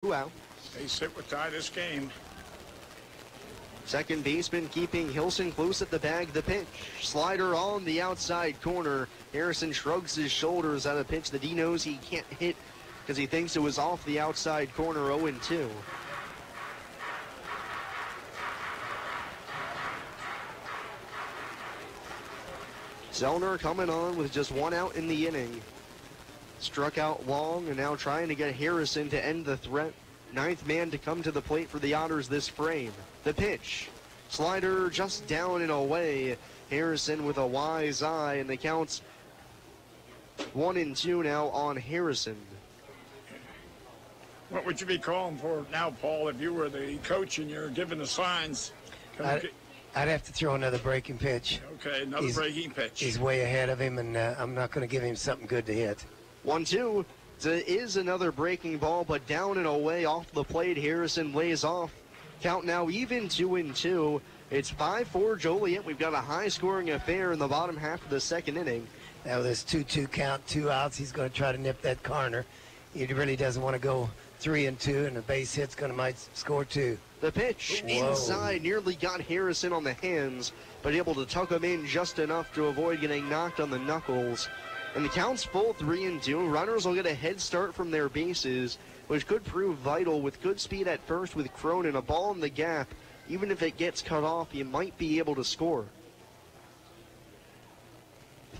2 out. They sit with tie this game. Second baseman keeping Hilson close at the bag. The pitch. Slider on the outside corner. Harrison shrugs his shoulders at a pitch that he knows he can't hit because he thinks it was off the outside corner. 0-2. Zellner coming on with just 1 out in the inning. Struck out Long and now trying to get Harrison to end the threat. 9th man to come to the plate for the Otters this frame. The pitch. Slider just down and away. Harrison with a wise eye, and the count's 1-2 now on Harrison. What would you be calling for now, Paul, if you were the coach and you're giving the signs? I'd have to throw another breaking pitch. Okay, another breaking pitch. He's way ahead of him, and I'm not going to give him something good to hit. 1-2. Is another breaking ball, but down and away off the plate. Harrison lays off. Count now even 2-2. It's 5-4 Joliet. We've got a high-scoring affair in the bottom half of the second inning. Now this 2-2 count, 2 outs, he's going to try to nip that corner. He really doesn't want to go 3-2, and the base hit's going to might score 2. The pitch inside nearly got Harrison on the hands, but able to tuck him in just enough to avoid getting knocked on the knuckles. And the count's full 3-2. Runners will get a head start from their bases, which could prove vital with good speed at first with Cronin. A ball in the gap, even if it gets cut off, you might be able to score.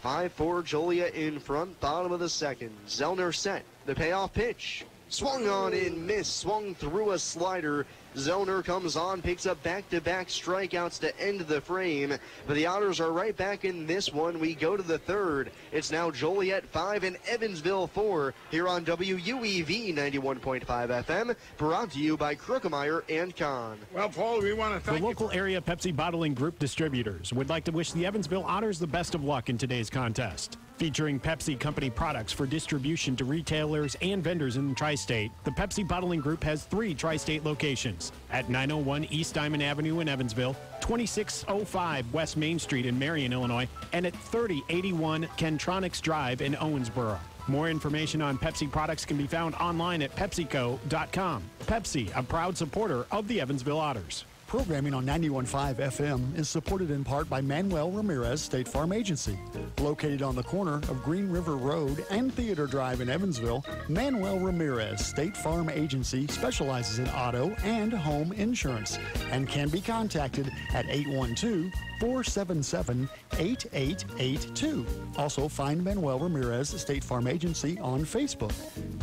5-4 Joliet in front, bottom of the second. Zellner set, the payoff pitch. Swung on and missed, swung through a slider. Zellner comes on, picks up back-to-back strikeouts to end the frame. But the Otters are right back in this one. We go to the third. It's now Joliet 5 and Evansville 4 here on WUEV 91.5 FM. Brought to you by Krookemeyer and Kahn. Well, Paul, we want to thank the local area Pepsi Bottling Group distributors would like to wish the Evansville Otters the best of luck in today's contest. Featuring Pepsi Company products for distribution to retailers and vendors in the tri-state, the Pepsi Bottling Group has 3 tri-state locations at 901 East Diamond Avenue in Evansville, 2605 West Main Street in Marion, Illinois, and at 3081 Kentronics Drive in Owensboro. More information on Pepsi products can be found online at PepsiCo.com. Pepsi, a proud supporter of the Evansville Otters. Programming on 91.5 FM is supported in part by Manuel Ramirez State Farm Agency. Located on the corner of Green River Road and Theater Drive in Evansville, Manuel Ramirez State Farm Agency specializes in auto and home insurance and can be contacted at 812-477-8882. Also find Manuel Ramirez State Farm Agency on Facebook.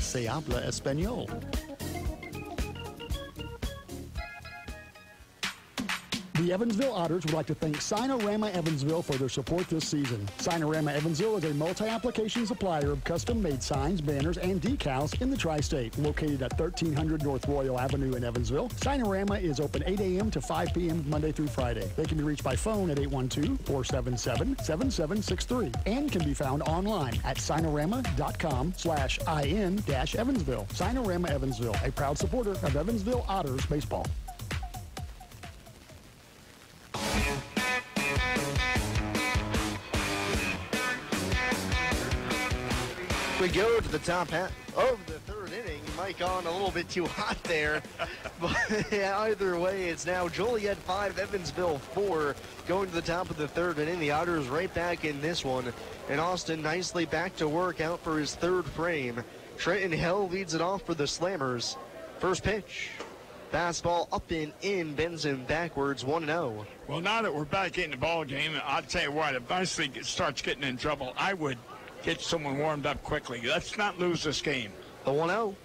Se habla español. The Evansville Otters would like to thank Sinorama Evansville for their support this season. Sinorama Evansville is a multi-application supplier of custom-made signs, banners, and decals in the tri-state. Located at 1300 North Royal Avenue in Evansville, Sinorama is open 8 a.m. to 5 p.m. Monday through Friday. They can be reached by phone at 812-477-7763 and can be found online at sinorama.com/in-Evansville. Sinorama Evansville, a proud supporter of Evansville Otters baseball. We go to the top half of the third inning. Mike on a little bit too hot there. But either way, it's now Joliet 5, Evansville 4. Going to the top of the third inning. The Otters right back in this one. And Austin nicely back to work out for his third frame. Trenton Hill leads it off for the Slammers. First pitch. Fastball up and in, bends him backwards, 1-0. Well, now that we're back in the ball game, I'll tell you what, if this league starts getting in trouble, I would get someone warmed up quickly. Let's not lose this game. The 1-0.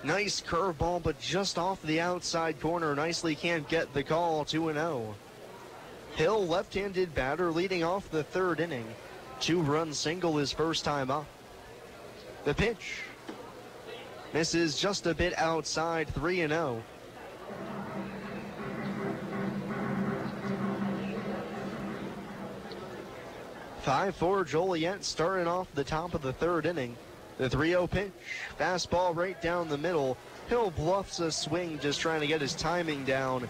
Nice curveball, but just off the outside corner. Nicely can't get the call, 2-0. Hill, left-handed batter, leading off the third inning. 2-run single his first time up. The pitch. Misses just a bit outside, 3-0. (5-4) Joliet starting off the top of the third inning. The 3-0 pitch. Fastball right down the middle. Hill bluffs a swing, just trying to get his timing down.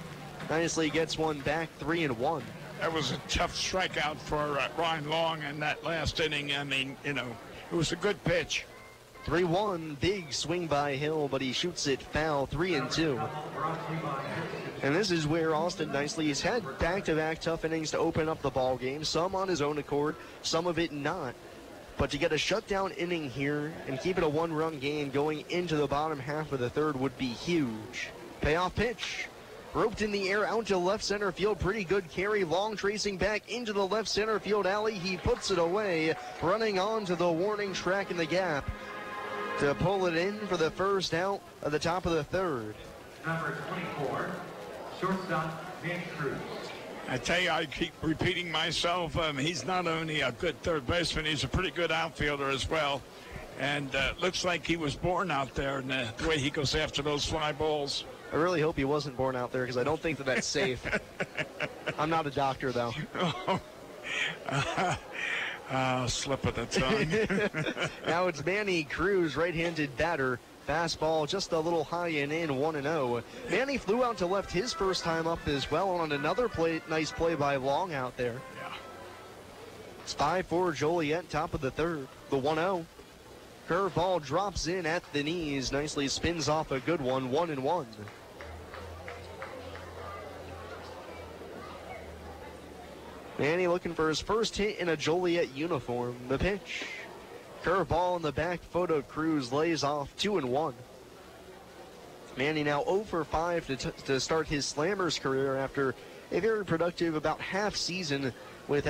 Nicely gets one back, 3-1. That was a tough strikeout for Ryan Long in that last inning. I mean, you know, it was a good pitch. 3-1, big swing by Hill, but he shoots it foul, 3-2. And this is where Austin Nicely has had back-to-back tough innings to open up the ball game, some on his own accord, some of it not. But to get a shutdown inning here and keep it a one-run game going into the bottom half of the third would be huge. Payoff pitch. Roped in the air out to left center field. Pretty good carry. Long tracing back into the left center field alley. He puts it away, running on to the warning track in the gap to pull it in for the first out at the top of the third. Number 24, shortstop, Nick Cruz. I tell you, I keep repeating myself. He's not only a good third baseman, he's a pretty good outfielder as well. And looks like he was born out there, and the way he goes after those fly balls. I really hope he wasn't born out there because I don't think that that's safe. I'm not a doctor, though. Slip of the tongue. Now it's Manny Cruz, right-handed batter. Fastball just a little high and in, 1-0. Manny flew out to left his first time up as well on another nice play by Long out there. Yeah. It's 5-4 Joliet, top of the third. The 1-0. Curveball drops in at the knees. Nicely spins off a good one, 1-1. Manny looking for his first hit in a Joliet uniform. The pitch. Curveball in the back foot of Cruz, lays off, 2-1. Manny now 0 for 5 to start his Slammers career after a very productive about half season with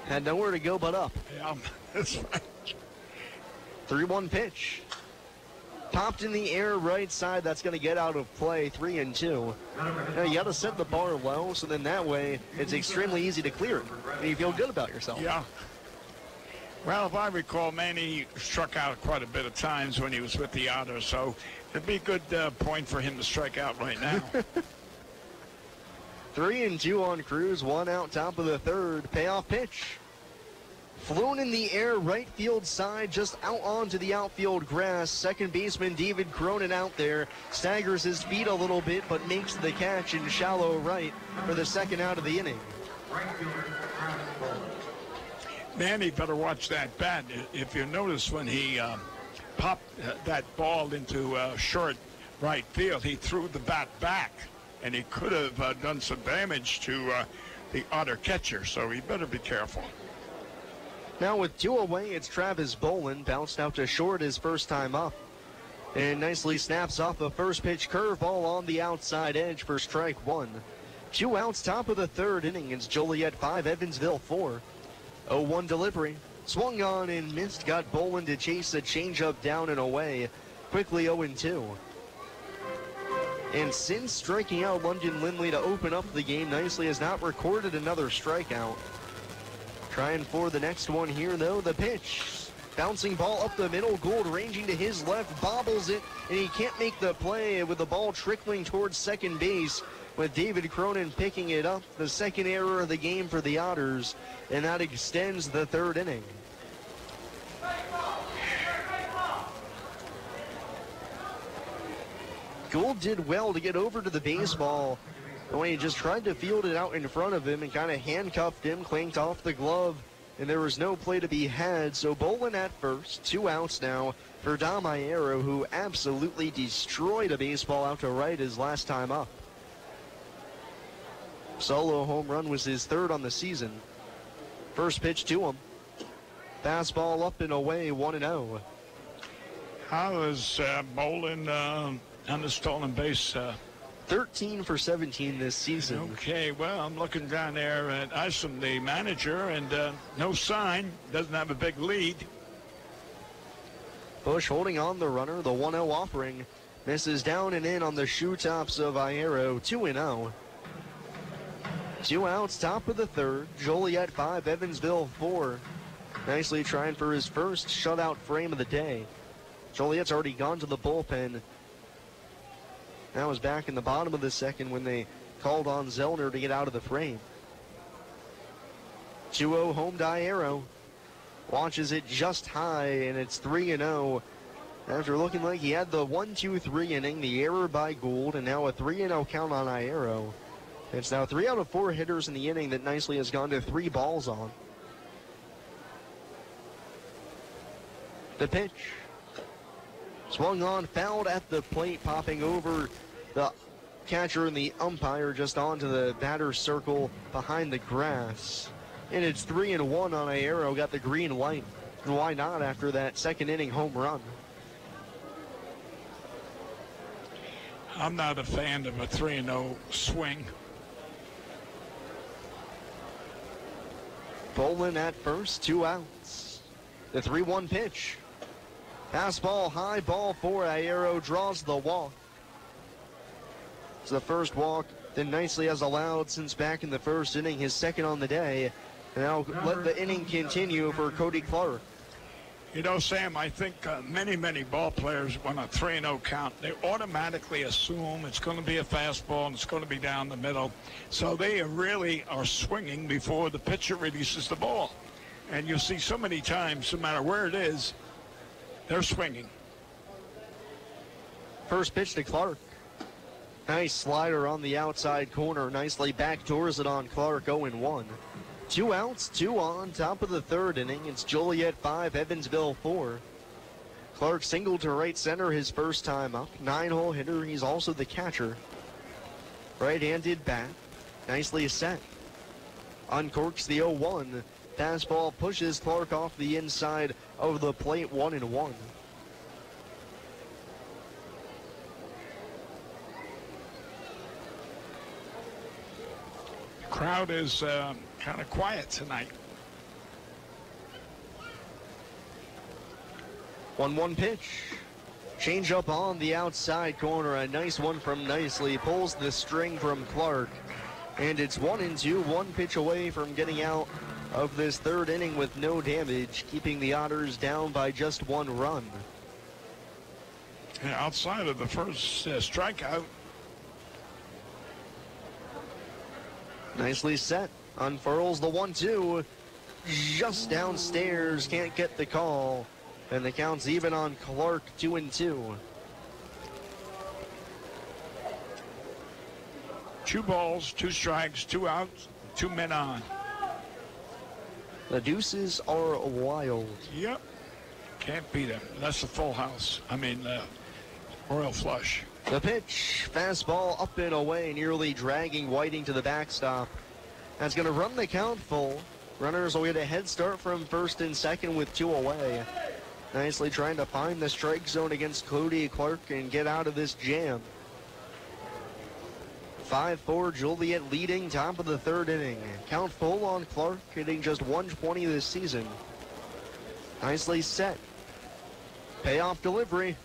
had nowhere to go but up. Yeah, that's right. 3-1 pitch. Popped in the air right side. That's going to get out of play. 3-2. Now you got to set the bar low, so then that way it's extremely easy to clear it. And you feel good about yourself. Yeah. Well, if I recall, Manny struck out quite a bit of times when he was with the Otters, so it'd be a good point for him to strike out right now. 3-2 on Cruz. 1 out, top of the third. Payoff pitch. Flown in the air, right field side, just out onto the outfield grass. Second baseman David Cronin out there, staggers his feet a little bit, but makes the catch in shallow right for the second out of the inning. Manny better watch that bat. If you notice when he popped that ball into short right field, he threw the bat back, and he could have done some damage to the Otter catcher, so he better be careful. Now with 2 away, it's Travis Bolin, bounced out to short his first time up. And nicely snaps off a first pitch curveball on the outside edge for strike 1. 2 outs, top of the third inning. It's Joliet 5, Evansville 4. 0-1 delivery. Swung on and missed, got Bolin to chase a changeup down and away. Quickly 0-2. And since striking out London Lindley to open up the game, Nicely has not recorded another strikeout. Trying for the next one here, though. The pitch. Bouncing ball up the middle. Gould ranging to his left. Bobbles it, and he can't make the play with the ball trickling towards second base with David Cronin picking it up. The second error of the game for the Otters, and that extends the third inning. Gould did well to get over to the baseball. When he just tried to field it out in front of him and kind of handcuffed him, clanked off the glove, and there was no play to be had. So Bolin at first, 2 outs now for Dom Iero, who absolutely destroyed a baseball out to right his last time up. Solo home run was his third on the season. First pitch to him. Fastball up and away, 1-0. How is Bolin on the stolen base? 13 for 17 this season. Okay, well, I'm looking down there at Isom, the manager, and no sign. Doesn't have a big lead. Bush holding on the runner. The 1-0 offering misses down and in on the shoe tops of Iero. 2-0. 2 outs, top of the third. Joliet 5, Evansville 4. Nicely trying for his first shutout frame of the day. Joliet's already gone to the bullpen. That was back in the bottom of the second when they called on Zellner to get out of the frame. 2-0 home to Iero. Launches it just high, and it's 3-0 After looking like he had the 1-2-3 inning, the error by Gould, and now a 3-0 count on Iero. It's now 3 out of 4 hitters in the inning that nicely has gone to 3 balls on. The pitch. Swung on, fouled at the plate, popping over the catcher and the umpire just onto the batter's circle behind the grass. And it's 3-1 on Iero, got the green light. And why not after that second inning home run? I'm not a fan of a 3-0 swing. Bolin at first, 2 outs. The 3-1 pitch. Fastball high, ball 4. Iero draws the walk. It's the first walk that nicely has allowed since back in the first inning, his second on the day. And now let the inning continue for Cody Clark. You know, Sam, I think many ball players, when a 3-0 count, they automatically assume it's going to be a fastball and it's going to be down the middle. So they really are swinging before the pitcher releases the ball. And you see so many times, no matter where it is, they're swinging. First pitch to Clark. Nice slider on the outside corner. Nicely backdoors it on Clark, 0-1. 2 outs, 2 on, top of the third inning. It's Joliet 5, Evansville 4. Clark singled to right center his first time up. 9-hole hitter, he's also the catcher. Right-handed bat, nicely set. Uncorks the 0-1. Fastball pushes Clark off the inside of the plate, 1-1. Crowd is kind of quiet tonight. 1-1 pitch. Change up on the outside corner. A nice one from Nicely. Pulls the string from Clark. And it's 1-2. 1 pitch away from getting out of this third inning with no damage, keeping the Otters down by just 1 run. And outside of the first strikeout. Nicely set. Unfurls the 1-2. Just downstairs. Can't get the call. And the count's even on Clark, 2-2. 2 balls, 2 strikes, 2 outs, 2 men on. The deuces are wild. Yep. Can't beat him. That's a full house. I mean, royal flush. The pitch, fastball up and away, nearly dragging Whiting to the backstop. That's going to run the count full. Runners will get a head start from first and second with 2 away. Nicely trying to find the strike zone against Cody Clark and get out of this jam. 5-4, Joliet leading, top of the third inning. Count full on Clark, hitting just 120 this season. Nicely set. Payoff delivery.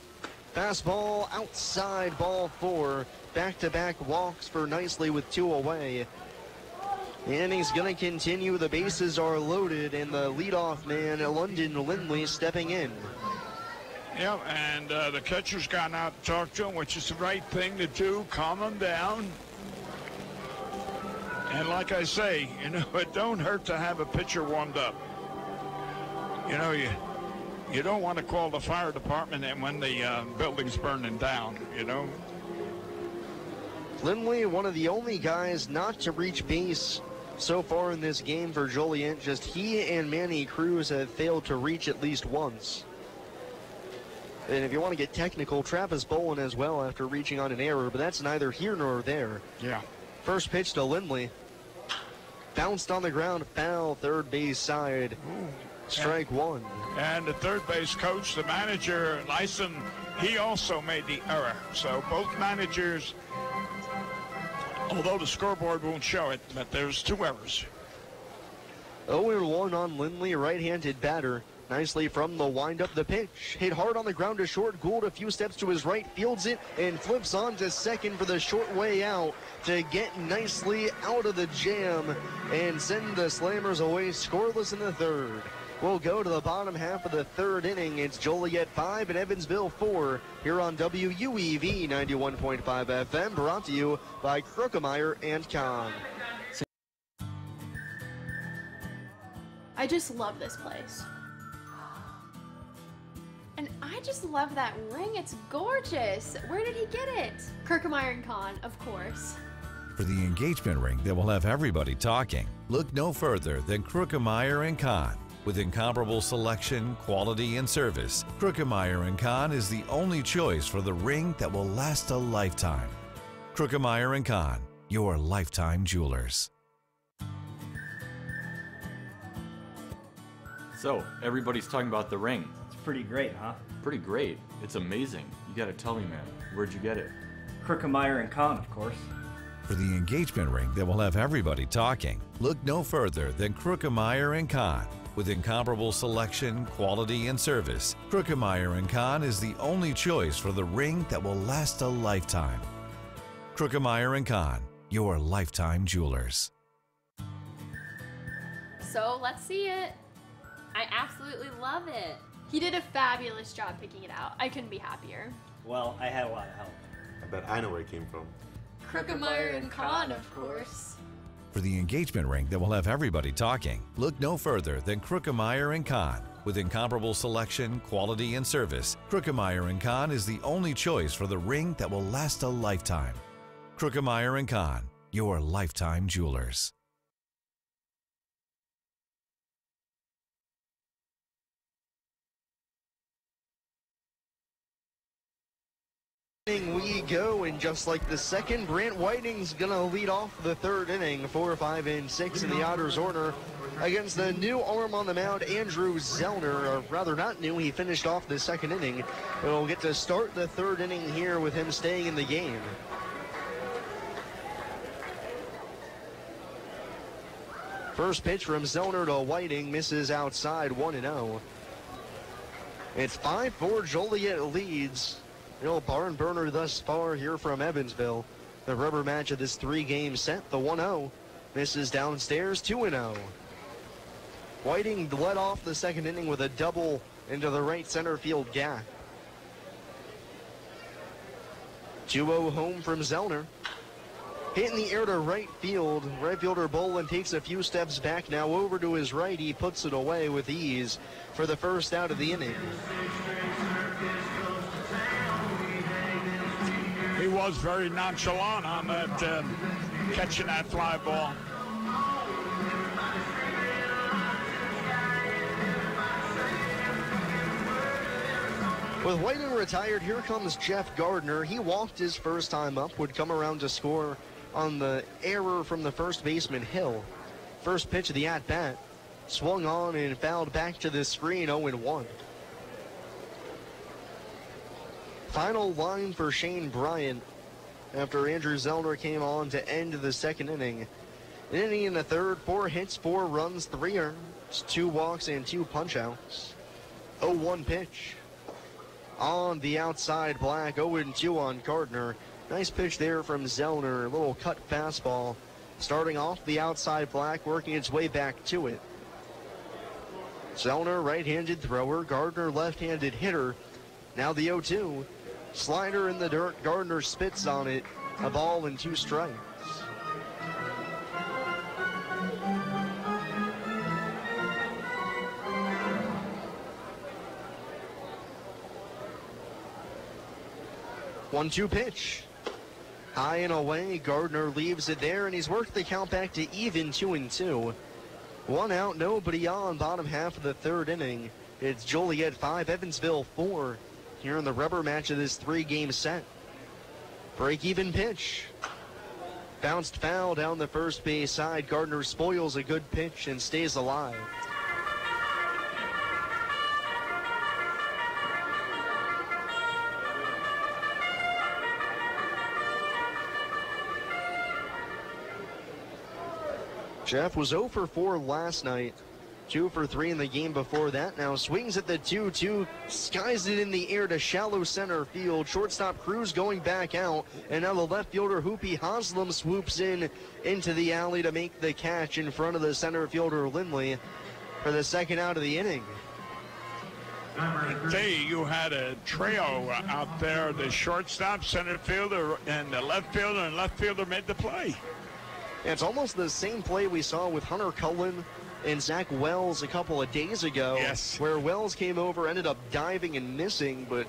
Fastball outside, ball 4. Back-to-back walks for Nicely with 2 away. The inning's going to continue. The bases are loaded, and the leadoff man, London Lindley, stepping in. Yeah, and the catcher's gone out to talk to him, which is the right thing to do. Calm him down. And like I say, you know, it don't hurt to have a pitcher warmed up. You know, you don't want to call the fire department and when the building's burning down, you know. Lindley, one of the only guys not to reach base so far in this game for Joliet. Just he and Manny Cruz have failed to reach at least once. And if you want to get technical, Travis Bolin as well after reaching on an error, but that's neither here nor there. Yeah. First pitch to Lindley. Bounced on the ground, foul, third base side. Strike 1. And the third base coach, the manager, Lyson, he also made the error. So both managers, although the scoreboard won't show it, but there's 2 errors. 0-1 on Lindley, right-handed batter. Nicely from the windup, the pitch. Hit hard on the ground to short. Gould a few steps to his right, fields it, and flips on to second for the short way out to get Nicely out of the jam and send the Slammers away scoreless in the third. We'll go to the bottom half of the third inning. It's Joliet 5 and Evansville 4 here on WUEV 91.5 FM, brought to you by Krokemeyer and Kahn. I just love this place. And I just love that ring. It's gorgeous. Where did he get it? Kirkemeyer & Kahn, of course. For the engagement ring that will have everybody talking, look no further than Kirkemeyer & Kahn. With incomparable selection, quality, and service, Kirkemeyer & Kahn is the only choice for the ring that will last a lifetime. Kirkemeyer & Kahn, your lifetime jewelers. So, everybody's talking about the ring. It's pretty great, huh? Pretty great. It's amazing. You gotta tell me, man. Where'd you get it? Kirkemeyer & Kahn, of course. For the engagement ring that will have everybody talking, look no further than Kirkemeyer & Kahn. With incomparable selection, quality, and service, Kirkemeyer & Kahn is the only choice for the ring that will last a lifetime. Kirkemeyer & Kahn, your lifetime jewelers. So let's see it. I absolutely love it. He did a fabulous job picking it out. I couldn't be happier. Well, I had a lot of help. I bet I know where it came from. Kirkemeyer & Kahn, of course. For the engagement ring that will have everybody talking, look no further than Kirkemeyer & Kahn. With incomparable selection, quality, and service, Kirkemeyer & Kahn is the only choice for the ring that will last a lifetime. Kirkemeyer & Kahn, your lifetime jewelers. We go, and just like the second, Brant Whiting's gonna lead off the third inning, 4, 5, and 6 in the Otters order against the new arm on the mound, Andrew Zellner. Or rather, not new, he finished off the second inning. We'll get to start the third inning here with him staying in the game. First pitch from Zellner to Whiting, misses outside, 1-0. It's 5-4, Joliet leads. Real barn burner thus far here from Evansville. The rubber match of this three-game set, the 1-0. Misses downstairs, 2-0. Whiting led off the second inning with a double into the right center field gap. 2-0 home from Zellner. Hit in the air to right field. Right fielder Bolin takes a few steps back, now over to his right. He puts it away with ease for the first out of the inning. He was very nonchalant on that, catching that fly ball. With Whiting retired, here comes Jeff Gardner. He walked his first time up, would come around to score on the error from the first baseman Hill. First pitch of the at-bat, swung on and fouled back to the screen, 0-1. Final line for Shane Bryant after Andrew Zellner came on to end the second inning. An inning in the third, 4 hits, 4 runs, 3 earns, 2 walks, and 2 punchouts. 0-1 pitch. On the outside, Black, 0-2 on Gardner. Nice pitch there from Zellner, a little cut fastball. Starting off the outside, Black working its way back to it. Zellner, right-handed thrower, Gardner, left-handed hitter. Now the 0-2. Slider in the dirt, Gardner spits on it. A ball and 2 strikes. One-two pitch. High and away, Gardner leaves it there, and he's worked the count back to even 2-2. 1 out, nobody on, bottom half of the third inning. It's Joliet 5, Evansville 4. Here in the rubber match of this 3-game set. Break-even pitch. Bounced foul down the first base side. Gardner spoils a good pitch and stays alive. Jeff was 0 for 4 last night. 2 for 3 in the game before that. Now swings at the 2-2, skies it in the air to shallow center field. Shortstop Cruz going back out, and now the left fielder Hoopy Haslam swoops in into the alley to make the catch in front of the center fielder Lindley for the second out of the inning. Today you had a trio out there: the shortstop, center fielder, and the left fielder, and left fielder made the play. It's almost the same play we saw with Hunter Cullen and Zach Wells a couple of days ago. Yes. Where Wells came over, ended up diving and missing, but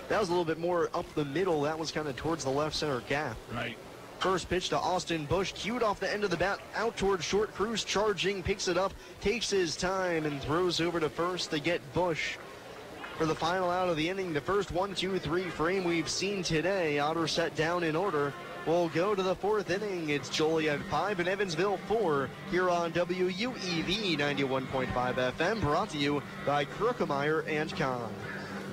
that was a little bit more up the middle. That was kind of towards the left center gap. Right. First pitch to Austin Bush, cued off the end of the bat, out towards short. Cruz charging, picks it up, takes his time, and throws over to first to get Bush for the final out of the inning. The first 1-2-3 frame we've seen today. Otters set down in order. We'll go to the fourth inning. It's Joliet 5 and Evansville 4 here on WUEV 91.5 FM, brought to you by Krukemeyer and Kahn.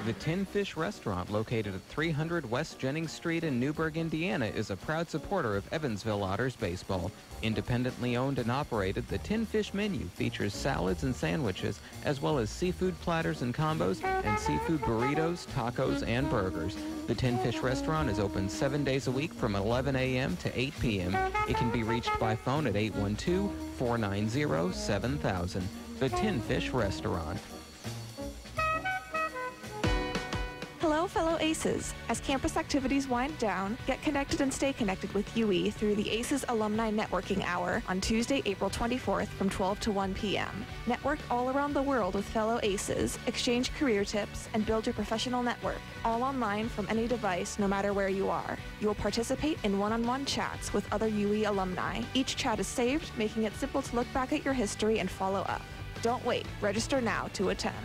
The Tin Fish Restaurant, located at 300 West Jennings Street in Newburgh, Indiana, is a proud supporter of Evansville Otters baseball. Independently owned and operated, the Tin Fish menu features salads and sandwiches, as well as seafood platters and combos, and seafood burritos, tacos, and burgers. The Tin Fish Restaurant is open 7 days a week from 11 a.m. to 8 p.m. It can be reached by phone at 812-490-7000. The Tin Fish Restaurant. Hello, fellow ACES. As campus activities wind down, get connected and stay connected with UE through the ACES Alumni Networking Hour on Tuesday, April 24th from 12 to 1 p.m. Network all around the world with fellow ACES, exchange career tips, and build your professional network, all online from any device, no matter where you are. You will participate in one-on-one chats with other UE alumni. Each chat is saved, making it simple to look back at your history and follow up. Don't wait. Register now to attend.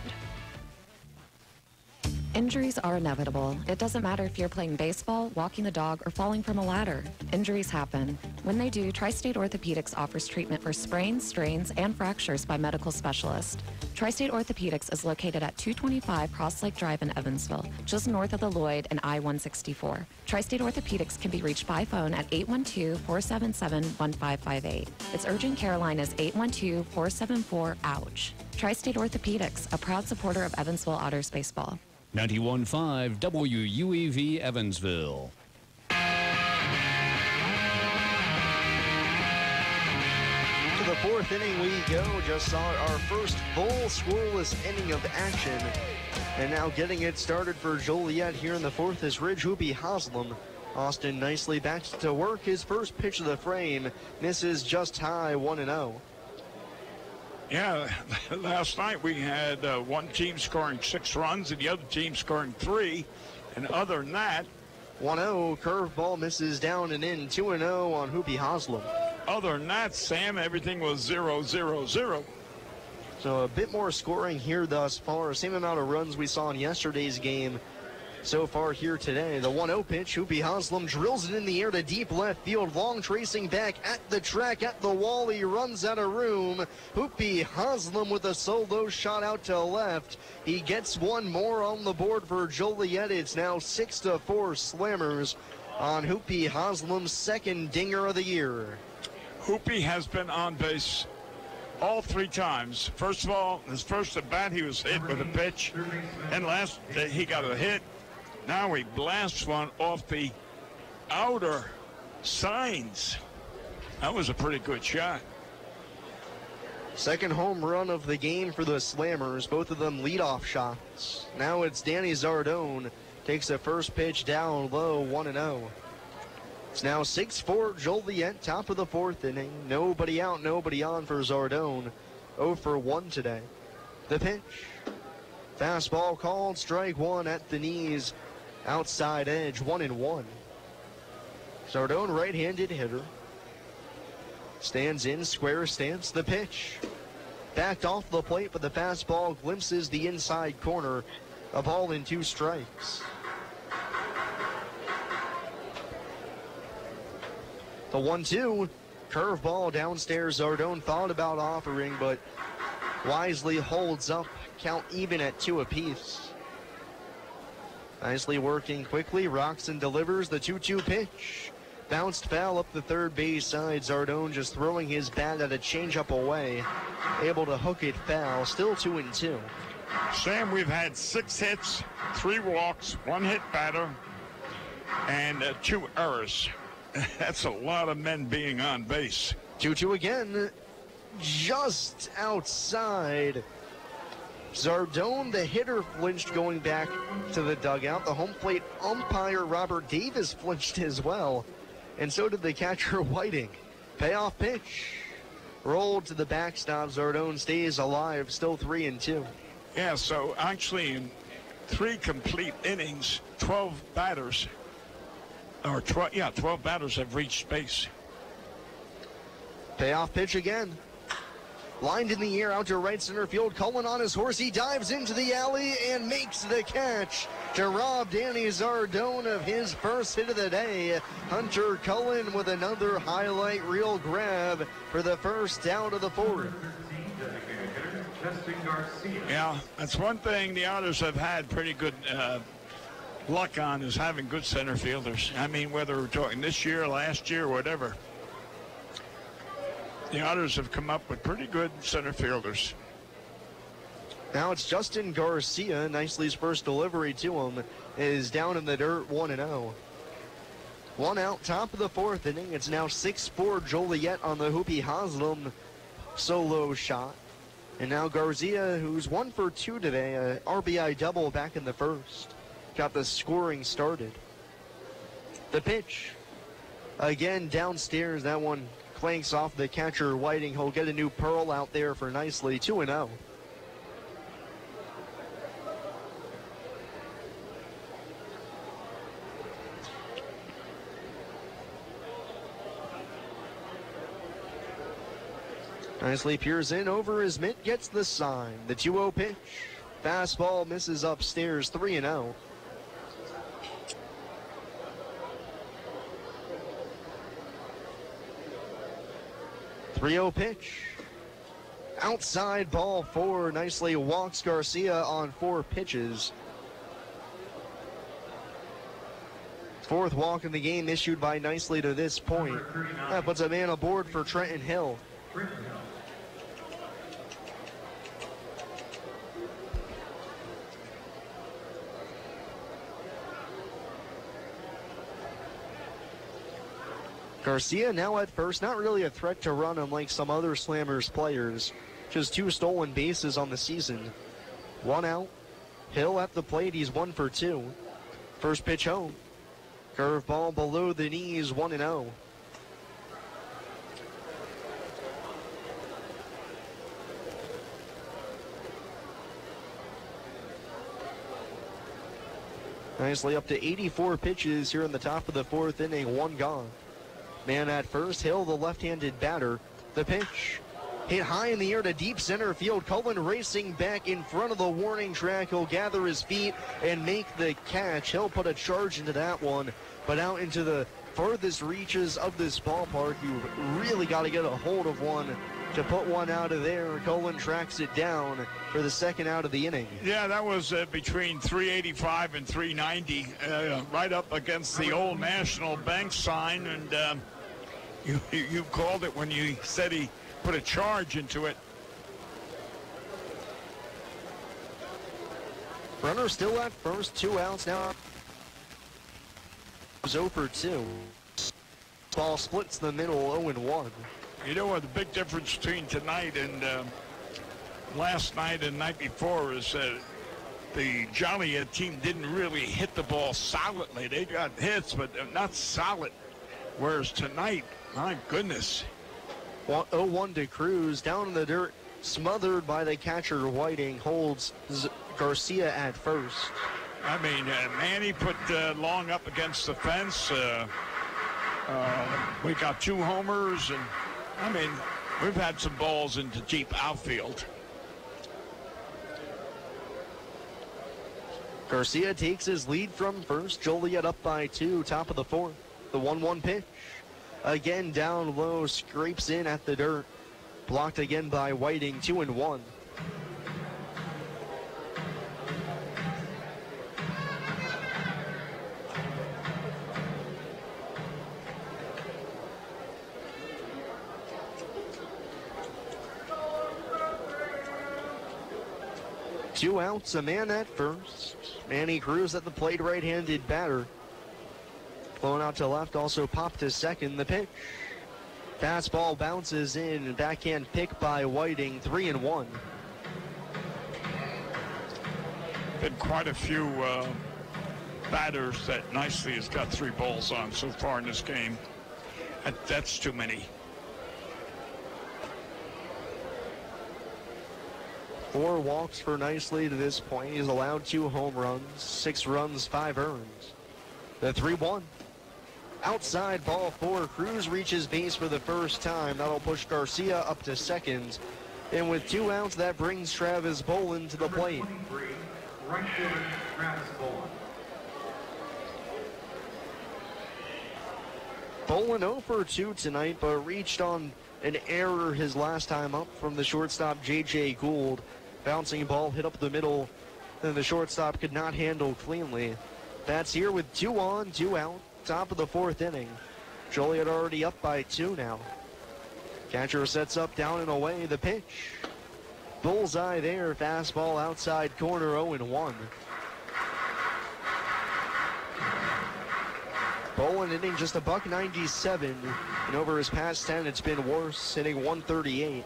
Injuries are inevitable. It doesn't matter if you're playing baseball, walking the dog, or falling from a ladder. Injuries happen. When they do, Tri-State Orthopedics offers treatment for sprains, strains, and fractures by medical specialists. Tri-State Orthopedics is located at 225 Cross Lake Drive in Evansville, just north of the Lloyd and I-164. Tri-State Orthopedics can be reached by phone at 812-477-1558. Its urgent care line is 812-474-OUCH. Tri-State Orthopedics, a proud supporter of Evansville Otters baseball. 91.5 WUEV Evansville. To the fourth inning we go. Just saw our first full scoreless inning of action. And now getting it started for Joliet here in the fourth is Ridge Hoopy Haslam. Austin nicely back to work. His first pitch of the frame misses just high, 1-0. Yeah, last night we had one team scoring 6 runs and the other team scoring 3. And other than that, 1-0, curveball misses down and in, 2-0 on Hoopy Haslam. Other than that, Sam, everything was 0-0-0. So a bit more scoring here thus far. Same amount of runs we saw in yesterday's game so far here today. The 1-0 pitch, Hoopy Haslam drills it in the air to deep left field. Long tracing back at the track, at the wall. He runs out of room. Hoopy Haslam with a solo shot out to left. He gets one more on the board for Joliet. It's now 6-4 Slammers on Hoopy Haslam's second dinger of the year. Hoopy has been on base all 3 times. First of all, his first at bat, he was hit with a pitch. And last, he got a hit. Now he blasts one off the outer signs. That was a pretty good shot. Second home run of the game for the Slammers, both of them leadoff shots. Now it's Danny Zardone, takes the first pitch down low, 1-0. It's now 6-4 Joliet, top of the fourth inning. Nobody out, nobody on for Zardone. 0 for 1 today. The pitch. Fastball called, strike one at the knees. Outside edge, 1-1. Zardone, right-handed hitter. Stands in, square stance, the pitch. Backed off the plate, but the fastball glimpses the inside corner. A ball and 2 strikes. The 1-2, curveball downstairs. Zardone thought about offering, but wisely holds up. Count even at 2 apiece. Nicely working quickly. Roxon delivers the 2-2 pitch. Bounced foul up the third base side. Zardone just throwing his bat at a changeup away. Able to hook it foul. Still 2-2. Sam, we've had 6 hits, 3 walks, 1 hit batter, and 2 errors. That's a lot of men being on base. 2-2 again. Just outside. Zardone, the hitter, flinched going back to the dugout. The home plate umpire, Robert Davis, flinched as well. And so did the catcher, Whiting. Payoff pitch. rolled to the backstop. Zardone stays alive, still 3-2. Yeah, so actually in 3 complete innings, 12 batters, or 12 batters have reached base. Payoff pitch again. Lined in the air out to right center field. Cullen on his horse. He dives into the alley and makes the catch to rob Danny Zardone of his first hit of the day. Hunter Cullen with another highlight reel grab for the first out of the 4th. Yeah, that's one thing the Otters have had pretty good luck on, is having good center fielders. I mean, whether we're talking this year, last year, whatever. The Otters have come up with pretty good center fielders. Now it's Justin Garcia. Nicely's first delivery to him is down in the dirt, 1-0. 1 out, top of the 4th inning. It's now 6-4 Joliet on the Hoopie Haslam solo shot. And now Garcia, who's 1 for 2 today, a RBI double back in the 1st. Got the scoring started. The pitch. Again, downstairs, that one clanks off the catcher Whiting. He'll get a new pearl out there for Nicely, 2-0. Nicely peers in over his mitt, gets the sign. The 2-0 pitch. Fastball misses upstairs, 3-0. Pitch. Outside ball 4. Nicely walks Garcia on 4 pitches. 4th walk in the game issued by Nicely to this point. That puts a man aboard for Trenton Hill. Garcia now at first, not really a threat to run unlike some other Slammers players. Just 2 stolen bases on the season. 1 out. Hill at the plate, he's 1 for 2. First pitch home. Curveball below the knees, 1-0. Nicely up to 84 pitches here in the top of the 4th inning, 1 gone. Man at first, Hill, the left-handed batter. The pitch hit high in the air to deep center field. Cullen racing back in front of the warning track. He'll gather his feet and make the catch. He'll put a charge into that one, but out into the furthest reaches of this ballpark. You really got to get a hold of one to put one out of there. Cullen tracks it down for the 2nd out of the inning. Yeah, that was between 385 and 390, right up against the old National Bank sign, and you called it when you said he put a charge into it. Runner still at first, 2 outs now. 0 for 2. Ball splits the middle, 0-1. You know what the big difference between tonight and last night and night before is the Joliet team didn't really hit the ball solidly. They got hits, but not solid. Whereas tonight, my goodness. 0-1 to Cruz, down in the dirt, smothered by the catcher Whiting, holds Garcia at first. I mean, Manny put Long up against the fence. We got 2 homers, and I mean, we've had some balls into deep outfield. Garcia takes his lead from first. Joliet up by 2, top of the 4th. The 1-1 pitch. Again down low, scrapes in at the dirt. Blocked again by Whiting, 2-1. Two outs, a man at first. Manny Cruz at the plate, right-handed batter. Flown out to left, also popped to second. The pitch. Fastball bounces in, backhand pick by Whiting, 3-1. Been quite a few batters that Nicely has got 3 balls on so far in this game. That's too many. 4 walks for Nicely to this point. He's allowed 2 home runs, 6 runs, 5 earned. The 3-1. Outside ball 4. Cruz reaches base for the first time. That'll push Garcia up to second. And with 2 outs, that brings Travis Bolin to the plate. 23, right fielder Travis Bolin. Bolin 0 for 2 tonight, but reached on an error his last time up from the shortstop J.J. Gould. Bouncing ball hit up the middle, and the shortstop could not handle cleanly. Bats here with 2 on, 2 out, top of the 4th inning. Joliet already up by 2 now. Catcher sets up, down and away, the pitch. Bullseye there, fastball outside corner, 0-1. Bolin hitting just a $197, and over his past 10, it's been worse, hitting 138.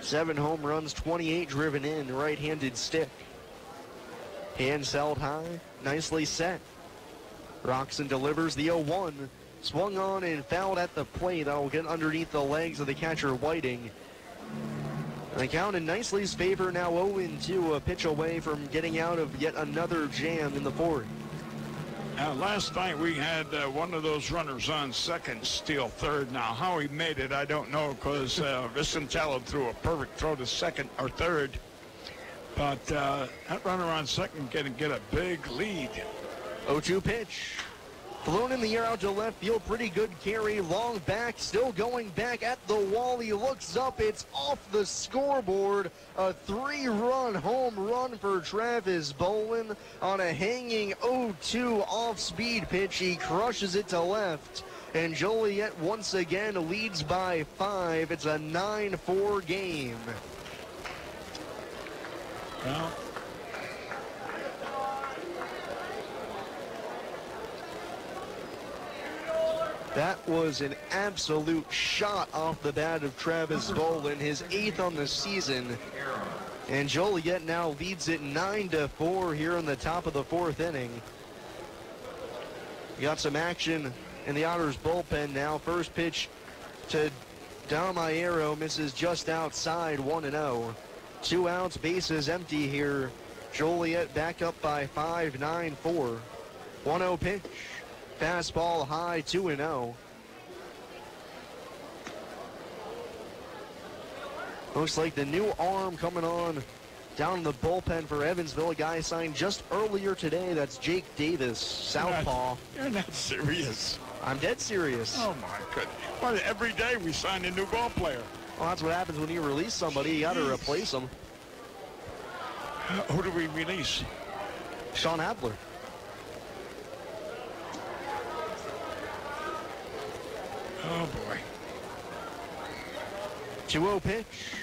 7 home runs, 28 driven in, right-handed stick. Hands held high, nicely set. Roxon delivers the 0-1, swung on and fouled at the plate. That'll get underneath the legs of the catcher Whiting. The count in Nicely's favor, now 0-2, a pitch away from getting out of yet another jam in the 4th. Last night we had one of those runners on second steal third. Now how he made it, I don't know, because Vicentello threw a perfect throw to second or third. But that runner on second can get a big lead. 0-2 pitch. Flown in the air out to left field. Pretty good carry. Long back. Still going back at the wall. He looks up. It's off the scoreboard. A 3-run home run for Travis Bolin on a hanging 0-2 off-speed pitch. He crushes it to left. And Joliet once again leads by 5. It's a 9-4 game. Well, that was an absolute shot off the bat of Travis Bolin, his 8th on the season. And Joliet now leads it 9-4 here in the top of the 4th inning. We got some action in the Otters bullpen now. First pitch to Dalmaero, misses just outside, 1-0. 2 outs, bases empty here. Joliet back up by 5, 9-4. 1-0 pitch. Fastball high, 2-0. Looks like the new arm coming on down in the bullpen for Evansville. A guy signed just earlier today. That's Jake Davis, southpaw. You're not serious. I'm dead serious. Oh, my goodness. Well, every day we sign a new ball player. Well, that's what happens when you release somebody. You got to replace them. Who do we release? Sean Adler. Oh, boy. 2-0 pitch.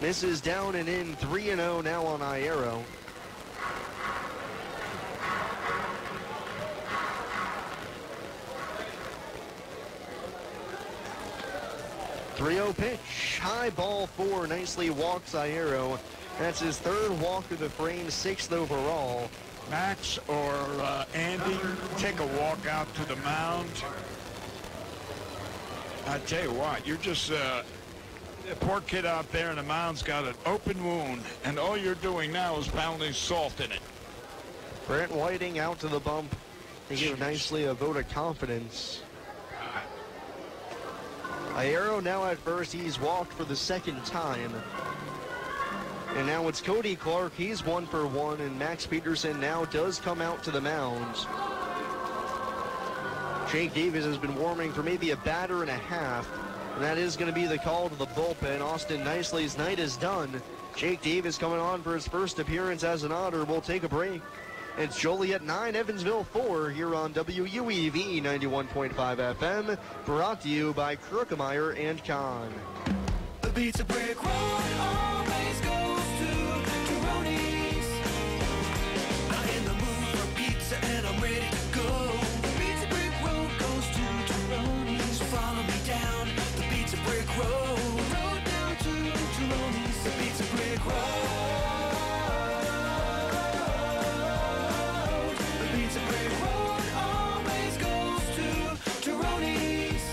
Misses down and in, 3-0 now on Iero. .30 pitch. High ball 4. Nicely walks Iero. That's his 3rd walk of the frame, 6th overall. Max or Andy, take a walk out to the mound. I tell you what, you're just, the poor kid out there in the mound's got an open wound, and all you're doing now is pounding salt in it. Brent Whiting out to the bump. They give Nicely a vote of confidence. Iero now at first. He's walked for the 2nd time. And now it's Cody Clark. He's 1 for 1, and Max Peterson now does come out to the mound. Jake Davis has been warming for maybe a batter and a half, and that is going to be the call to the bullpen. Austin Nicely's night is done. Jake Davis coming on for his first appearance as an Otter. We'll take a break. It's Joliet 9, Evansville 4 here on WUEV 91.5 FM, brought to you by Krukemeyer and Kahn. The pizza brick road always goes to Tyroni's. I'm in the mood for pizza and I'm ready to go. The pizza brick road goes to Tyroni's. So follow me down the pizza brick road. Road down to Tyroni's. The pizza brick road. The pizza brick road always goes to Tyroni's.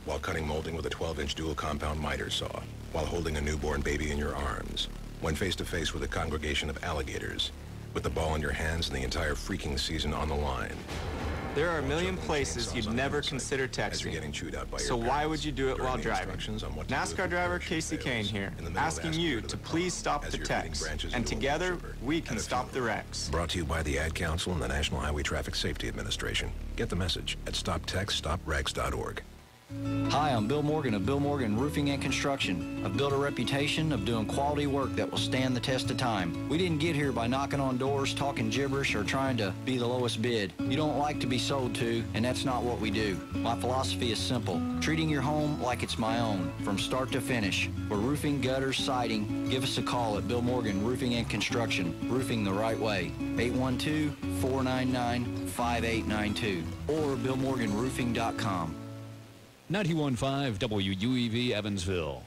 What cutting molding with a 12-inch dual compound miter saw, while holding a newborn baby in your arms, when face-to-face with a congregation of alligators, with the ball in your hands and the entire freaking season on the line. There are a million places you'd never consider texting, so why would you do it while driving? NASCAR driver Casey Kane here, asking you to please stop the text, and together we can stop the wrecks. Brought to you by the Ad Council and the National Highway Traffic Safety Administration. Get the message at stoptextstopwrecks.org. Hi, I'm Bill Morgan of Bill Morgan Roofing and Construction. I've built a reputation of doing quality work that will stand the test of time. We didn't get here by knocking on doors, talking gibberish, or trying to be the lowest bid. You don't like to be sold to, and that's not what we do. My philosophy is simple: treating your home like it's my own, from start to finish. For roofing, gutters, siding, give us a call at Bill Morgan Roofing and Construction. Roofing the right way. 812-499-5892 or BillMorganRoofing.com. 91.5 WUEV Evansville.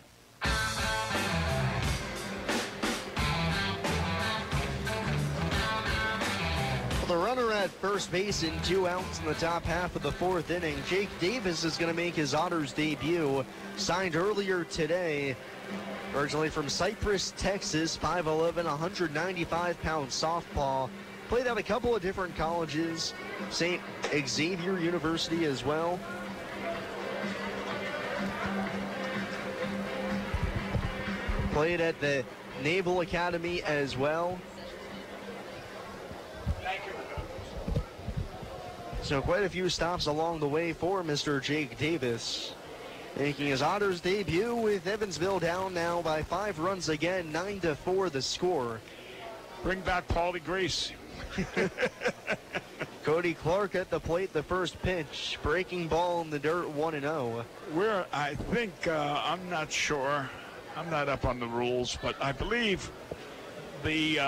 The runner at first base in 2 outs in the top half of the 4th inning. Jake Davis is going to make his Otters debut. Signed earlier today. Originally from Cypress, Texas, 5'11", 195-pound softball. Played at a couple of different colleges. St. Xavier University as well. Played at the Naval Academy as well. So quite a few stops along the way for Mr. Jake Davis. Making his Otters debut with Evansville down now by 5 runs again, 9-4 the score. Bring back Paulie Grace. Cody Clark at the plate, the first pitch. Breaking ball in the dirt, 1-0. I think, I'm not sure. I'm not up on the rules, but I believe the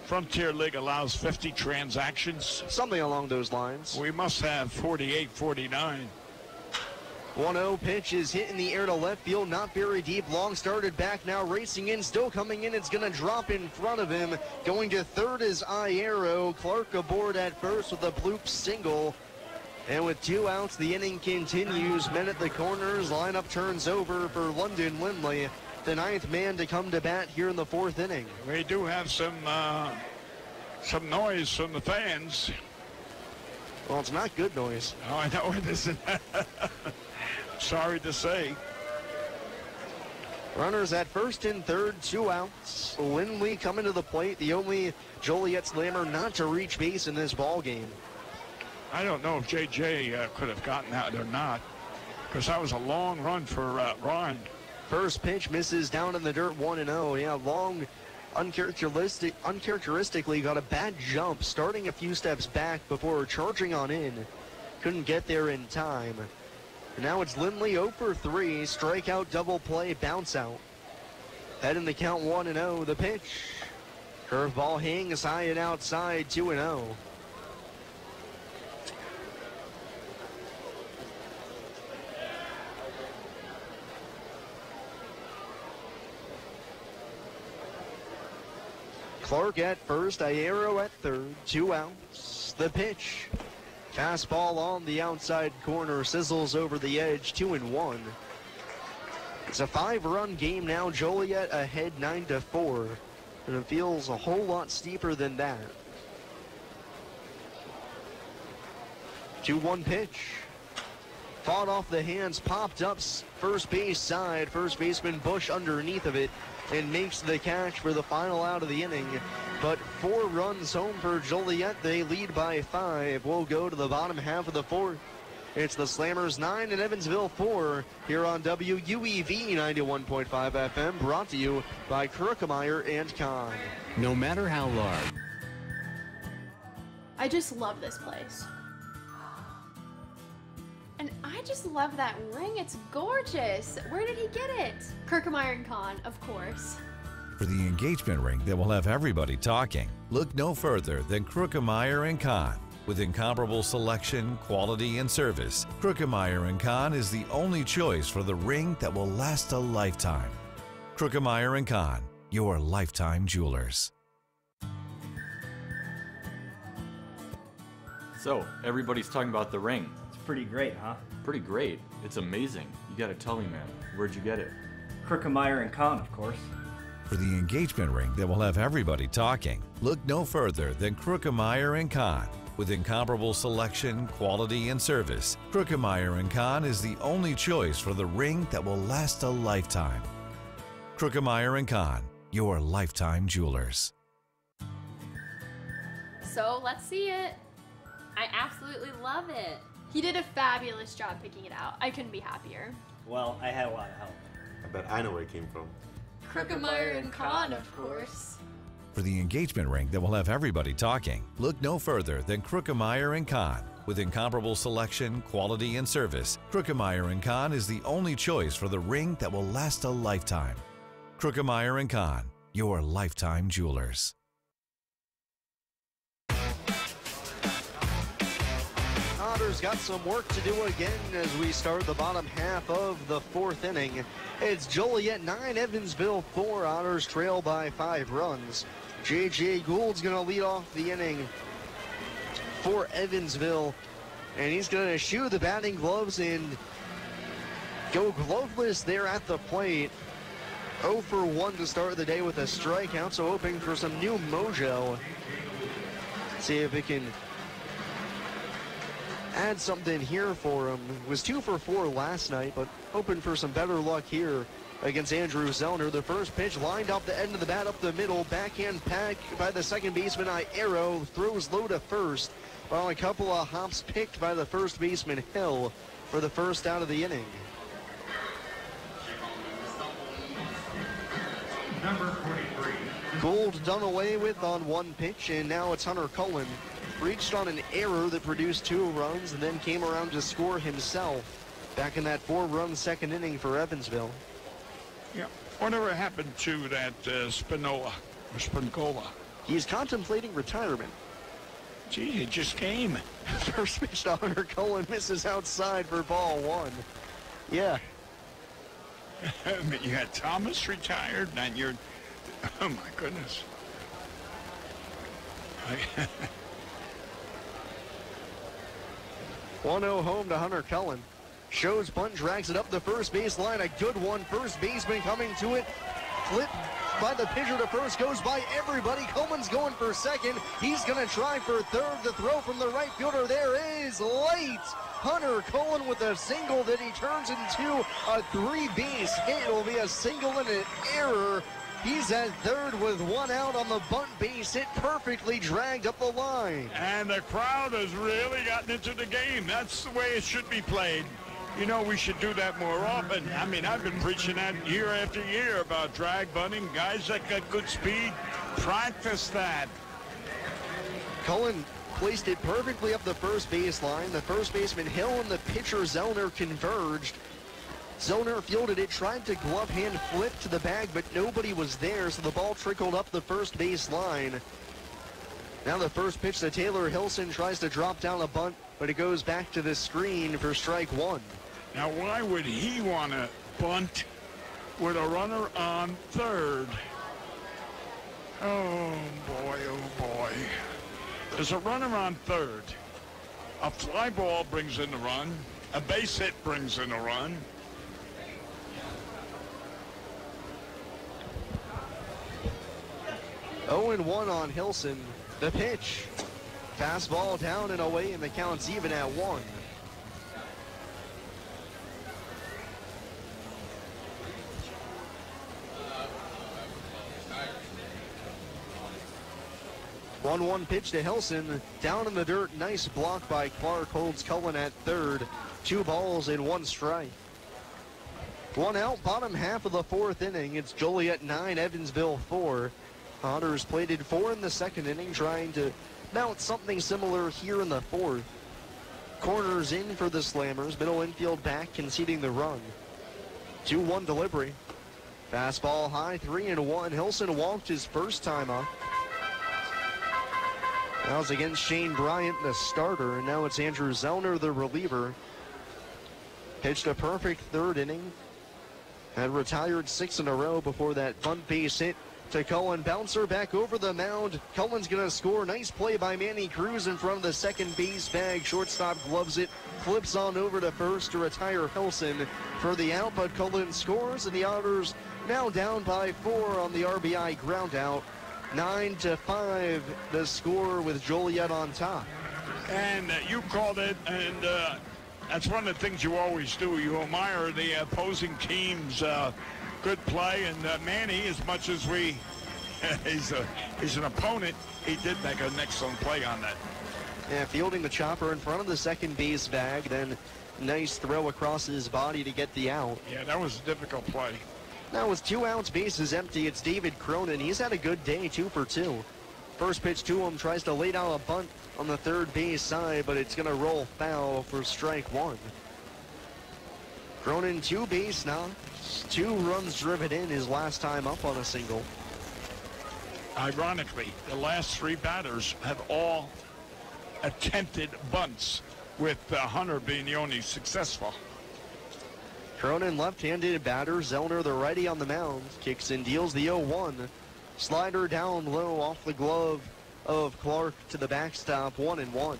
Frontier League allows 50 transactions. Something along those lines. We must have 48, 49. 1-0 pitch is hit in the air to left field, not very deep. Long started back, now racing in, still coming in. It's going to drop in front of him. Going to third is Iero. Clark aboard at first with a bloop single. And with 2 outs, the inning continues. Men at the corners, lineup turns over for London Lindley, the 9th man to come to bat here in the 4th inning. We do have some noise from the fans. Well, it's not good noise. Oh, I know it isn't. Sorry to say. Runners at first and third, 2 outs. Lindley coming to the plate, the only Joliet Slammer not to reach base in this ball game. I don't know if JJ could have gotten out or not, because that was a long run for Ron. First pitch misses down in the dirt, 1-0. Yeah, long, uncharacteristically got a bad jump, starting a few steps back before charging on in. Couldn't get there in time. And now it's Lindley 0 for 3, strikeout, double play, bounce out. Head in the count, 1-0. The pitch. Curveball hangs high and outside, 2-0. Clark at first, Iero at third, 2 outs. The pitch. Fastball on the outside corner, sizzles over the edge, 2-1. It's a 5-run game now. Joliet ahead 9-4. And it feels a whole lot steeper than that. 2-1 pitch. Fought off the hands, popped up first base side. First baseman Bush underneath of it and makes the catch for the final out of the inning. But 4 runs home for Joliet. They lead by 5. We'll go to the bottom half of the 4th. It's the Slammers 9 and Evansville 4 here on WUEV 91.5 FM, brought to you by Krukemeyer and Kahn. No matter how large. I just love this place. And I just love that ring. It's gorgeous. Where did he get it? Krukemeyer and Kahn, of course. For the engagement ring that will have everybody talking, look no further than Krukemeyer & Kahn. With incomparable selection, quality, and service, Krukemeyer & Kahn is the only choice for the ring that will last a lifetime. Krukemeyer & Kahn, your lifetime jewelers. So, everybody's talking about the ring. It's Pretty great, huh? Pretty great. It's amazing. You gotta tell me, man. Where'd you get it? Krookemeyer & Kahn, of course. For the engagement ring that will have everybody talking, look no further than Krookemeyer & Kahn. With incomparable selection, quality, and service, Krookemeyer & Kahn is the only choice for the ring that will last a lifetime. Krookemeyer & Kahn, your lifetime jewelers. So let's see it. I absolutely love it. He did a fabulous job picking it out. I couldn't be happier. Well, I had a lot of help. I bet I know where it came from. Krookemeyer & Kahn, of course. For the engagement ring that will have everybody talking, look no further than Krookemeyer & Kahn. With incomparable selection, quality, and service, Krookemeyer & Kahn is the only choice for the ring that will last a lifetime. Krookemeyer & Kahn, your lifetime jewelers. Otters got some work to do again as we start the bottom half of the fourth inning. It's Joliet 9, Evansville 4. Otters trail by 5 runs. J.J. Gould's going to lead off the inning for Evansville, and he's going to shoe the batting gloves and go gloveless there at the plate. 0 for 1 to start the day with a strikeout, so hoping for some new mojo. See if it can add something here for him. Was 2 for 4 last night, but hoping for some better luck here against Andrew Zellner. The first pitch lined up the end of the bat up the middle. Backhand pack by the second baseman, Arrow. Throws low to first, while a couple of hops picked by the first baseman, Hill, for the first out of the inning. Number 43. Gould done away with on one pitch, and now it's Hunter Cullen. Reached on an error that produced 2 runs and then came around to score himself back in that 4-run second inning for Evansville. Yeah, whatever happened to that Spingola? He's contemplating retirement. Gee, he just came. First pitch to Hunter Cullen, misses outside for ball 1. Yeah. You had Thomas retired, and you're, oh my goodness. 1-0 home to Hunter Cullen. Shows bunt, drags it up the first base line. A good one. First baseman coming to it. Flip by the pitcher to first. Goes by everybody. Coleman's going for second. He's going to try for third. The throw from the right fielder there is late. Hunter Cullen with a single that he turns into a 3-base hit. It will be a single and an error. He's at third with 1 out on the bunt base hit, perfectly dragged up the line. And the crowd has really gotten into the game. That's the way it should be played. You know, we should do that more often. I mean, I've been preaching that year after year about drag bunting. Guys that got good speed, practice that. Cullen placed it perfectly up the first baseline. The first baseman Hill and the pitcher Zellner converged. Zellner fielded it, tried to glove hand flip to the bag, but nobody was there, so the ball trickled up the first base line. Now the first pitch to Taylor Hilson, tries to drop down a bunt, but it goes back to the screen for strike 1. Now, why would he want to bunt with a runner on third? Oh, boy, oh, boy. There's a runner on third. A fly ball brings in the run. A base hit brings in the run. Oh, and 1 on Hilson. The pitch. Fastball down and away, and the count's even at 1. One pitch to Hilson. Down in the dirt. Nice block by Clark. Holds Cullen at third. 2 balls and 1 strike. 1 out, bottom half of the fourth inning. It's Joliet 9, Evansville 4. Otters plated 4 in the second inning, trying to mount something similar here in the fourth. Corners in for the Slammers. Middle infield back, conceding the run. 2-1 delivery. Fastball high, 3-1. Hilson walked his first time up. That was against Shane Bryant, the starter, and now it's Andrew Zellner, the reliever. Pitched a perfect third inning. Had retired 6 in a row before that bunt base hit to Cullen. Bouncer back over the mound. Cullen's going to score. Nice play by Manny Cruz in front of the second base bag. Shortstop gloves it. Flips on over to first to retire Helson for the out, but Cullen scores, and the Otters now down by 4 on the RBI ground out. 9-5 the score with Joliet on top. And you called it, and that's one of the things you always do. You admire the opposing team's good play, and Manny, as much as he's an opponent, he did make an excellent play on that. Yeah, fielding the chopper in front of the second base bag, then nice throw across his body to get the out. Yeah, that was a difficult play. Now with 2 outs, bases empty, it's David Cronin. He's had a good day, 2 for 2. First pitch to him, tries to lay down a bunt on the third base side, but it's going to roll foul for strike 1. Cronin 2 base knocks, 2 runs driven in his last time up on a single. Ironically, the last 3 batters have all attempted bunts, with Hunter being the only successful. Cronin left-handed batter, Zellner the righty on the mound, kicks and deals the 0-1. Slider down low off the glove of Clark to the backstop, 1-1.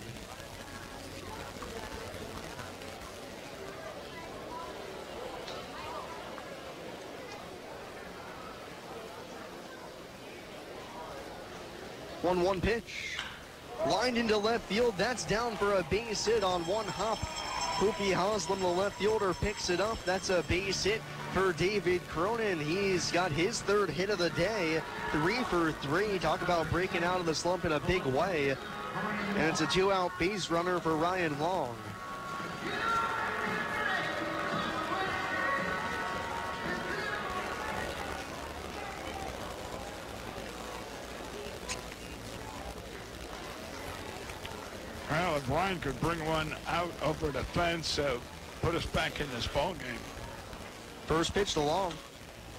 One pitch. Lined into left field. That's down for a base hit on one hop. Hoopy Haslam, the left fielder, picks it up. That's a base hit for David Cronin. He's got his 3rd hit of the day. 3 for 3. Talk about breaking out of the slump in a big way. And it's a 2-out base runner for Ryan Long. Well, if Ryan could bring one out over the fence, put us back in this ball game. First pitch to Long.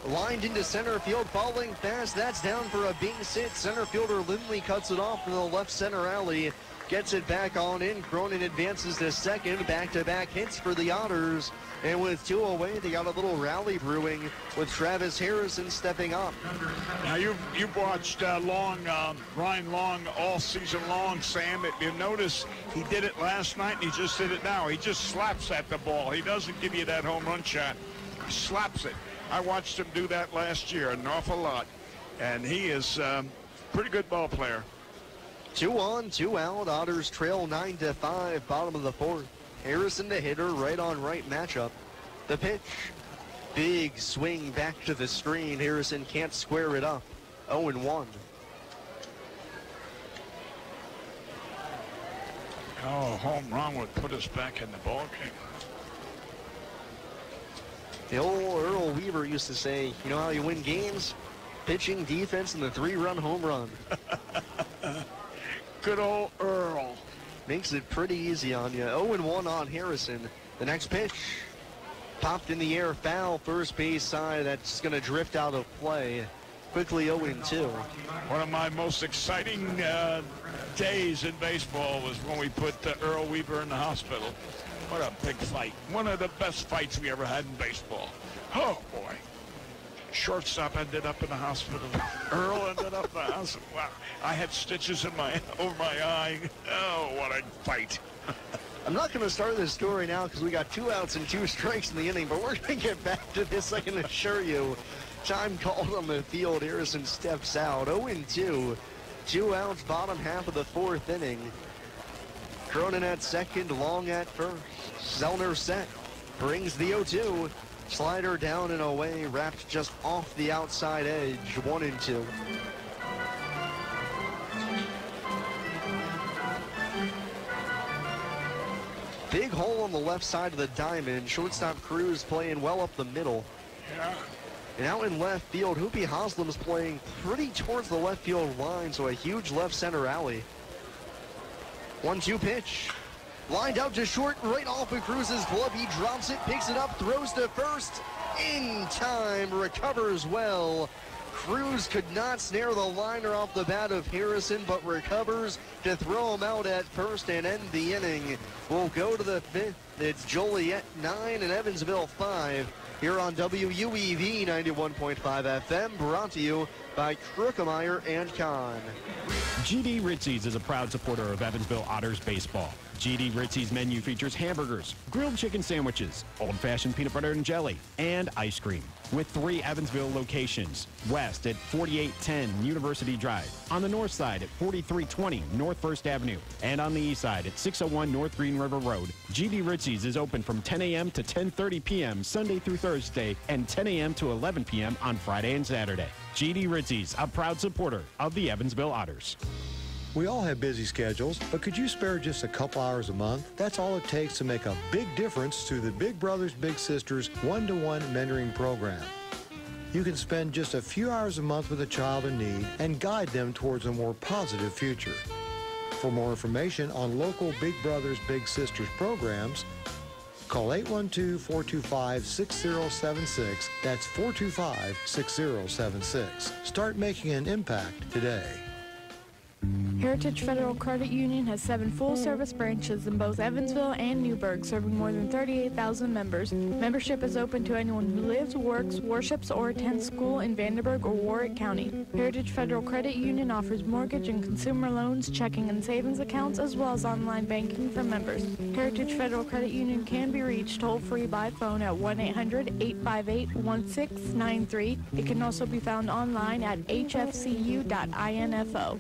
Lined into center field, falling fast. That's down for a base hit. Center fielder Lindley cuts it off from the left center alley. Gets it back on in. Cronin advances to second. Back-to-back hits for the Otters. And with 2 away, they got a little rally brewing with Travis Harrison stepping up. Now, you've watched Ryan Long all season long, Sam. If you notice, he did it last night, and he just did it now. He just slaps at the ball. He doesn't give you that home run shot. He slaps it. I watched him do that last year an awful lot. And he is a pretty good ball player. 2 on, 2 out. Otters trail 9-5, bottom of the 4th. Harrison the hitter, right on right matchup. The pitch, big swing back to the screen. Harrison can't square it up. 0-1. Oh, home run would put us back in the ball game. The old Earl Weaver used to say, you know how you win games? Pitching, defense, and the 3-run home run. Good old Earl. Makes it pretty easy on you. 0-1 on Harrison. The next pitch, popped in the air, foul, first base side. That's going to drift out of play. Quickly 0-2. One of my most exciting days in baseball was when we put Earl Weaver in the hospital. What a big fight. One of the best fights we ever had in baseball. Oh, boy. Shortstop ended up in the hospital. Earl ended up in the hospital. Wow. I had stitches over my eye. Oh, what a fight. I'm not going to start this story now because we got 2 outs and 2 strikes in the inning, but we're going to get back to this, I can assure you. Time called on the field. Harrison steps out. 0-2. 2 outs, bottom half of the 4th inning. Cronin at second, Long at first. Zellner set. Brings the 0-2. Slider down and away, wrapped just off the outside edge, 1-2. Big hole on the left side of the diamond. Shortstop Cruz playing well up the middle. Yeah. And out in left field, Hoopy Haslam's playing pretty towards the left field line, so a huge left center alley. 1-2 pitch. Lined out to short, right off of Cruz's glove. He drops it, picks it up, throws to first. In time, recovers well. Cruz could not snare the liner off the bat of Harrison, but recovers to throw him out at first and end the inning. We'll go to the fifth. It's Joliet 9 and Evansville 5 here on WUEV 91.5 FM, brought to you by Krookemeyer and Kahn. GD Ritzy's is a proud supporter of Evansville Otters baseball. GD Ritzy's menu features hamburgers, grilled chicken sandwiches, old-fashioned peanut butter and jelly, and ice cream. With 3 Evansville locations, west at 4810 University Drive, on the north side at 4320 North 1st Avenue, and on the east side at 601 North Green River Road. GD Ritzy's is open from 10 a.m. to 10:30 p.m. Sunday through Thursday, and 10 a.m. to 11 p.m. on Friday and Saturday. GD Ritzy's, a proud supporter of the Evansville Otters. We all have busy schedules, but could you spare just a couple hours a month? That's all it takes to make a big difference to the Big Brothers Big Sisters one-to-one mentoring program. You can spend just a few hours a month with a child in need and guide them towards a more positive future. For more information on local Big Brothers Big Sisters programs, call 812-425-6076. That's 425-6076. Start making an impact today. Heritage Federal Credit Union has 7 full-service branches in both Evansville and Newburgh, serving more than 38,000 members. Membership is open to anyone who lives, works, worships, or attends school in Vanderburgh or Warwick County. Heritage Federal Credit Union offers mortgage and consumer loans, checking and savings accounts, as well as online banking for members. Heritage Federal Credit Union can be reached toll-free by phone at 1-800-858-1693. It can also be found online at hfcu.info.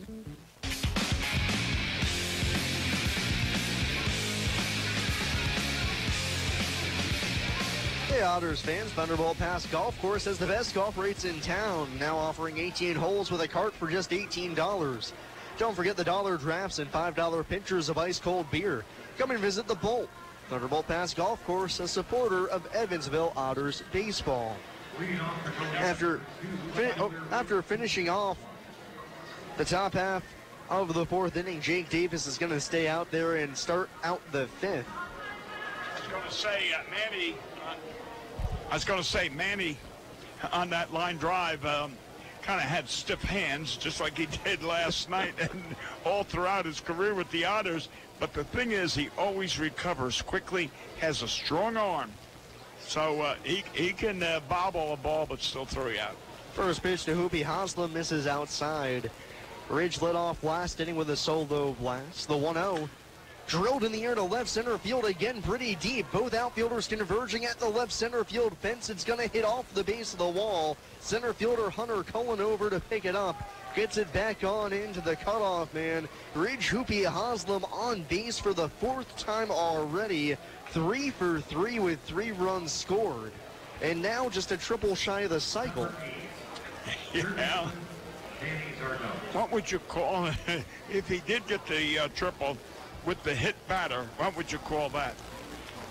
Hey Otters fans, Thunderbolt Pass Golf Course has the best golf rates in town, now offering 18 holes with a cart for just $18. Don't forget the dollar drafts and $5 pitchers of ice-cold beer. Come and visit the Bolt. Thunderbolt Pass Golf Course, a supporter of Evansville Otters baseball. After finishing off the top half of the 4th inning, Jake Davis is going to stay out there and start out the 5th. I was going to say, Manny on that line drive kind of had stiff hands, just like he did last night and all throughout his career with the Otters. But the thing is, he always recovers quickly, has a strong arm. So he can bobble a ball but still throw you out. First pitch to Hoopy Haslam misses outside. Ridge led off last inning with a solo blast. The 1-0. Drilled in the air to left center field again, pretty deep. Both outfielders converging at the left center field fence. It's going to hit off the base of the wall. Center fielder Hunter Cullen over to pick it up. Gets it back on into the cutoff man. Ridge Hoopy Haslam on base for the 4th time already. 3 for 3 with 3 runs scored. And now just a triple shy of the cycle. Yeah. What would you call it if he did get the triple? With the hit batter, what would you call that?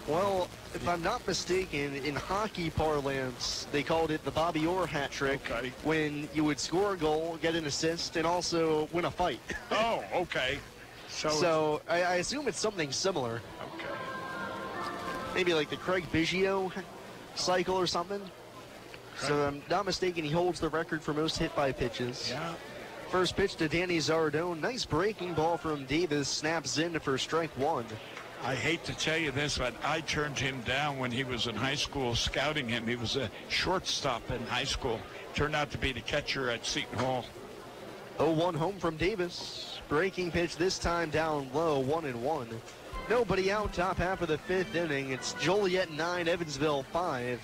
Well, if I'm not mistaken, in hockey parlance, they called it the Bobby Orr hat trick, when you would score a goal, get an assist, and also win a fight. Oh, okay. So I assume it's something similar. Okay. Maybe like the Craig Biggio cycle or something. So if I'm not mistaken, he holds the record for most hit by pitches. Yeah. First pitch to Danny Zardone. Nice breaking ball from Davis. Snaps in for strike 1. I hate to tell you this, but I turned him down when he was in high school scouting him. He was a shortstop in high school. Turned out to be the catcher at Seton Hall. 0-1 home from Davis. Breaking pitch this time down low, 1-1. Nobody out, top half of the 5th inning. It's Joliet 9, Evansville 5.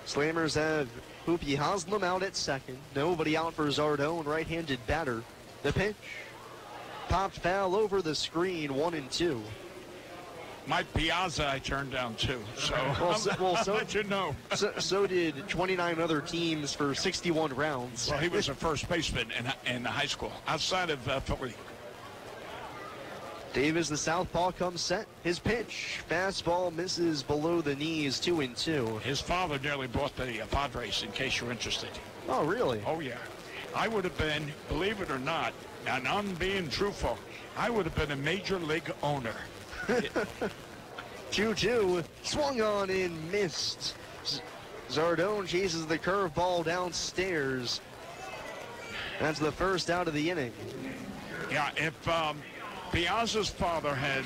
Slammers have Hoopy Haslam out at second. Nobody out for Zardone, right-handed batter. The pitch. Popped foul over the screen, 1-2. Mike Piazza I turned down too, so I'll let you know. So did 29 other teams for 61 rounds. Well, he was a first baseman in high school, outside of Philly. Davis, the southpaw, comes set. His pitch. Fastball misses below the knees, 2-2. His father nearly bought the Padres, in case you're interested. Oh, really? Oh, yeah. I would have been, believe it or not, and I'm being truthful, I would have been a major league owner. 2-2. Swung on and missed. Zardone chases the curveball downstairs. That's the first out of the inning. Yeah, if Piazza's father had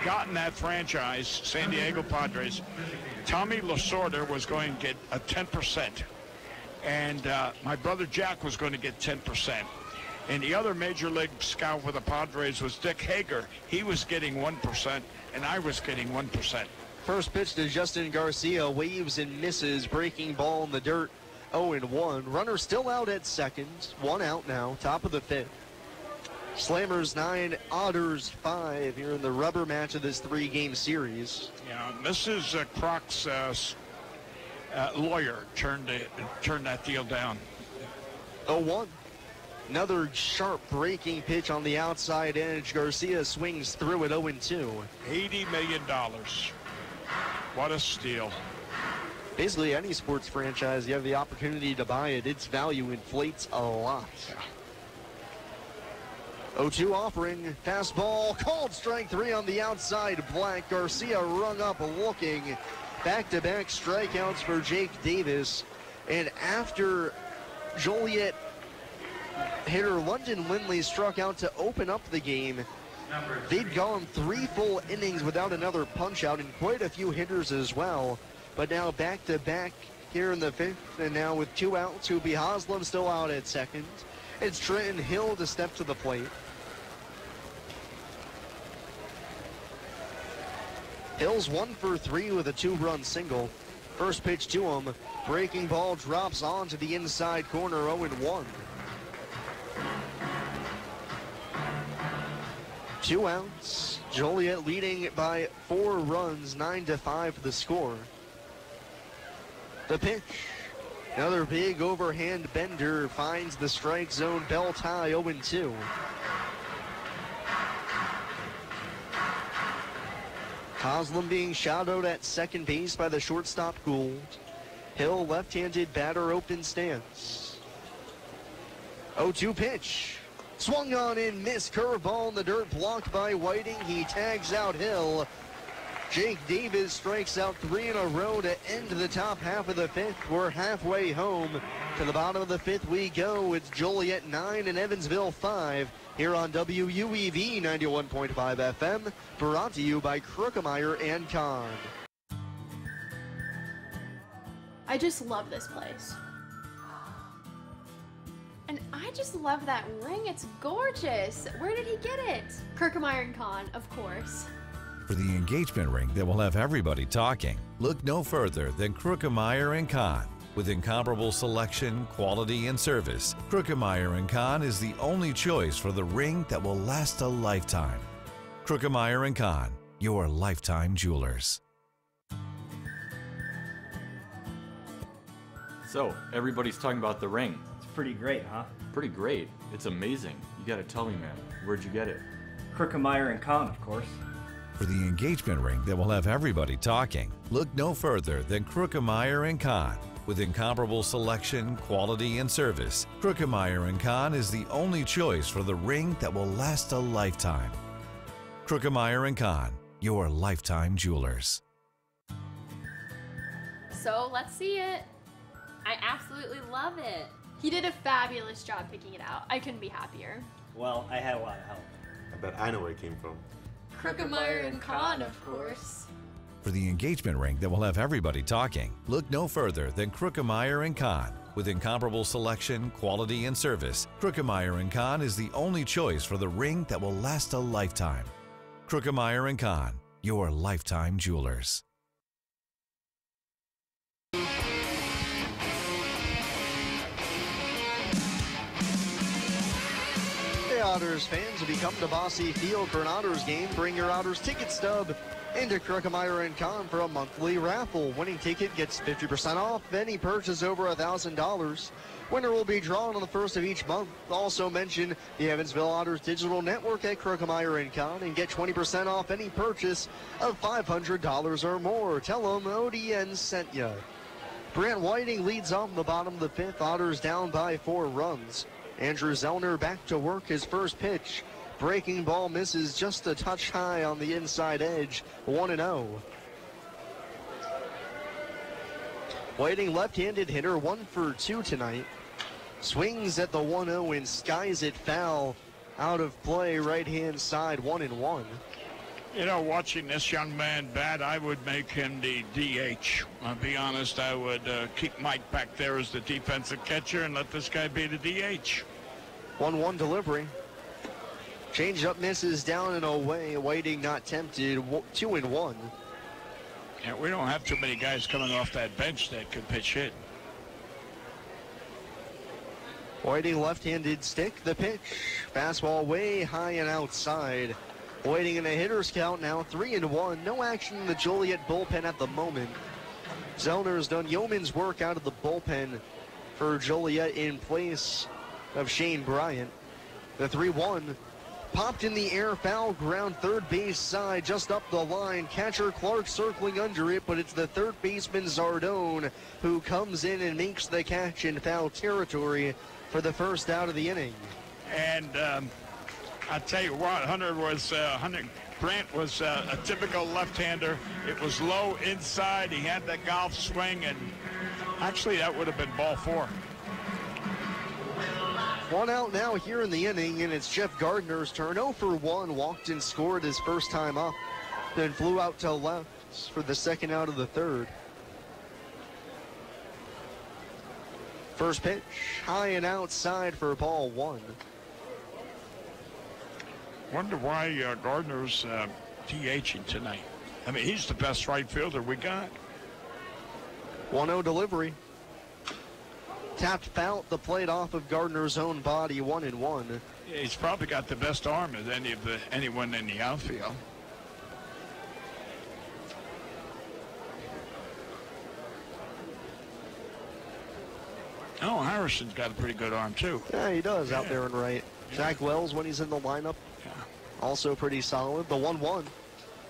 gotten that franchise, San Diego Padres, Tommy Lasorda was going to get a 10%. And my brother Jack was going to get 10%. And the other major league scout for the Padres was Dick Hager. He was getting 1%, and I was getting 1%. First pitch to Justin Garcia, waves and misses, breaking ball in the dirt, 0-1. Runner still out at second, 1 out now, top of the 5th. Slammers 9, Otters 5 here in the rubber match of this 3-game series. Yeah, Mrs. Croc's lawyer turned that deal down. 0-1. Another sharp breaking pitch on the outside edge. Garcia swings through it 0-2. $80 million. What a steal. Basically, any sports franchise, you have the opportunity to buy it, its value inflates a lot. 0-2 offering, fastball, called strike 3 on the outside. Black. Garcia rung up looking. Back-to-back strikeouts for Jake Davis. And after Joliet hitter London Lindley struck out to open up the game, they'd gone 3 full innings without another punch-out, and quite a few hitters as well. But now back-to-back here in the 5th, and now with 2 outs, Ubi Haslam still out at second. It's Trenton Hill to step to the plate. Hill's 1 for 3 with a 2-run single. First pitch to him. Breaking ball drops onto the inside corner, 0-1. 2 outs. Joliet leading by 4 runs, 9-5 the score. The pitch. Another big overhand bender finds the strike zone, belt high, 0-2. Haslam being shadowed at second base by the shortstop Gould. Hill left-handed batter open stance. 0-2 pitch. Swung on and missed, curveball in the dirt, blocked by Whiting. He tags out Hill. Jake Davis strikes out 3 in a row to end the top half of the 5th. We're halfway home. To the bottom of the 5th we go. It's Joliet 9 and Evansville 5 here on WUEV 91.5 FM. Brought to you by Krukemeyer and Kahn. I just love this place. And I just love that ring. It's gorgeous. Where did he get it? Krukemeyer and Kahn, of course. For the engagement ring that will have everybody talking, look no further than Krukemeyer & Kahn. With incomparable selection, quality, and service, Krukemeyer & Kahn is the only choice for the ring that will last a lifetime. Krukemeyer & Kahn, your lifetime jewelers. So, everybody's talking about the ring. It's pretty great, huh? Pretty great. It's amazing. You gotta tell me, man. Where'd you get it? Krukemeyer & Kahn, of course. For the engagement ring that will have everybody talking, look no further than Krukemeyer & Kahn. With incomparable selection, quality, and service, Krukemeyer & Kahn is the only choice for the ring that will last a lifetime. Krukemeyer & Kahn, your lifetime jewelers. So let's see it. I absolutely love it. He did a fabulous job picking it out. I couldn't be happier. Well, I had a lot of help. I bet I know where it came from. Krukemeyer and Kahn, of course. For the engagement ring that will have everybody talking, look no further than Krukemeyer & Kahn. With incomparable selection, quality, and service, Krukemeyer & Kahn is the only choice for the ring that will last a lifetime. Krukemeyer & Kahn, your lifetime jewelers. Otters fans have become to Bossy Field for an Otters game. Bring your Otters ticket stub into Krukemeyer & Kahn for a monthly raffle. Winning ticket gets 50% off any purchase over $1,000. Winner will be drawn on the first of each month. Also mention the Evansville Otters digital network at Krukemeyer & Kahn and get 20% off any purchase of $500 or more. Tell them ODN sent you. Brant Whiting leads off in the bottom of the 5th. Otters down by 4 runs. Andrew Zellner back to work, his first pitch. Breaking ball misses just a touch high on the inside edge, 1-0. Waiting left-handed hitter, 1 for 2 tonight. Swings at the 1-0 and skies it foul. Out of play, right-hand side, 1-1. You know, watching this young man bat, I would make him the DH. I'll be honest, I would keep Mike back there as the defensive catcher and let this guy be the DH. 1-1 delivery. Change-up misses down and away. Waiting not tempted, 2-1. Yeah, we don't have too many guys coming off that bench that could pitch hit. Waiting left-handed stick, the pitch. Fastball way high and outside. Waiting in a hitter's count now, 3-1. No action in the Joliet bullpen at the moment. Zellner's done yeoman's work out of the bullpen for Joliet in place of Shane Bryant. The 3-1 popped in the air, foul ground, third base side, just up the line. Catcher Clark circling under it, but it's the third baseman Zardone who comes in and makes the catch in foul territory for the first out of the inning. And I tell you what, Hunter Grant was a typical left-hander. It was low inside. He had the golf swing, and actually that would have been ball 4. 1 out now here in the inning, and it's Jeff Gardner's turn. 0 for 1, walked and scored his first time up, then flew out to left for the second out of the third. First pitch, high and outside for ball 1. Wonder why Gardner's DHing tonight. I mean, he's the best right fielder we got. 1-0 delivery. Tapped foul the plate off of Gardner's own body, 1-1. Yeah, he's probably got the best arm of anyone in the outfield. Oh, Harrison's got a pretty good arm too. Yeah, he does out there and right. Yeah. Zach Wells, when he's in the lineup, also pretty solid. The 1-1.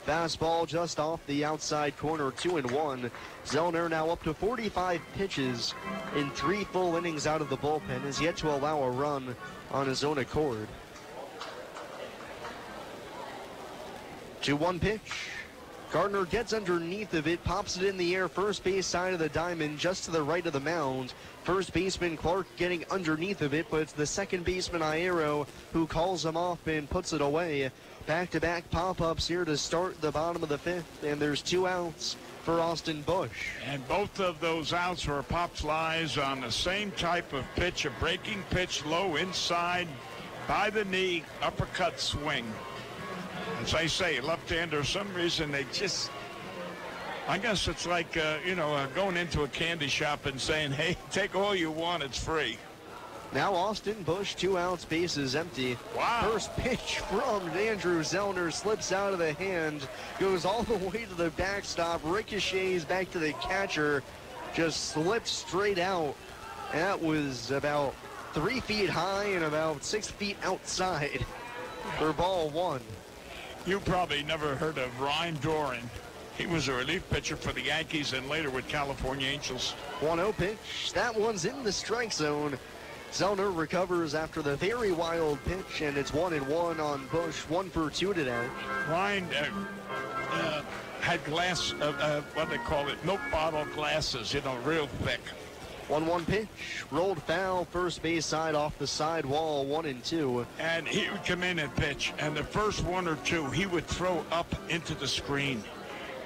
Fastball just off the outside corner, 2-1. Zellner now up to 45 pitches in 3 full innings out of the bullpen. Has yet to allow a run on his own accord. 2-1 pitch. Gardner gets underneath of it, pops it in the air, first base side of the diamond, just to the right of the mound. First baseman Clark getting underneath of it, but it's the second baseman Iero who calls him off and puts it away. Back-to-back pop-ups here to start the bottom of the 5th, and there's 2 outs for Austin Bush. And both of those outs were pop flies on the same type of pitch, a breaking pitch, low inside, by the knee, uppercut swing. As I say, left-hander, for some reason they just, I guess it's like, going into a candy shop and saying, hey, take all you want, it's free. Now Austin Bush, 2 outs, bases empty. Wow. First pitch from Andrew Zellner slips out of the hand, goes all the way to the backstop, ricochets back to the catcher, just slips straight out. And that was about 3 feet high and about 6 feet outside for ball 1. You probably never heard of Ryan Doran. He was a relief pitcher for the Yankees and later with California Angels. 1-0 pitch. That one's in the strike zone. Zellner recovers after the very wild pitch, and it's 1-1 on Bush. 1 for 2 today. Ryan had glass, what they call it, milk bottle glasses, real thick. 1-1 pitch, rolled foul, first base side off the side wall, 1-2. And he would come in and pitch, and the first 1 or 2, he would throw up into the screen.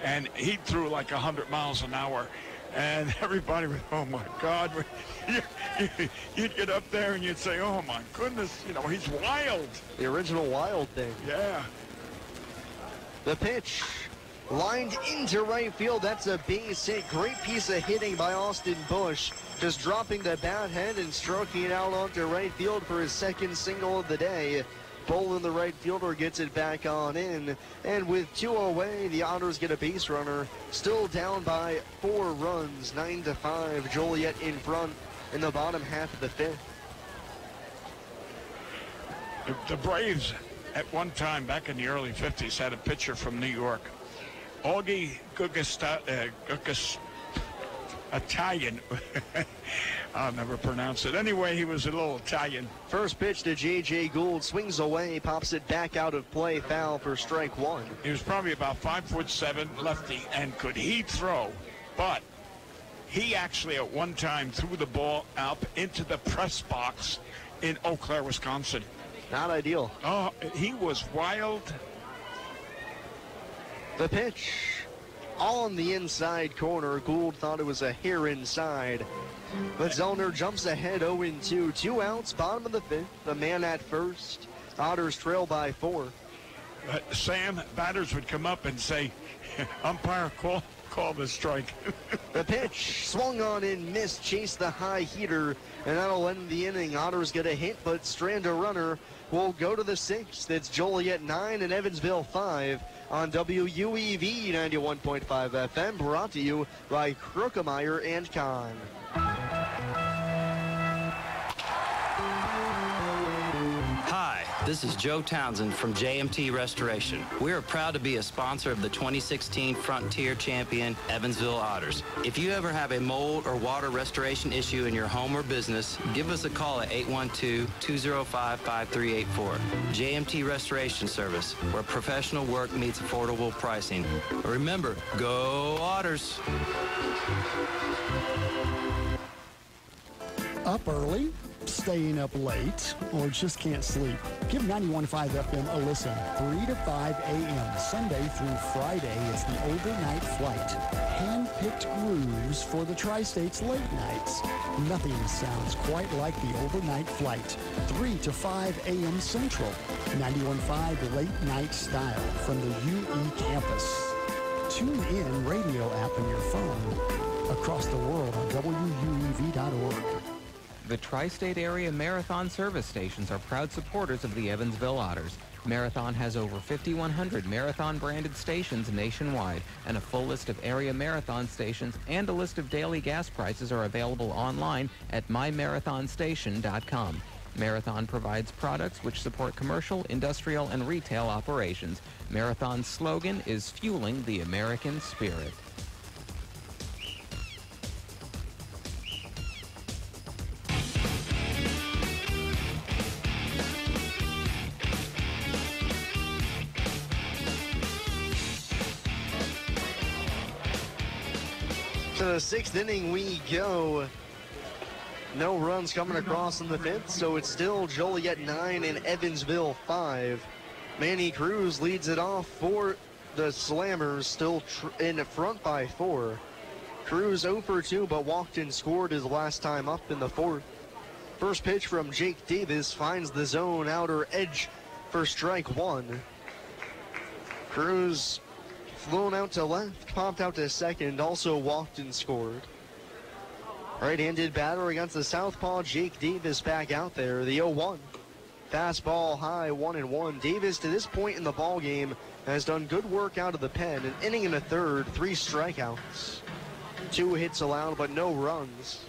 And he threw like 100 miles an hour. And everybody would, oh my God. You'd get up there and you'd say, oh my goodness, he's wild. The original Wild thing. Yeah. The pitch. Lined into right field. That's a base hit. Great piece of hitting by Austin Bush. Just dropping the bat head and stroking it out onto right field for his second single of the day. Bolin, the right fielder, gets it back on in. And with 2 away, the Otters get a base runner. Still down by 4 runs, 9-5. Joliet in front in the bottom half of the 5th. The Braves, at one time back in the early 50s, had a pitcher from New York. Augie Gugas, Italian. I'll never pronounce it. Anyway, he was a little Italian. First pitch to J.J. Gould, swings away, pops it back out of play, foul for strike 1. He was probably about 5'7", lefty, and could he throw? But He actually at one time threw the ball up into the press box in Eau Claire, Wisconsin. Not ideal. Oh, he was wild. The pitch on the inside corner. Gould thought it was a hair inside. But Zellner jumps ahead 0-2. 2 outs, bottom of the fifth. The man at first. Otters trail by 4. Sam, batters would come up and say, umpire, call the strike. The pitch swung on and missed, chased the high heater, and that'll end the inning. Otters get a hit, but strand a runner. Will go to the 6th. It's Joliet 9 and Evansville 5 on WUEV 91.5 FM, brought to you by Krookemeyer and Kahn. Hi, this is Joe Townsend from JMT Restoration. We are proud to be a sponsor of the 2016 Frontier Champion Evansville Otters. If you ever have a mold or water restoration issue in your home or business, give us a call at 812-205-5384. JMT Restoration Service, where professional work meets affordable pricing. Remember, go Otters! Up early, staying up late, or just can't sleep? Give 91.5 FM a listen. 3 to 5 a.m. Sunday through Friday. It's the overnight flight. Hand-picked grooves for the Tri-State's late nights. Nothing sounds quite like the overnight flight. 3 to 5 a.m. Central. 91.5 late night style from the UE campus. Tune in radio app on your phone. Across the world on WUEV.org. The Tri-State Area Marathon service stations are proud supporters of the Evansville Otters. Marathon has over 5,100 Marathon-branded stations nationwide, and a full list of area Marathon stations and a list of daily gas prices are available online at mymarathonstation.com. Marathon provides products which support commercial, industrial, and retail operations. Marathon's slogan is Fueling the American Spirit. To the 6th inning we go. No runs coming across in the 5th, so it's still Joliet 9 and Evansville 5. Manny Cruz leads it off for the Slammers, still in front by 4. Cruz 0 for 2, but walked and scored his last time up in the 4th. First pitch from Jake Davis finds the zone outer edge for strike 1. Cruz flown out to left, popped out to second, also walked and scored. Right-handed batter against the southpaw, Jake Davis back out there, the 0-1. Fastball high, 1-1. Davis, to this point in the ball game, has done good work out of the pen. An inning and a third, 3 strikeouts. 2 hits allowed, but no runs.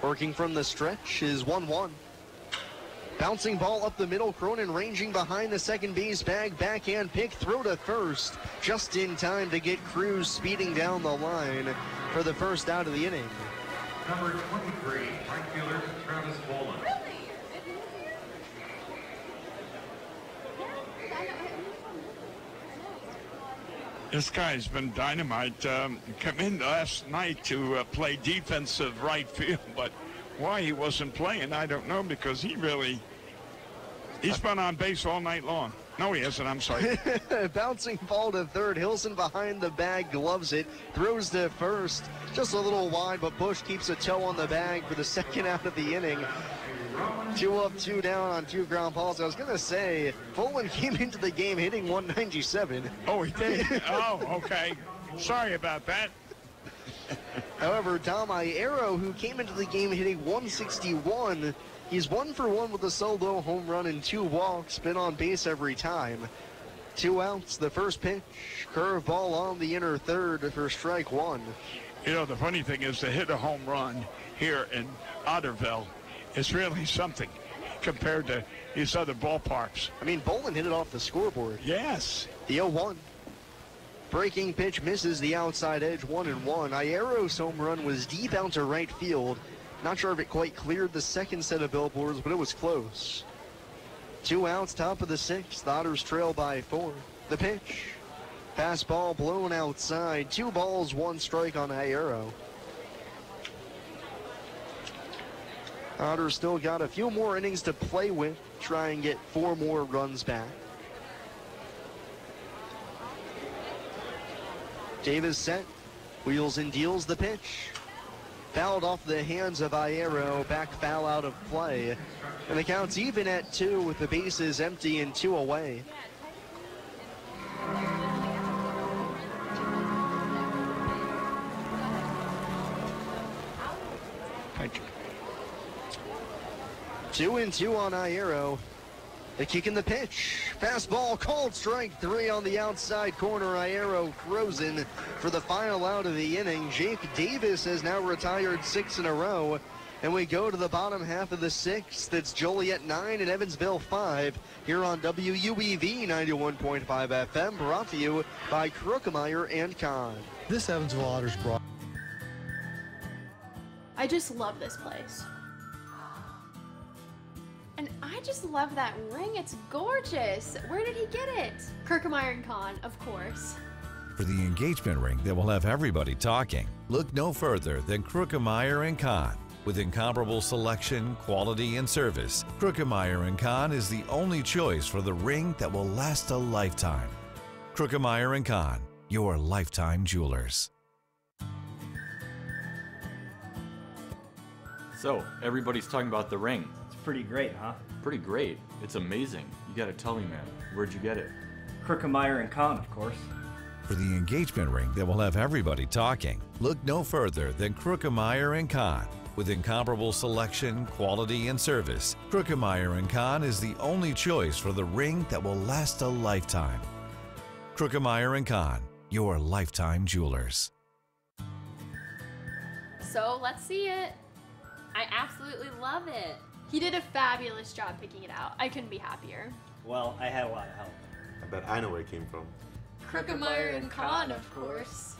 Working from the stretch is 1-1. Bouncing ball up the middle, Cronin ranging behind the second base bag, backhand pick, throw to first. Just in time to get Cruz speeding down the line for the first out of the inning. Number 23, right fielder Travis Boland. This guy's been dynamite. Come in last night to play defensive right field, but why he wasn't playing, I don't know, because he's been on base all night long. No, he hasn't. I'm sorry. Bouncing ball to third. Hilson behind the bag, gloves it, throws to first. Just a little wide, but Bush keeps a toe on the bag for the second out of the inning. 2 up, 2 down on 2 ground balls. I was going to say, Boland came into the game hitting 197. Oh, he did? Oh, okay. Sorry about that. However, Dom Iero, who came into the game hitting 161, he's 1 for 1 with a solo home run and 2 walks, been on base every time. 2 outs, the first pitch, curveball on the inner third for strike 1. You know, the funny thing is to hit a home run here in Otterville is really something compared to these other ballparks. I mean, Boland hit it off the scoreboard. Yes. The 0-1. Breaking pitch misses the outside edge, 1-1. Iero's home run was deep out to right field. Not sure if it quite cleared the second set of billboards, but it was close. 2 outs, top of the 6th. The Otters trail by 4. The pitch. Fastball blown outside. 2 balls, 1 strike on Iero. Otters still got a few more innings to play with. Try and get 4 more runs back. Davis set. Wheels and deals the pitch. Fouled off the hands of Iero. Back foul out of play. And the count's even at 2 with the bases empty and 2 away. Thank you. 2-2 on Iero. The kick in the pitch. Fastball called strike 3 on the outside corner. Iero frozen for the final out of the inning. Jake Davis has now retired 6 in a row. And we go to the bottom half of the 6th. It's Joliet 9 and Evansville 5 here on WUEV 91.5 FM, brought to you by Krookemeyer and Kahn. This Evansville Otters brought. I just love this place. And I just love that ring. It's gorgeous. Where did he get it? Krookemeyer and Kahn, of course. For the engagement ring that will have everybody talking, look no further than Krookemeyer and Kahn. With incomparable selection, quality, and service, Krookemeyer & Kahn is the only choice for the ring that will last a lifetime. Krookemeyer & Kahn, your lifetime jewelers. So, everybody's talking about the ring. It's pretty great, huh? Pretty great. It's amazing. You gotta tell me, man. Where'd you get it? Krookemeyer and Kahn, of course. For the engagement ring that will have everybody talking, look no further than Krookemeyer & Kahn. With incomparable selection, quality, and service, Krookemeyer & Kahn is the only choice for the ring that will last a lifetime. Krookemeyer & Kahn, your lifetime jewelers. So let's see it. I absolutely love it. He did a fabulous job picking it out. I couldn't be happier. Well, I had a lot of help. I bet I know where it came from. Krookemeyer and Kahn, of course.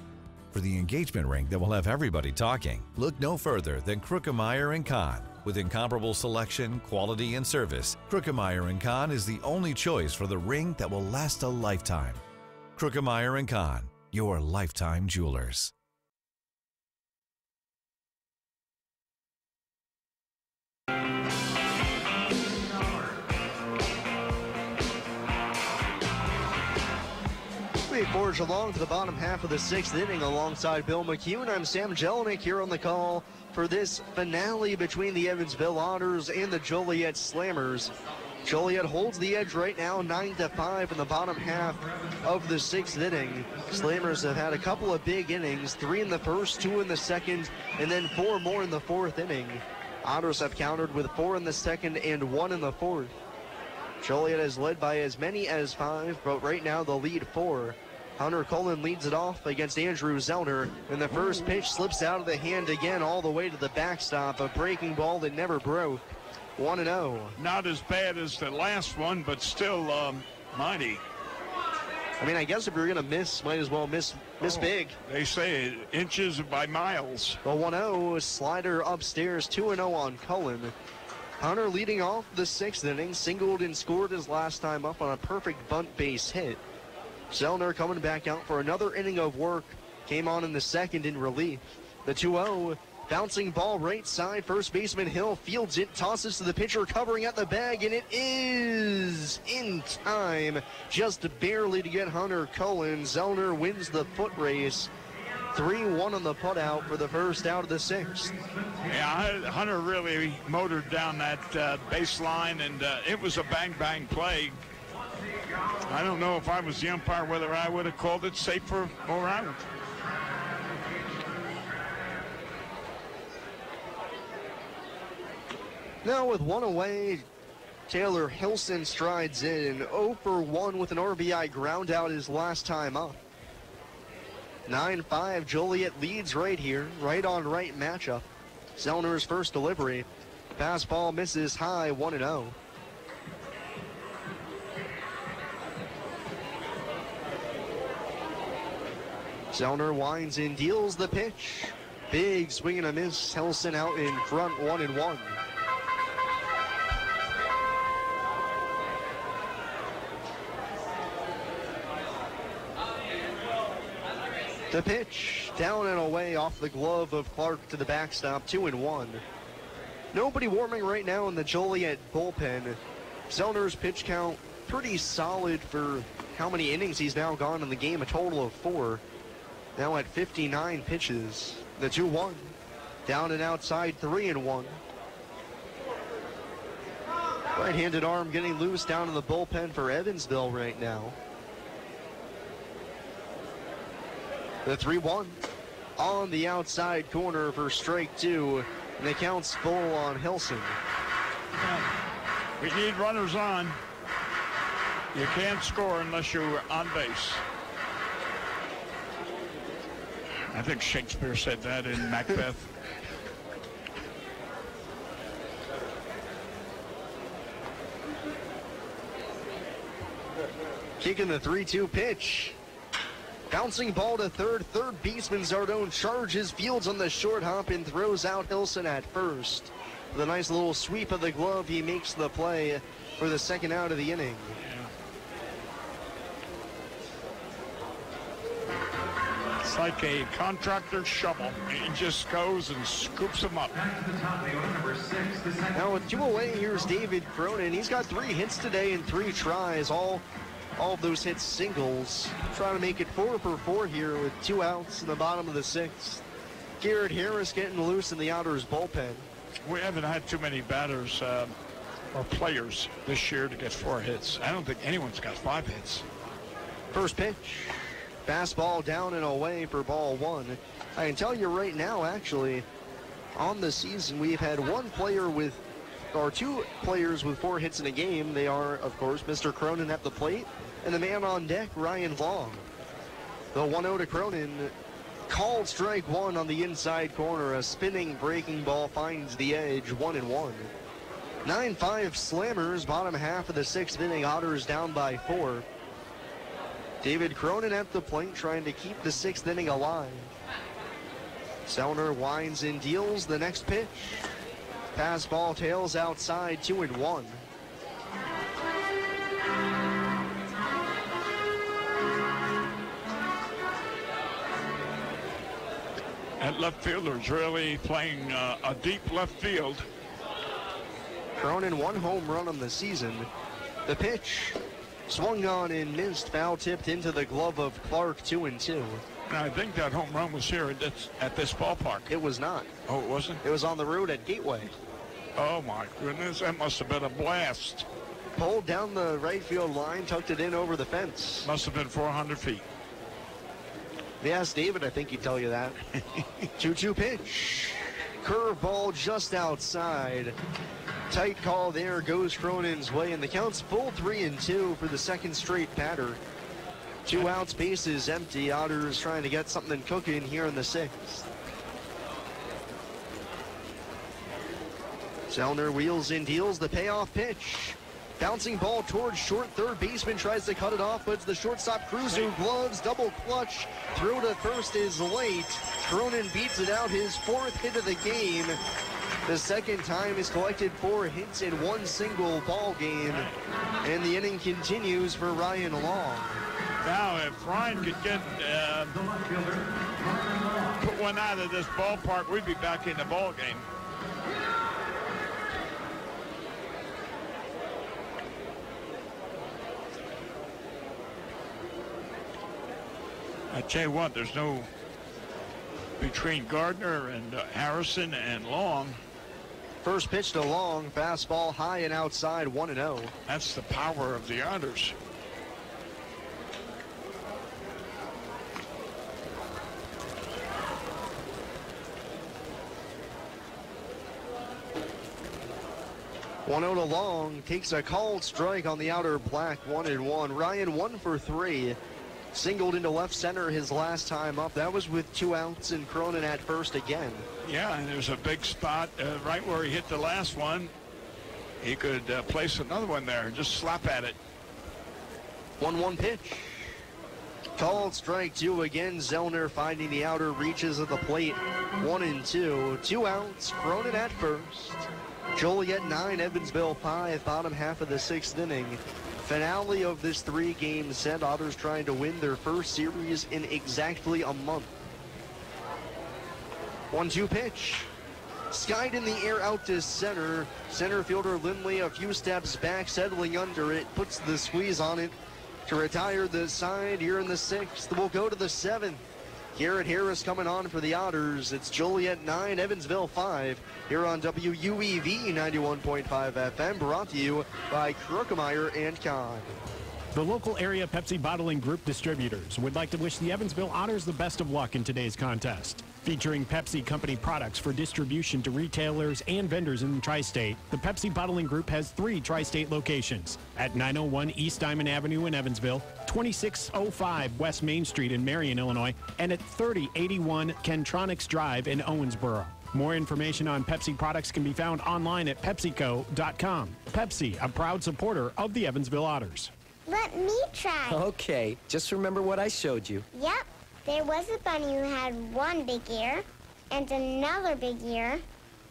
For the engagement ring that will have everybody talking, look no further than Krookemeyer & Kahn. With incomparable selection, quality, and service, Krookemeyer & Kahn is the only choice for the ring that will last a lifetime. Krookemeyer & Kahn, your lifetime jewelers. We forge along to the bottom half of the 6th inning alongside Bill McCune. I'm Sam Jelinek here on the call for this finale between the Evansville Otters and the Joliet Slammers. Joliet holds the edge right now, 9-5 in the bottom half of the 6th inning. Slammers have had a couple of big innings, 3 in the first, 2 in the second, and then 4 more in the 4th inning. Otters have countered with 4 in the second and 1 in the 4th. Joliet has led by as many as 5, but right now the lead 4. Hunter Cullen leads it off against Andrew Zellner, and the first pitch slips out of the hand again all the way to the backstop, a breaking ball that never broke. 1-0. Not as bad as the last one, but still mighty. I mean, I guess if you're going to miss, might as well miss big. They say inches by miles. The 1-0 slider upstairs, 2-0 on Cullen. Hunter leading off the 6th inning, singled and scored his last time up on a perfect bunt base hit. Zellner coming back out for another inning of work. Came on in the second in relief. The 2-0, bouncing ball right side. First baseman Hill fields it, tosses to the pitcher, covering at the bag, and it is in time. Just barely to get Hunter Cullen. Zellner wins the foot race. 3-1 on the putout for the first out of the 6th. Yeah, Hunter really motored down that baseline, and it was a bang-bang play. I don't know if I was the umpire whether I would have called it safe or out. Now with 1 away, Taylor Hilson strides in. 0 for 1 with an RBI ground out his last time up. 9-5, Joliet leads right here, right on right matchup. Zellner's first delivery. Fastball misses high, 1-0. Zellner winds and deals the pitch. Big swing and a miss. Hilson out in front, 1-1. The pitch, down and away off the glove of Clark to the backstop, 2-1. Nobody warming right now in the Joliet bullpen. Zellner's pitch count pretty solid for how many innings he's now gone in the game, a total of 4. Now at 59 pitches. The 2-1. Down and outside, 3-1. Right-handed arm getting loose down in the bullpen for Evansville right now. The 3-1 on the outside corner for strike 2, and the count's full on Hilson. We need runners on. You can't score unless you're on base. I think Shakespeare said that in Macbeth. Kicking the 3-2 pitch. Bouncing ball to third. Third baseman Zardone charges, fields on the short hop, and throws out Hilson at first. With a nice little sweep of the glove, he makes the play for the second out of the inning. It's like a contractor's shovel. He just goes and scoops them up. Now with 2 away, here's David Cronin. He's got 3 hits today and 3 tries. All of those hits singles. Trying to make it 4 for 4 here with 2 outs in the bottom of the 6th. Garrett Harris getting loose in the Otters bullpen. We haven't had too many batters or players this year to get 4 hits. I don't think anyone's got 5 hits. First pitch. Fastball down and away for ball 1. I can tell you right now, actually, on the season, we've had 2 players with 4 hits in a game. They are, of course, Mr. Cronin at the plate and the man on deck, Ryan Long. The 1-0 to Cronin. Called strike 1 on the inside corner. A spinning breaking ball finds the edge, 1-1. 9-5 slammers, bottom half of the 6th inning. Otters down by 4. David Cronin at the plate trying to keep the 6th inning alive. Zellner winds and deals the next pitch. Fastball tails outside, 2-1. That left fielder's really playing a deep left field. Cronin 1 home run on the season. The pitch swung on and missed, foul tipped into the glove of Clark, 2-2. I think that home run was here at this ballpark. It was not. Oh, it wasn't? It was on the road at Gateway. Oh my goodness, that must have been a blast. Pulled down the right field line, tucked it in over the fence. Must have been 400 feet. If you ask David, I think he'd tell you that. 2-2 pitch. Curveball just outside. Tight call there, goes Cronin's way, and the count's full 3-2 for the second straight batter. 2 outs, bases empty. Otters trying to get something cooking here in the 6th. Zellner wheels and deals the payoff pitch. Bouncing ball towards short. Third baseman tries to cut it off, but it's the shortstop Cruz who gloves. Double clutch. Throw to first is late. Cronin beats it out, his 4th hit of the game. The second time he's collected 4 hits in 1 single ball game. And the inning continues for Ryan Long. Now, if Ryan could get put one out of this ballpark, we'd be back in the ball game. I tell you what, there's no between Gardner and Harrison and Long. First pitch to Long, fastball high and outside, 1-0. That's the power of the Otters. One out to Long, takes a called strike on the outer black, 1-1. Ryan 1 for 3. Singled into left center his last time up. That was with 2 outs and Cronin at first again. Yeah, and there's a big spot right where he hit the last one. He could place another one there, just slap at it. 1-1 pitch. Called strike 2 again. Zellner finding the outer reaches of the plate. 1-2. 2 outs. Cronin at first. Joliet 9, Evansville 5, bottom half of the 6th inning. Finale of this 3-game set. Otters trying to win their first series in exactly a month. 1-2 pitch. Skied in the air out to center. Center fielder Lindley a few steps back, settling under it. Puts the squeeze on it to retire the side here in the 6th. We'll go to the 7th. Garrett Harris coming on for the Otters. It's Joliet 9, Evansville 5 here on WUEV 91.5 FM, brought to you by Krukemeyer and Kahn. The local area Pepsi Bottling Group distributors would like to wish the Evansville Otters the best of luck in today's contest. Featuring Pepsi Company products for distribution to retailers and vendors in the tri-state, the Pepsi Bottling Group has 3 tri-state locations at 901 East Diamond Avenue in Evansville, 2605 West Main Street in Marion, Illinois, and at 3081 Kentronics Drive in Owensboro. More information on Pepsi products can be found online at PepsiCo.com. Pepsi, a proud supporter of the Evansville Otters. Let me try. Okay, just remember what I showed you. Yep. There was a bunny who had one big ear and another big ear.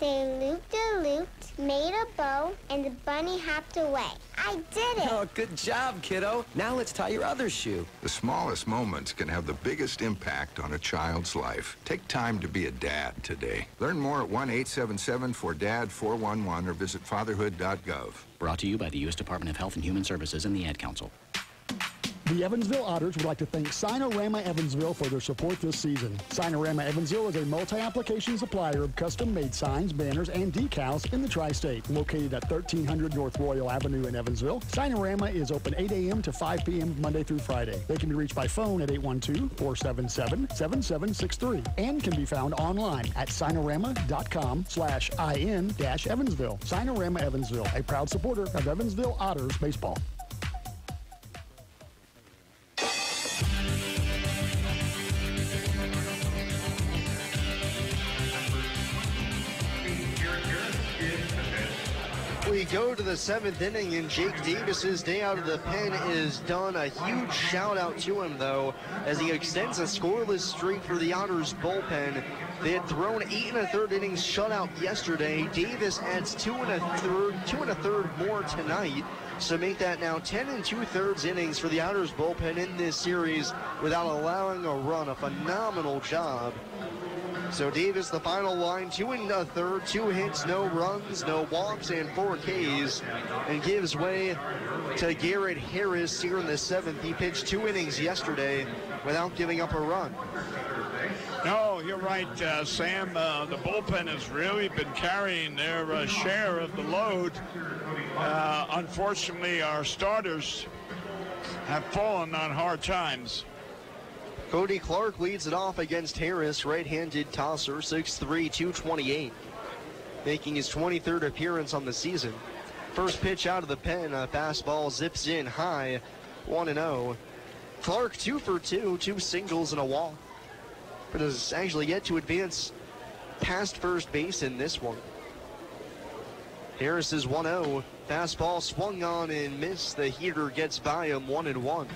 They looped-a-looped, made a bow, and the bunny hopped away. I did it! Oh, good job, kiddo. Now let's tie your other shoe. The smallest moments can have the biggest impact on a child's life. Take time to be a dad today. Learn more at 1-877-4DAD-411 or visit fatherhood.gov. Brought to you by the U.S. Department of Health and Human Services and the Ad Council. The Evansville Otters would like to thank Sinorama Evansville for their support this season. Sinorama Evansville is a multi-application supplier of custom-made signs, banners, and decals in the tri-state. Located at 1300 North Royal Avenue in Evansville, Sinorama is open 8 a.m. to 5 p.m. Monday through Friday. They can be reached by phone at 812-477-7763 and can be found online at sinorama.com/in-Evansville. Sinorama Evansville, a proud supporter of Evansville Otters baseball. We go to the 7th inning, and Jake Davis's day out of the pen is done. A huge shout out to him, though, as he extends a scoreless streak for the Otters bullpen. They had thrown 8 1/3 innings shutout yesterday. Davis adds 2 1/3 more tonight, so make that now 10 2/3 innings for the Otters bullpen in this series without allowing a run. A phenomenal job. So Davis, the final line, 2 1/3, 2 hits, no runs, no walks, and 4 Ks, and gives way to Garrett Harris here in the 7th. He pitched 2 innings yesterday without giving up a run. No, you're right, Sam. The bullpen has really been carrying their share of the load. Unfortunately, our starters have fallen on hard times. Cody Clark leads it off against Harris, right-handed tosser, 6'3", 228, making his 23rd appearance on the season. First pitch out of the pen, a fastball zips in high, 1-0. Clark 2 for 2, 2 singles and a walk, but has actually yet to advance past first base in this one. Harris is 1-0, fastball swung on and missed. The heater gets by him, 1-1.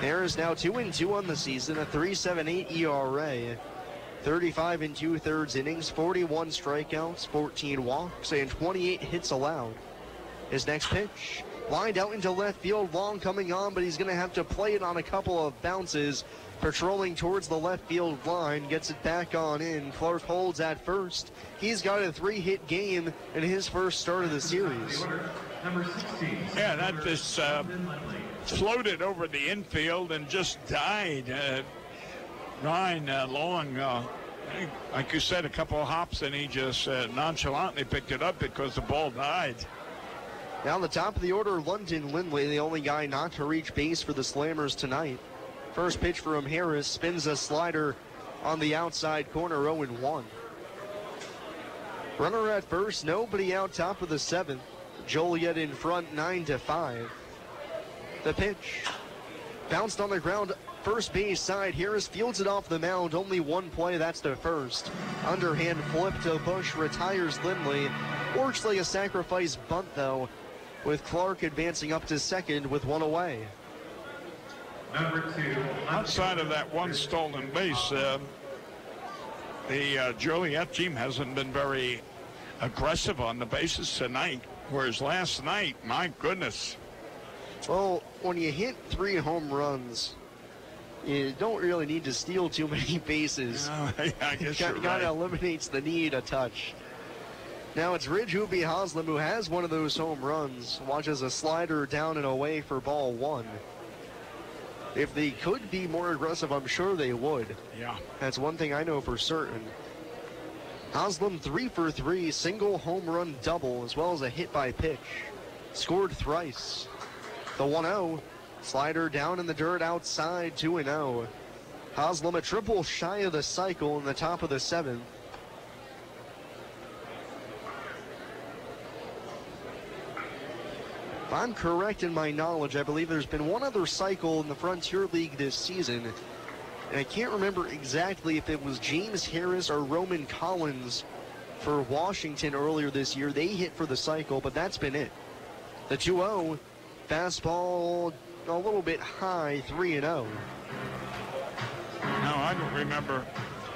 Harris now 2 2 on the season, a 3.78 ERA, 35 2/3 innings, 41 strikeouts, 14 walks, and 28 hits allowed. His next pitch, lined out into left field, long coming on, but he's going to have to play it on a couple of bounces. Patrolling towards the left field line, gets it back on in. Clark holds at first. He's got a 3-hit game in his first start of the series. Yeah, that just floated over the infield and just died. Ryan Long, like you said, a couple of hops, and he just nonchalantly picked it up because the ball died. Now the top of the order, London Lindley, the only guy not to reach base for the Slammers tonight. First pitch from Harris, spins a slider on the outside corner, 0-1. Runner at first, nobody out, top of the 7th. Joliet in front, 9-5. The pitch bounced on the ground, first base side. Harris fields it off the mound, only one play, that's the first. Underhand flip to Bush, retires Lindley. Works like a sacrifice bunt, though, with Clark advancing up to second with 1 away. Outside of that one stolen base, the Joliet team hasn't been very aggressive on the bases tonight, whereas last night, my goodness. Well, when you hit 3 home runs, you don't really need to steal too many bases. I guess you're Kind right. of eliminates the need a touch. Now it's Ridge Hoopy Haslam who has one of those home runs. Watches a slider down and away for ball 1. If they could be more aggressive, I'm sure they would. Yeah. That's one thing I know for certain. Haslam 3 for 3, single home run double, as well as a hit by pitch. Scored thrice. The 1-0, slider down in the dirt outside, 2-0. Haslam a triple shy of the cycle in the top of the 7th. If I'm correct in my knowledge, I believe there's been one other cycle in the Frontier League this season. And I can't remember exactly if it was James Harris or Roman Collins for Washington earlier this year. They hit for the cycle, but that's been it. The 2-0, fastball a little bit high, 3-0. No, I don't remember.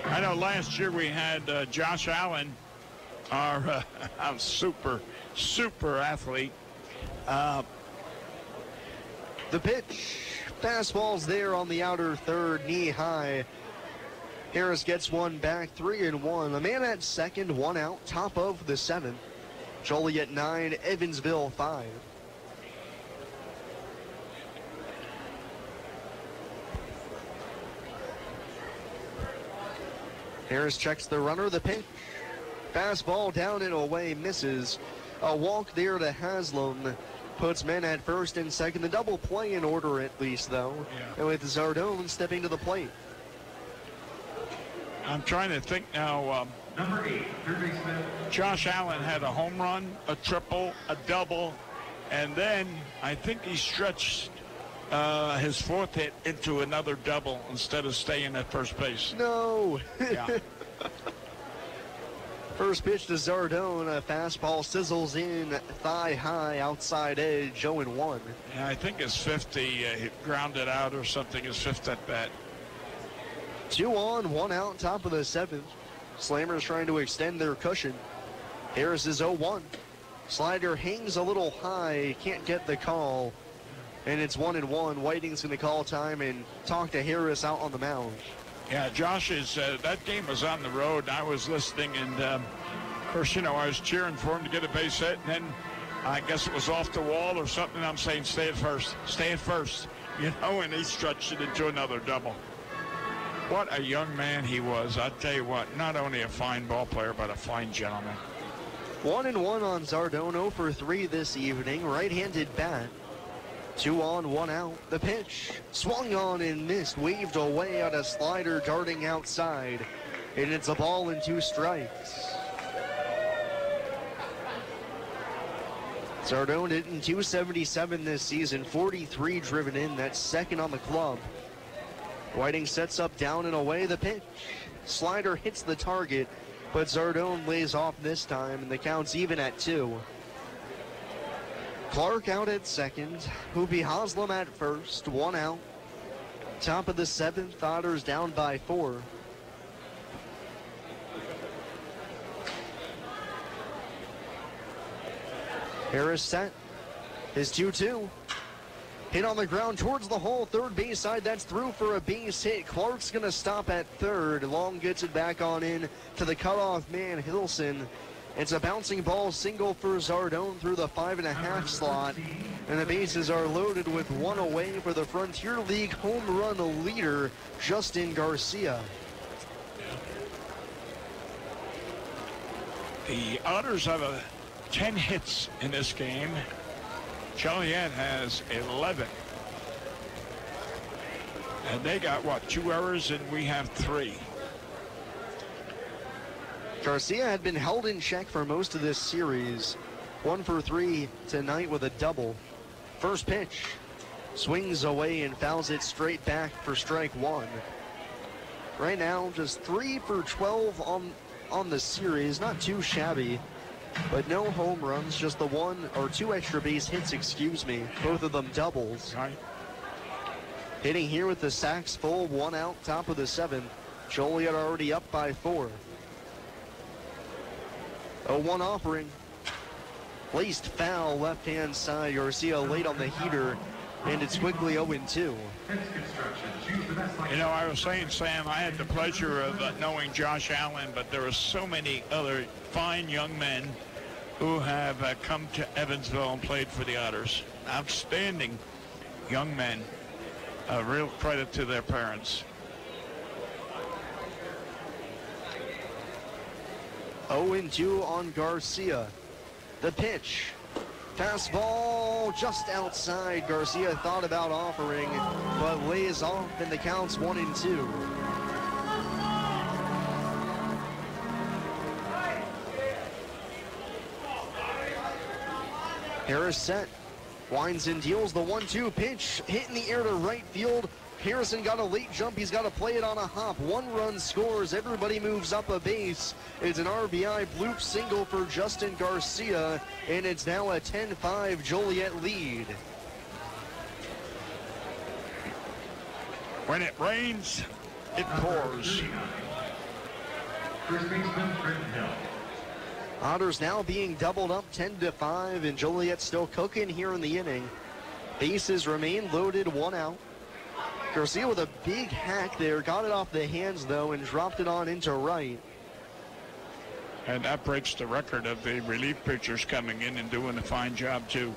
I know last year we had Josh Allen, our super athlete. The pitch, fastball's there on the outer third, knee high. Harris gets one back, 3-1. A man at second, 1 out, top of the 7th. Joliet 9, Evansville 5. Harris checks the runner, the pitch. Fastball down and away, misses. A walk there to Haslam. Puts men at first and second. The double play in order at least, though. Yeah. And with Zardone stepping to the plate. I'm trying to think now. Number 8, third baseman. Josh Allen had a home run, a triple, a double, and then I think he stretched his 4th hit into another double instead of staying at first base. No. Yeah. First pitch to Zardone, a fastball sizzles in, thigh high, outside edge, 0-1. Yeah, I think his 5th, he grounded out or something, his 5th at bat. 2 on, 1 out, top of the 7th. Slammers trying to extend their cushion. Harris is 0-1. Slider hangs a little high, can't get the call. And it's 1-1. Whiting's going to call time and talk to Harris out on the mound. Yeah, Josh is, that game was on the road. I was listening, and of course, you know, I was cheering for him to get a base hit, and then I guess it was off the wall or something. I'm saying, stay at first, you know, and he stretched it into another double. What a young man he was. I'll tell you what, not only a fine ball player, but a fine gentleman. 1-1 on Zardone, 0 for 3 this evening. Right-handed bat. 2 on, 1 out. The pitch swung on and missed, waved away on a slider darting outside. And it's a ball and 2 strikes. Zardone hitting .277 this season, 43 driven in. That's second on the club. Whiting sets up down and away. The pitch. Slider hits the target, but Zardone lays off this time, and the count's even at 2. Clark out at second. Hoopy Haslam at first. 1 out. Top of the 7th. Otters down by 4. Harris set. His 2-2. Hit on the ground towards the hole. Third base side. That's through for a base hit. Clark's going to stop at third. Long gets it back on in to the cutoff man, Hilson. It's a bouncing ball single for Zardone through the 5.5 slot. And the bases are loaded with 1 away for the Frontier League home run leader, Justin Garcia. The Otters have 10 hits in this game. Joliet has 11. And they got, what, 2 errors, and we have 3. Garcia had been held in check for most of this series. 1 for 3 tonight with a double. First pitch. Swings away and fouls it straight back for strike 1. Right now, just 3 for 12 on the series. Not too shabby, but no home runs. Just the 1 or 2 extra base hits, excuse me. Both of them doubles. Right. Hitting here with the sacks full, 1 out, top of the 7th. Joliet already up by 4. 0-1 offering. Placed foul left-hand side. Garcia late on the heater, and it's quickly 0-2. You know, I was saying, Sam, I had the pleasure of knowing Josh Allen, but there are so many other fine young men who have come to Evansville and played for the Otters. Outstanding young men. A real credit to their parents. 0-2 on Garcia. The pitch. Fastball just outside. Garcia thought about offering, but lays off, and the count's 1-2. Harris set. Winds and deals the 1-2 pitch. Hit in the air to right field. Harrison got a late jump. He's got to play it on a hop. 1 run scores. Everybody moves up a base. It's an RBI bloop single for Justin Garcia, and it's now a 10-5 Joliet lead. When it rains, it pours. First baseman, Britton Hill. Otters now being doubled up 10-5, and Joliet still cooking here in the inning. Bases remain loaded, 1 out. Garcia with a big hack there, got it off the hands though and dropped it on into right. And that breaks the record of the relief pitchers coming in and doing a fine job too.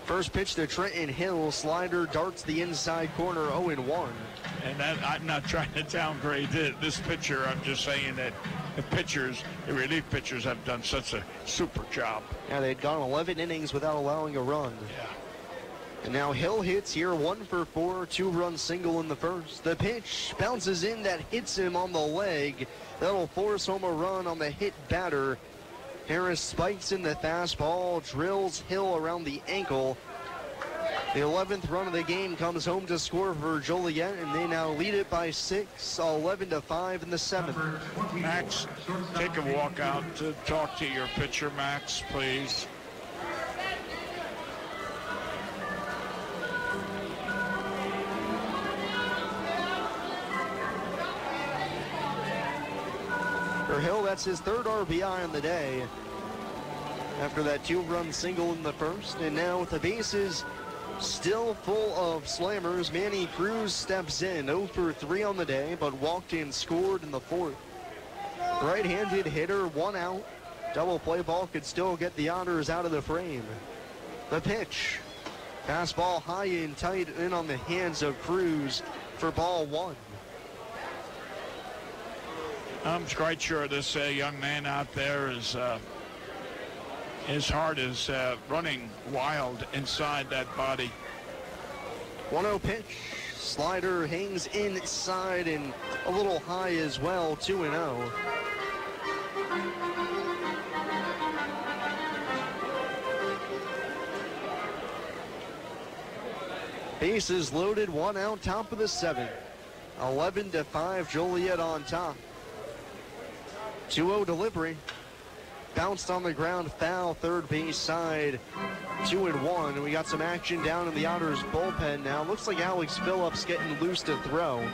First pitch to Trenton Hill, slider darts the inside corner, 0-1. And that, I'm not trying to downgrade this pitcher, I'm just saying that the relief pitchers have done such a super job. Yeah, they'd gone 11 innings without allowing a run. Yeah. And now Hill hits here, 1 for 4, 2-run single in the first. The pitch bounces in, that hits him on the leg. That'll force home a run on the hit batter. Harris spikes in the fastball, drills Hill around the ankle. The 11th run of the game comes home to score for Joliet, and they now lead it by 6, 11-5 in the 7th. Max, take a walk out to talk to your pitcher, Max, please. For Hill, that's his 3rd RBI on the day after that 2-run single in the first. And now with the bases still full of slammers, Manny Cruz steps in, 0 for 3 on the day, but walked in, scored in the 4th. Right-handed hitter, 1 out. Double play ball could still get the Otters out of the frame. The pitch. Fastball high and tight in on the hands of Cruz for ball 1. I'm quite sure this young man out there is, his heart is running wild inside that body. 1-0 pitch. Slider hangs inside and a little high as well, 2-0. Bases loaded, 1 out, top of the 7th. 11-5, Joliet on top. 2-0 delivery. Bounced on the ground, foul, third base side, 2-1. And we got some action down in the Otters bullpen now. Looks like Alex Phillips getting loose to throw.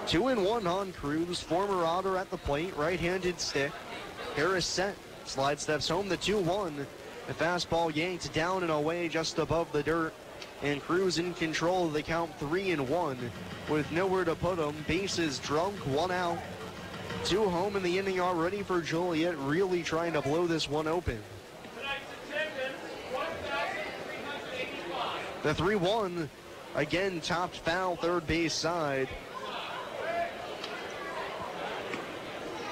Two and one on Cruz, former Otter at the plate, right-handed stick. Harris set, slide steps home, the 2-1. The fastball yanked down and away just above the dirt. And Cruz in control of the count, 3-1. With nowhere to put him, bases drunk, 1 out. 2 home in the inning already for Joliet, really trying to blow this one open. The 3-1, again topped foul, third base side.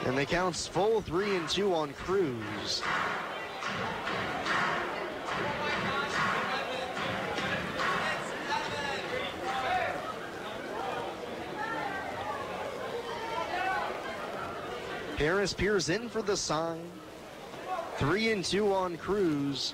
And the count's full, 3-2 on Cruz. Harris peers in for the sign. 3-2 on Cruz.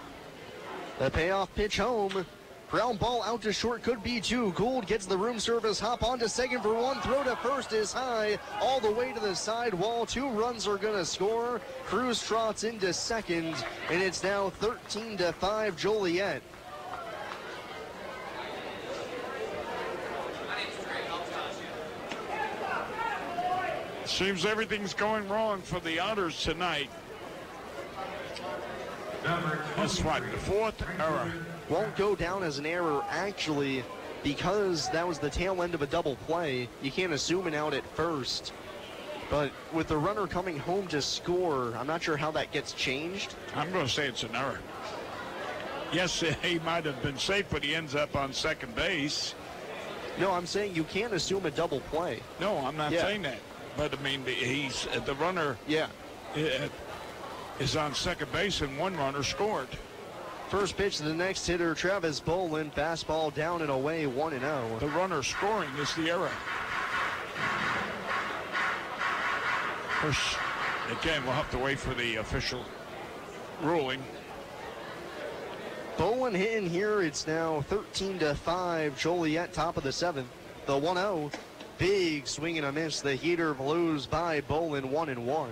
The payoff pitch home. Ground ball out to short, could be two. Gould gets the room service, hop onto second for one. Throw to first is high, all the way to the side wall. 2 runs are going to score. Cruz trots into second, and it's now 13-5 Joliet. Seems everything's going wrong for the Otters tonight. That's what, the 4th error. Won't go down as an error, actually, because that was the tail end of a double play. You can't assume an out at first. But with the runner coming home to score, I'm not sure how that gets changed. I'm going to say it's an error. Yes, he might have been safe, but he ends up on second base. No, I'm saying you can't assume a double play. No, I'm not saying that. But, I mean, he's the runner is on second base, and 1 runner scored. First pitch to the next hitter, Travis Bolin. Fastball down and away, 1-0. The runner scoring is the error. Again, we'll have to wait for the official ruling. Bolin hitting here. It's now 13-5. Joliet, top of the 7th. The 1-0. Big swing and a miss. The heater blows by Bolin, 1-1.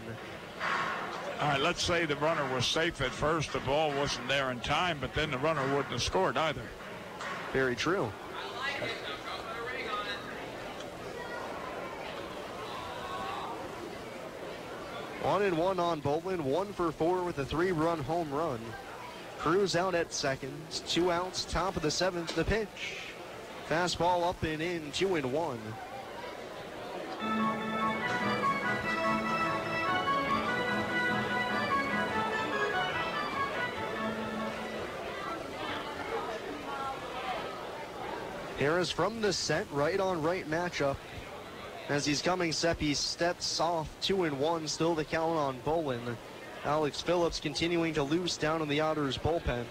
All right, let's say the runner was safe at first. The ball wasn't there in time, but then the runner wouldn't have scored either. Very true. One and one on Bolin, 1 for 4 with a 3-run home run. Cruz out at second, 2 outs, top of the 7th, the pitch. Fastball up and in, 2-1. Harris from the set, right on right matchup. As he's coming set, he steps off, 2-1, still the count on Bolin. Alex Phillips continuing to loose down in the Otters bullpen.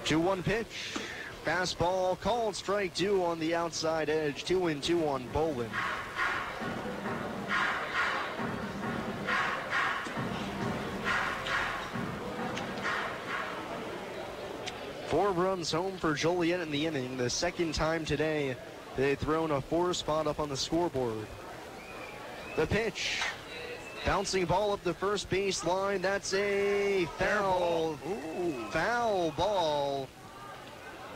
2-1 pitch. Fastball called strike 2 on the outside edge. 2-2 on Bolin. Four runs home for Joliet in the inning. The second time today they've thrown a 4 spot up on the scoreboard. The pitch. Bouncing ball up the first base line. That's a foul. Foul ball.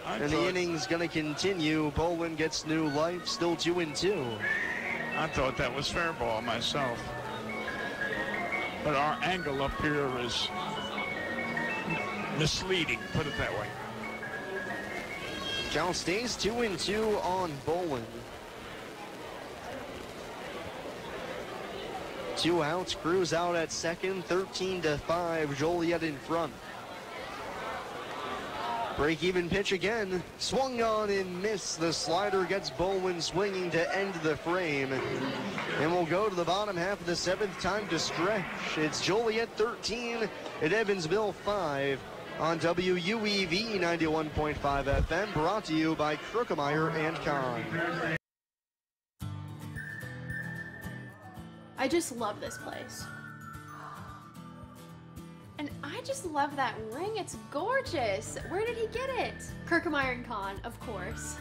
And the inning's going to continue. Bolin gets new life, still 2-2. I thought that was fair ball myself. But our angle up here is misleading, put it that way. Count stays 2-2 on Bolin. 2 outs, Cruz out at second, 13-5, Joliet in front. Break-even pitch again, swung on and missed. The slider gets Bolin swinging to end the frame. And we'll go to the bottom half of the 7th, time to stretch. It's Joliet 13 at Evansville 5 on WUEV 91.5 FM, brought to you by Krukemeyer and Kahn. I just love this place. And I just love that ring. It's gorgeous. Where did he get it? Krukemeyer and Kahn, of course.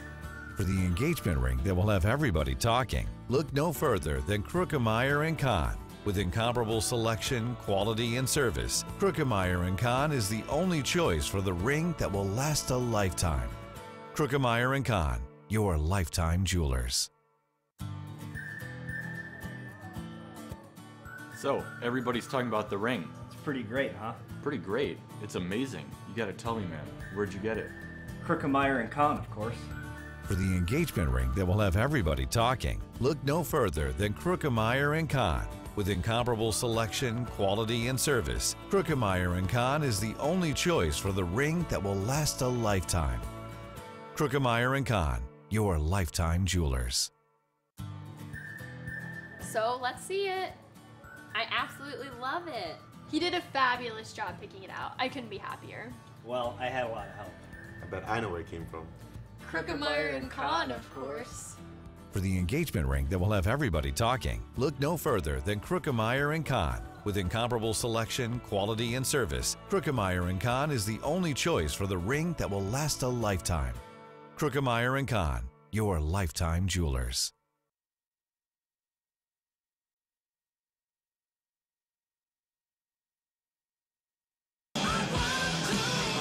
For the engagement ring that will have everybody talking, look no further than Krukemeyer & Kahn. With incomparable selection, quality, and service, Krukemeyer & Kahn is the only choice for the ring that will last a lifetime. Krukemeyer & Kahn, your lifetime jewelers. So, everybody's talking about the ring. It's pretty great, huh? Pretty great. It's amazing. You gotta tell me, man. Where'd you get it? Krukemeyer and Kahn, of course. For the engagement ring that will have everybody talking, look no further than Krukemeyer & Kahn. With incomparable selection, quality, and service, Krukemeyer & Kahn is the only choice for the ring that will last a lifetime. Krukemeyer & Kahn, your lifetime jewelers. So let's see it. I absolutely love it. He did a fabulous job picking it out. I couldn't be happier. Well, I had a lot of help. I bet I know where it came from. Krukemeyer and Kahn, of course. For the engagement ring that will have everybody talking, look no further than Krookemeyer & Kahn. With incomparable selection, quality, and service, Krookemeyer & Kahn is the only choice for the ring that will last a lifetime. Krookemeyer & Kahn, your lifetime jewelers.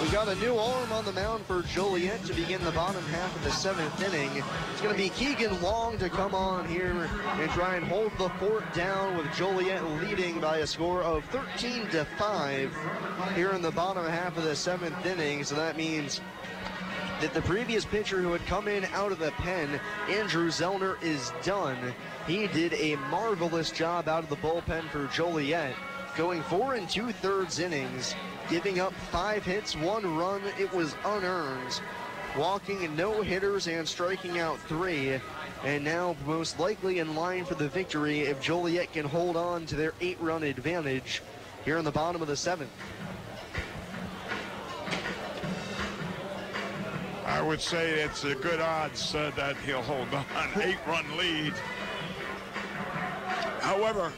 We got a new arm on the mound for Joliet to begin the bottom half of the 7th inning. It's going to be Keegan Long to come on here and try and hold the fort down, with Joliet leading by a score of 13-5 here in the bottom half of the 7th inning. So that means that the previous pitcher who had come in out of the pen, Andrew Zellner, is done. He did a marvelous job out of the bullpen for Joliet, going 4 2/3 innings, giving up 5 hits, 1 run. It was unearned, walking no hitters and striking out 3. And now most likely in line for the victory if Joliet can hold on to their 8-run advantage here in the bottom of the 7th. I would say it's a good odds that he'll hold on. 8-run lead. However,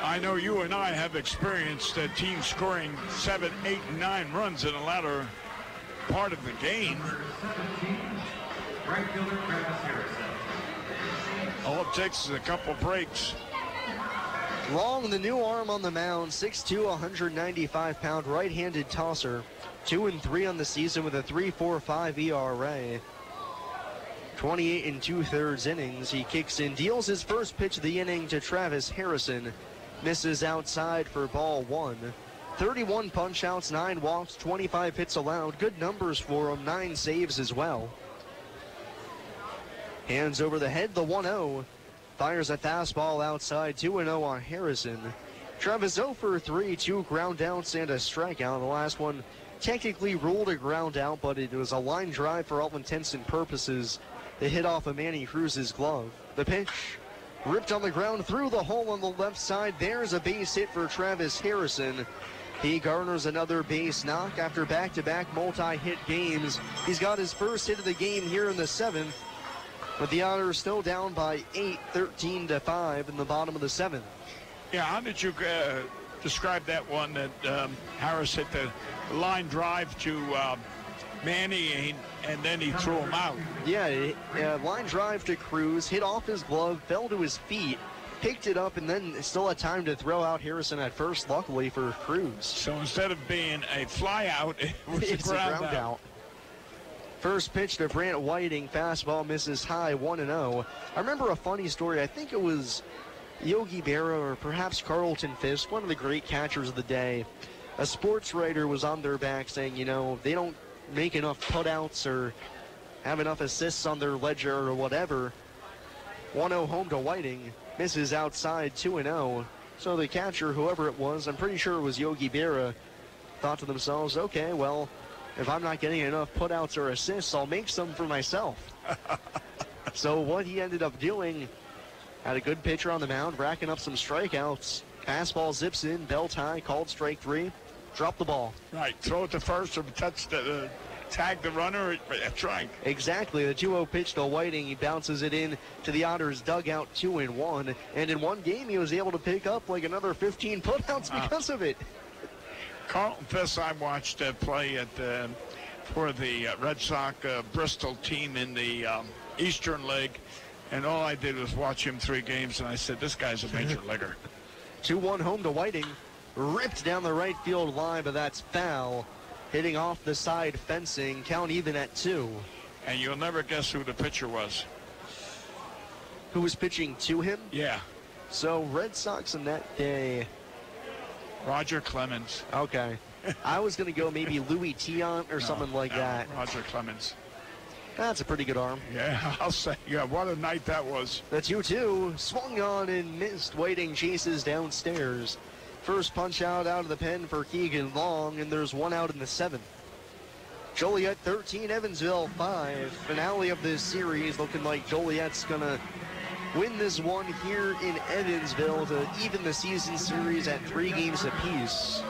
I know you and I have experienced a team scoring 7, 8, and 9 runs in the latter part of the game. All it takes is a couple breaks. Long, the new arm on the mound, 6'2", 195-pound right-handed tosser. 2-3 on the season with a 3.45 ERA. 28 2/3 innings. He kicks in, deals his first pitch of the inning to Travis Harrison. Misses outside for ball 1. 31 punch-outs, 9 walks, 25 hits allowed. Good numbers for him, 9 saves as well. Hands over the head, the 1-0. Fires a fastball outside, 2-0 on Harrison. Travis 0 for 3, 2 ground outs and a strikeout. The last one technically ruled a ground out, but it was a line drive for all intents and purposes. The hit off of Manny Cruz's glove. The pitch ripped on the ground through the hole on the left side. There's a base hit for Travis Harrison. He garners another base knock after back-to-back multi-hit games. He's got his first hit of the game here in the 7th, but the Otters still down by 8, 13-5 in the bottom of the 7th. Yeah, how did you describe that one that Harris hit the line drive to Manny, and then he threw him out? Yeah, line drive to Cruz, hit off his glove, fell to his feet, picked it up, and then still had time to throw out Harrison at first, luckily for Cruz. So instead of being a fly out, it was it's a ground out. First pitch to Brant Whiting, fastball misses high, 1-0. I remember a funny story. I think it was Yogi Berra or perhaps Carlton Fisk, one of the great catchers of the day. A sports writer was on their back saying, you know, they don't make enough putouts or have enough assists on their ledger or whatever. 1-0 home to Whiting, misses outside, 2-0. So the catcher, whoever it was, I'm pretty sure it was Yogi Berra, thought to themselves, okay, well, if I'm not getting enough putouts or assists, I'll make some for myself. So what he ended up doing, had a good pitcher on the mound, racking up some strikeouts. Fastball zips in, belt high, called strike 3, drop the ball. Right, throw it to first or touch the tag the runner. That's right. Exactly, the 2-0 pitch to Whiting. He bounces it in to the Otters dugout, 2-1. And in one game, he was able to pick up like another 15 putouts because of it. Carlton Fisk, I watched play for the Red Sox Bristol team in the Eastern League, and all I did was watch him 3 games, and I said, this guy's a major leaguer. 2-1 home to Whiting, ripped down the right field line, but that's foul. Hitting off the side fencing, count even at 2. And you'll never guess who the pitcher was. Who was pitching to him? Yeah. So Red Sox in that day. Roger Clemens. Okay. I was going to go maybe Louis Tion or something like that. Roger Clemens. That's a pretty good arm. Yeah, I'll say. Yeah, what a night that was. The 2-2 swung on and missed. Whiting chases downstairs. First punch out of the pen for Keegan Long, and there's 1 out in the 7th. Joliet 13, Evansville 5. Finale of this series, looking like Joliet's going to win this one here in Evansville to even the season series at 3 games apiece.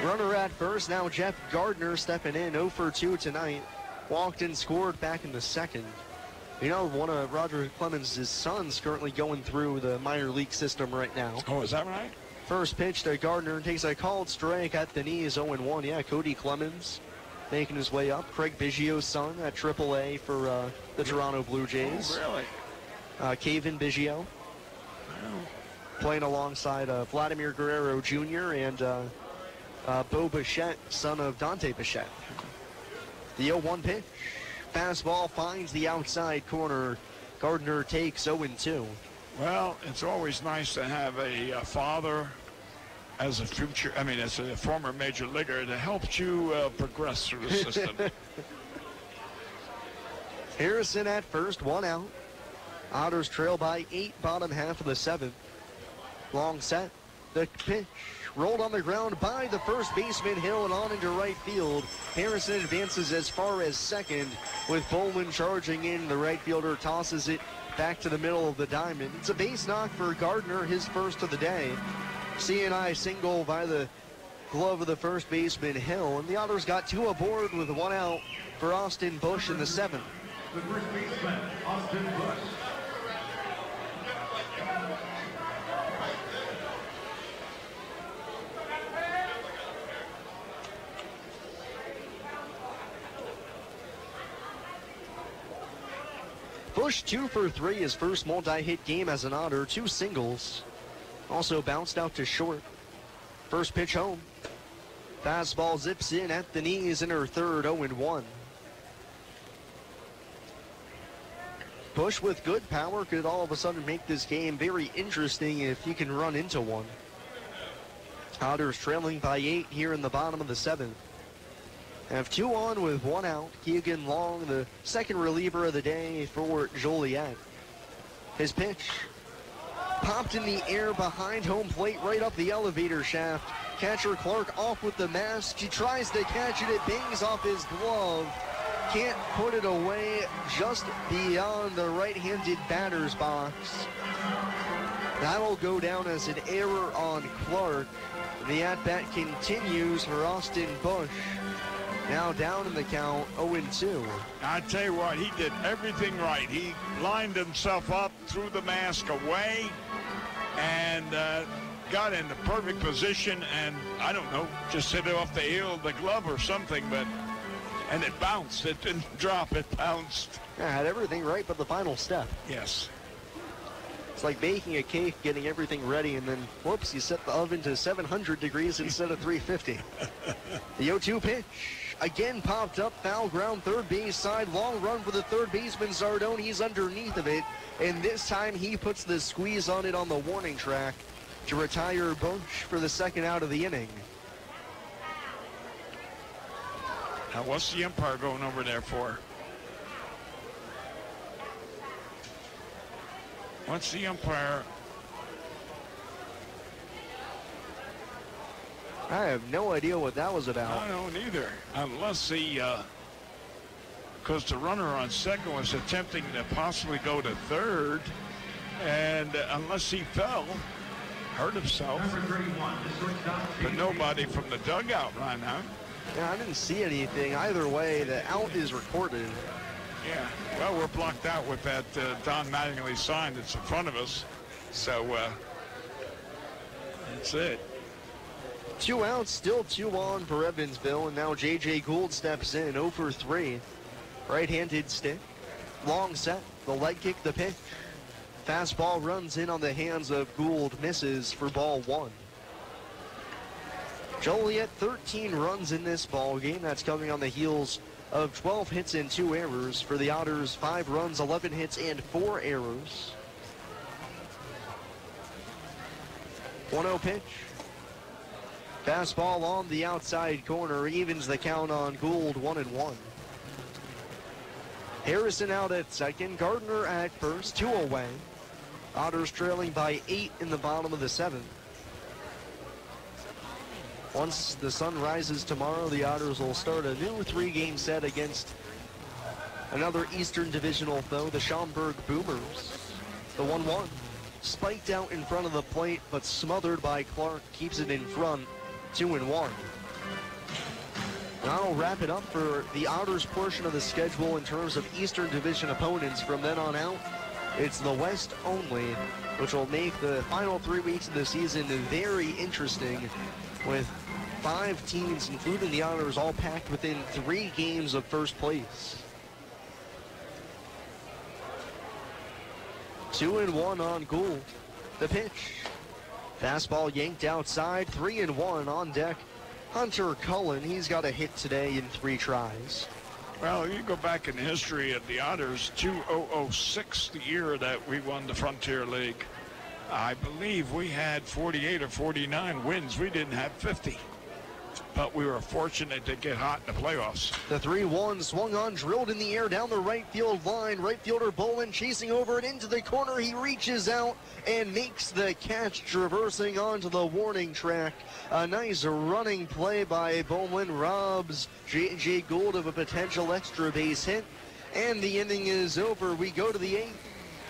Runner at first, now Jeff Gardner stepping in, 0 for 2 tonight. walked and scored back in the second. You know, one of Roger Clemens' sons currently going through the minor league system right now. Oh, is that right? First pitch to Gardner, takes a called strike at the knees, 0-1. Yeah, Cody Clemens making his way up. Craig Biggio's son at AAA for the Toronto Blue Jays. Oh, really? Kevin Biggio. Playing alongside Vladimir Guerrero Jr. and Bo Bichette, son of Dante Bichette. The 0-1 pitch. Fastball finds the outside corner. Gardner takes 0-2. Well, it's always nice to have a father as a former major leaguer that helps you progress through the system. Harrison at first, 1 out. Otters trail by 8, bottom half of the 7th. Long set, the pitch rolled on the ground by the first baseman Hill and on into right field. Harrison advances as far as second with Bowman charging in. The right fielder tosses it back to the middle of the diamond. It's a base knock for Gardner, his first of the day. C&I single by the glove of the first baseman Hill, and the Otters got 2 aboard with 1 out for Austin Bush in the 7th. The first baseman, Austin Bush. Bush 2 for 3, his first multi-hit game as an Otter, 2 singles. Also bounced out to short. First pitch home. Fastball zips in at the knees in her third, 0-1. Bush with good power could all of a sudden make this game very interesting if he can run into one. Otters trailing by 8 here in the bottom of the 7th. Have 2 on with 1 out. Keegan Long, the second reliever of the day for Joliet. His pitch popped in the air behind home plate, right up the elevator shaft. Catcher Clark off with the mask. He tries to catch it. It bangs off his glove. Can't put it away, just beyond the right-handed batter's box. That'll go down as an error on Clark. The at-bat continues for Austin Bush. Now down in the count, 0-2. I tell you what, he did everything right. He lined himself up, threw the mask away, and got in the perfect position, and I don't know, just hit it off the heel of the glove or something, and it bounced. It didn't drop, it bounced. Yeah, had everything right but the final step. Yes. It's like baking a cake, getting everything ready, and then, whoops, you set the oven to 700 degrees instead of 350. The 0-2 pitch. Again popped up, foul ground, third base side, long run for the third baseman Zardone. He's underneath of it, and this time he puts the squeeze on it on the warning track to retire Bush for the second out of the inning. Now, what's the umpire going over there for? What's the umpire? I have no idea what that was about. I don't either. Unless because the runner on second was attempting to possibly go to third, and unless he fell, hurt himself. But nobody from the dugout ran out. Yeah, I didn't see anything. Either way, the out is recorded. Yeah, well, we're blocked out with that Don Mattingly sign that's in front of us. So that's it. 2 outs, still 2 on for Evansville, and now J.J. Gould steps in, 0 for 3. Right-handed stick, long set, the leg kick, the pitch. Fastball runs in on the hands of Gould, misses for ball 1. Joliet 13 runs in this ball game. That's coming on the heels of 12 hits and 2 errors. For the Otters, 5 runs, 11 hits, and 4 errors. 1-0 pitch. Fastball on the outside corner, evens the count on Gould, 1-1. Harrison out at second, Gardner at first, 2 away. Otters trailing by 8 in the bottom of the 7th. Once the sun rises tomorrow, the Otters will start a new 3-game set against another Eastern Divisional foe, the Schaumburg Boomers. The 1-1, spiked out in front of the plate, but smothered by Clark, keeps it in front, 2-1. That'll wrap it up for the Otters portion of the schedule in terms of Eastern Division opponents. From then on out, it's the West only, which will make the final 3 weeks of the season very interesting, with 5 teams, including the Otters, all packed within 3 games of first place. 2-1 on Gould. The pitch. Fastball yanked outside. 3-1 on deck. Hunter Cullen, he's got a hit today in 3 tries. Well, you go back in the history of the Otters, 2006, the year that we won the Frontier League. I believe we had 48 or 49 wins. We didn't have 50. But we were fortunate to get hot in the playoffs. The 3-1 swung on, drilled in the air down the right field line. Right fielder Bolin chasing over it into the corner. He reaches out and makes the catch, traversing onto the warning track. A nice running play by Bolin robs J.J. Gould of a potential extra base hit. And the inning is over. We go to the 8th.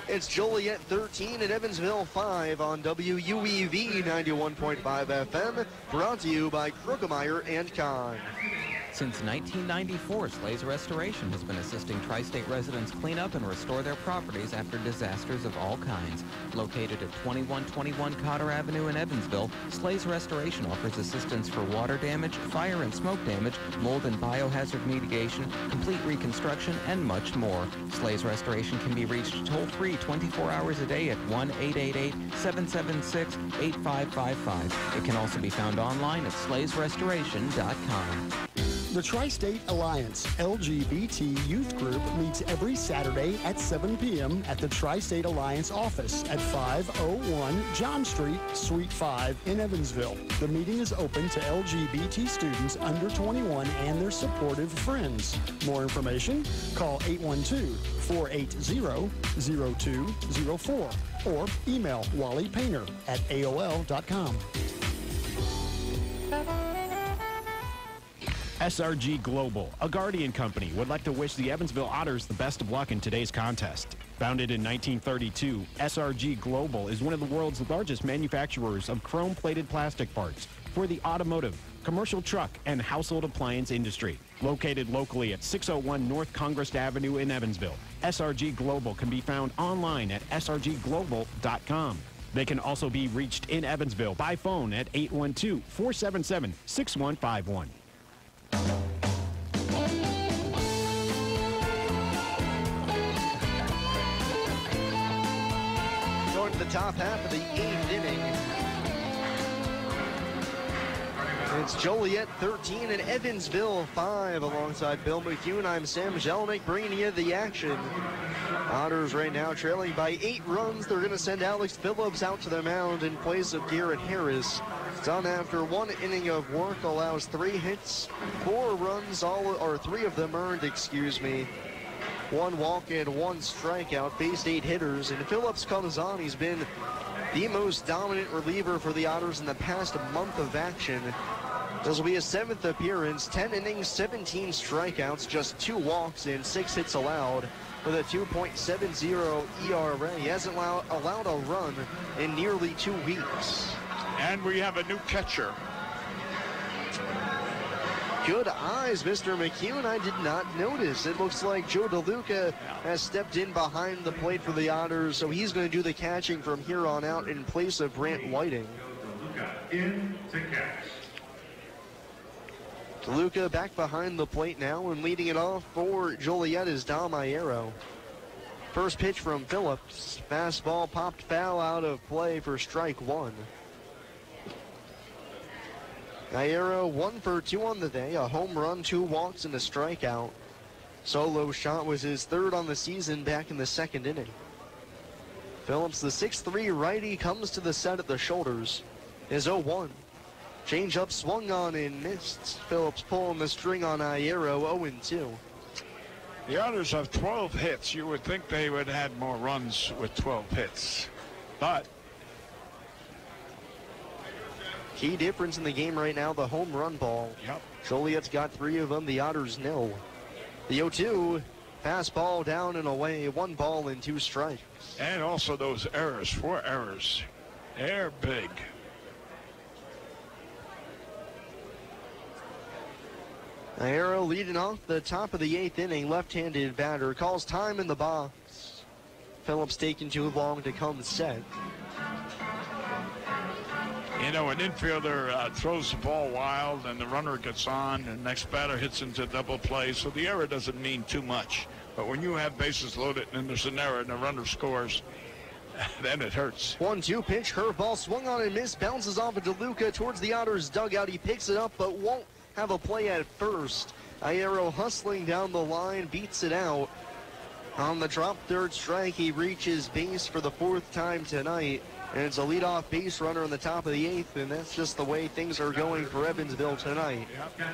It's Joliet 13 and Evansville 5 on WUEV 91.5 FM, brought to you by Krugemeyer and Kahn. Since 1994, Slay's Restoration has been assisting tri-state residents clean up and restore their properties after disasters of all kinds. Located at 2121 Cotter Avenue in Evansville, Slay's Restoration offers assistance for water damage, fire and smoke damage, mold and biohazard mitigation, complete reconstruction, and much more. Slay's Restoration can be reached toll-free 24 hours a day at 1-888-776-8555. It can also be found online at slaysrestoration.com. The Tri-State Alliance LGBT Youth Group meets every Saturday at 7 p.m. at the Tri-State Alliance office at 501 John Street, Suite 5 in Evansville. The meeting is open to LGBT students under 21 and their supportive friends. More information? Call 812-480-0204 or email Wally Painter at AOL.com. SRG Global, a Guardian company, would like to wish the Evansville Otters the best of luck in today's contest. Founded in 1932, SRG Global is one of the world's largest manufacturers of chrome-plated plastic parts for the automotive, commercial truck, and household appliance industry. Located locally at 601 North Congress Avenue in Evansville, SRG Global can be found online at srgglobal.com. They can also be reached in Evansville by phone at 812-477-6151. Going to the top half of the 8th inning. It's Joliet 13 and Evansville 5. Alongside Bill McCune, I'm Sam Jelinek bringing you the action. Otters right now trailing by 8 runs. They're going to send Alex Phillips out to the mound in place of Garrett Harris. Done after 1 inning of work, allows 3 hits, 4 runs, or 3 of them earned, 1 walk and 1 strikeout, faced 8 hitters, and Phillips comes on. He's been the most dominant reliever for the Otters in the past month of action. This will be his 7th appearance, 10 innings, 17 strikeouts, just 2 walks and 6 hits allowed with a 2.70 ERA. He hasn't allowed a run in nearly 2 weeks. And we have a new catcher. Good eyes, Mr. McCune. I did not notice. It looks like Joe DeLuca has stepped in behind the plate for the Otters, so he's going to do the catching from here on out in place of Brant Whiting. In to catch. DeLuca back behind the plate now, and leading it off for Joliet is Dom Iero. First pitch from Phillips. Fastball popped foul out of play for strike 1. Iero 1 for 2 on the day, a home run, 2 walks, and a strikeout. Solo shot was his 3rd on the season back in the 2nd inning. Phillips, the 6'3" righty, comes to the set at the shoulders. Is 0-1. Change-up swung on and missed. Phillips pulling the string on Iero, 0-2. The Otters have 12 hits. You would think they would have had more runs with 12 hits. But key difference in the game right now, the home run ball. Yep. Joliet's got 3 of them, the Otters nil. The 0-2, fastball down and away, 1 ball and 2 strikes. And also those errors, 4 errors. They're big. Arrow leading off the top of the 8th inning. Left-handed batter calls time in the box. Phillips taking too long to come set. You know, an infielder throws the ball wild and the runner gets on and the next batter hits into double play, so the error doesn't mean too much. But when you have bases loaded and there's an error and the runner scores, then it hurts. 1-2 pitch, curveball swung on and missed, bounces off of DeLuca towards the Otters dugout. He picks it up but won't have a play at first. Arrow hustling down the line, beats it out. On the drop third strike, he reaches base for the 4th time tonight. And it's a leadoff base runner on the top of the 8th, and that's just the way things are going for Evansville tonight. Yep.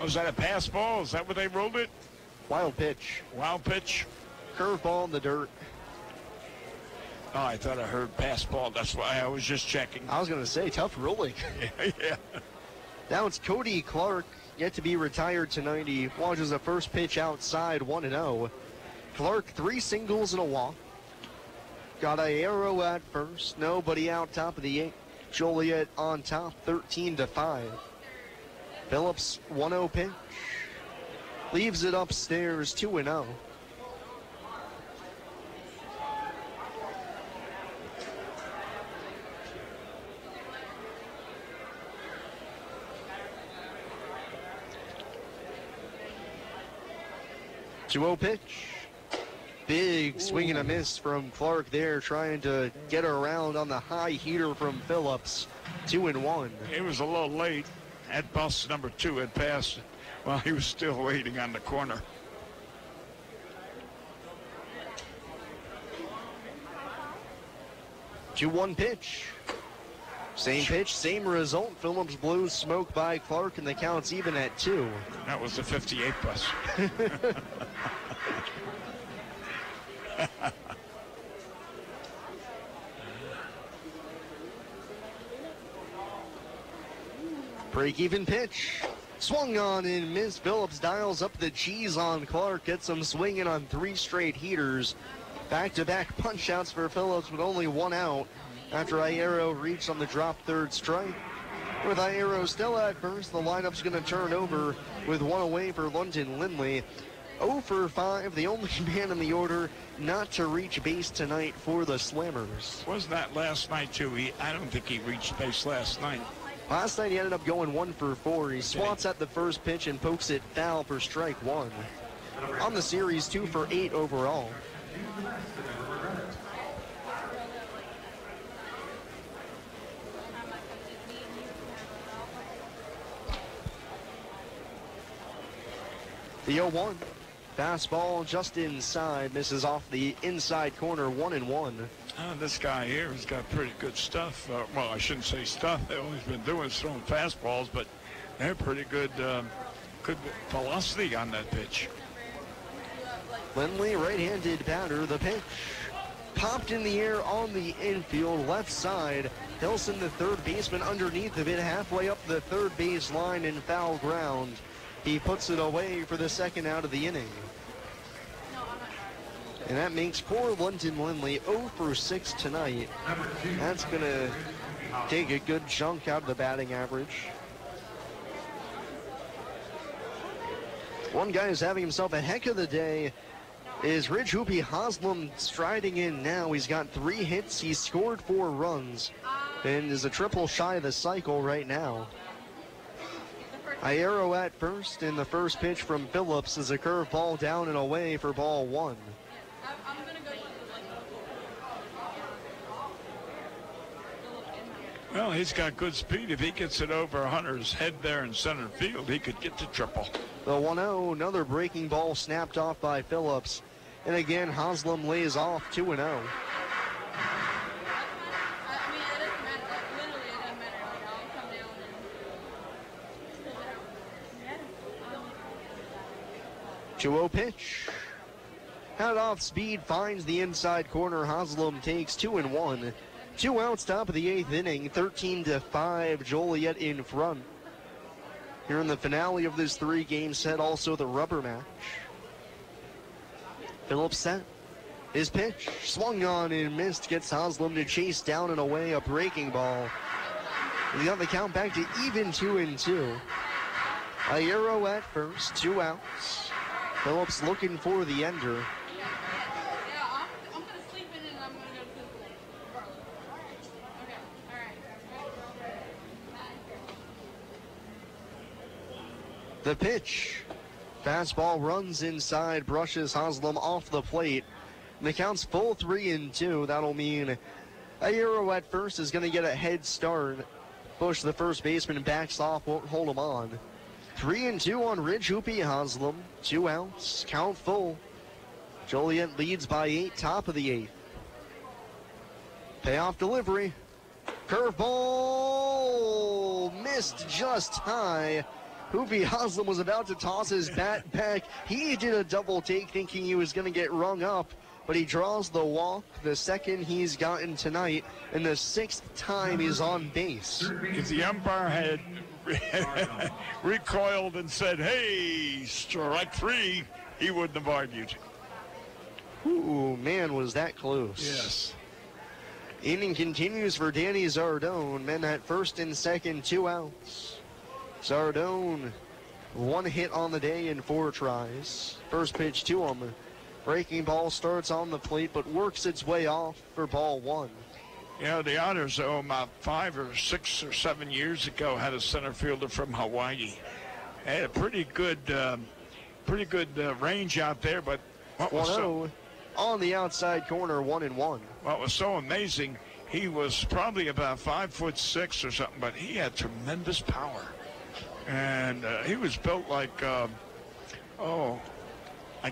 Was that a pass ball? Is that what they rolled it? Wild pitch. Wild pitch. Curveball in the dirt. Oh, I thought I heard pass ball. That's why I was just checking. I was going to say, tough ruling. Yeah. Now it's Cody Clark, yet to be retired tonight. He watches the first pitch outside, 1-0. Clark, 3 singles and a walk. Got a arrow at first. Nobody out top of the 8th. Joliet on top, 13-5. Phillips, 1-0 pitch. Leaves it upstairs, 2-0. Pitch. Big swing and a miss from Clark there, trying to get around on the high heater from Phillips. 2-1. It was a little late. That bus number 2 had passed while he was still waiting on the corner. Pitch. Same pitch, same result. Phillips blows smoke by Clark, and the count's even at 2. That was the 58 bus. Break-even pitch. Swung on and missed. Phillips dials up the cheese on Clark. Gets him swinging on 3 straight heaters. Back-to-back punch-outs for Phillips with only 1 out after Arrow reached on the drop third strike. With Arrow still at first, the lineup's going to turn over with 1 away for London Lindley. 0 for 5, the only man in the order not to reach base tonight for the Slammers. Wasn't that last night, too? I don't think he reached base last night. Last night he ended up going 1 for 4. He swats at the first pitch and pokes it foul for strike 1. On the series, 2 for 8 overall. The 0-1. Fastball just inside, misses off the inside corner, 1-1. This guy here has got pretty good stuff. Well, I shouldn't say stuff. All he's been doing is throwing fastballs, but they're pretty good, good velocity on that pitch. Lindley, right-handed batter, the pitch. Popped in the air on the infield, left side. Hilson, the third baseman, underneath of it, halfway up the third base line in foul ground. He puts it away for the 2nd out of the inning. And that makes poor London Lindley 0 for 6 tonight. That's going to take a good chunk out of the batting average. One guy who's having himself a heck of the day is Ridge Hoopy Haslam, striding in now. He's got 3 hits. He's scored 4 runs and is a triple shy of the cycle right now. Arrow at first, and the first pitch from Phillips is a curveball down and away for ball 1. Well, he's got good speed. If he gets it over Hunter's head there in center field, he could get to triple. The 1-0, another breaking ball snapped off by Phillips. And again, Haslam lays off 2-0. Pitch. Head off speed, finds the inside corner. Haslam takes 2-1. 2 outs, top of the 8th inning. 13-5, Joliet in front. Here in the finale of this 3-game set, also the rubber match. Phillips set. His pitch swung on and missed. Gets Haslam to chase down and away a breaking ball. He got the count back to even 2-2. A Euro at first, 2 outs. Phillips looking for the ender. The pitch. Fastball runs inside, brushes Haslam off the plate. And the count's full 3-2. That'll mean a Euro at first is going to get a head start. Bush, the first baseman, backs off, won't hold him on. 3-2 on Ridge Hoopy Haslam. 2 outs, count full. Joliet leads by 8, top of the 8th. Payoff delivery. Curveball missed just high. Hoopy Haslam was about to toss his bat back. He did a double take thinking he was going to get rung up, but he draws the walk, the second he's gotten tonight, and the 6th time he's on base. If the umpire had recoiled and said, hey, strike 3, he wouldn't have argued. Ooh, man, was that close. Yes. Inning continues for Danny Zardone. Men at first and second, 2 outs. Zardone, 1 hit on the day in 4 tries. First pitch to him. Breaking ball starts on the plate, but works its way off for ball 1. Yeah, the Otters, about 5 or 6 or 7 years ago, had a center fielder from Hawaii. Had a pretty good range out there, but what was 1-0 on the outside corner, 1-1. What was so amazing, he was probably about 5'6" or something, but he had tremendous power. And he was built like, I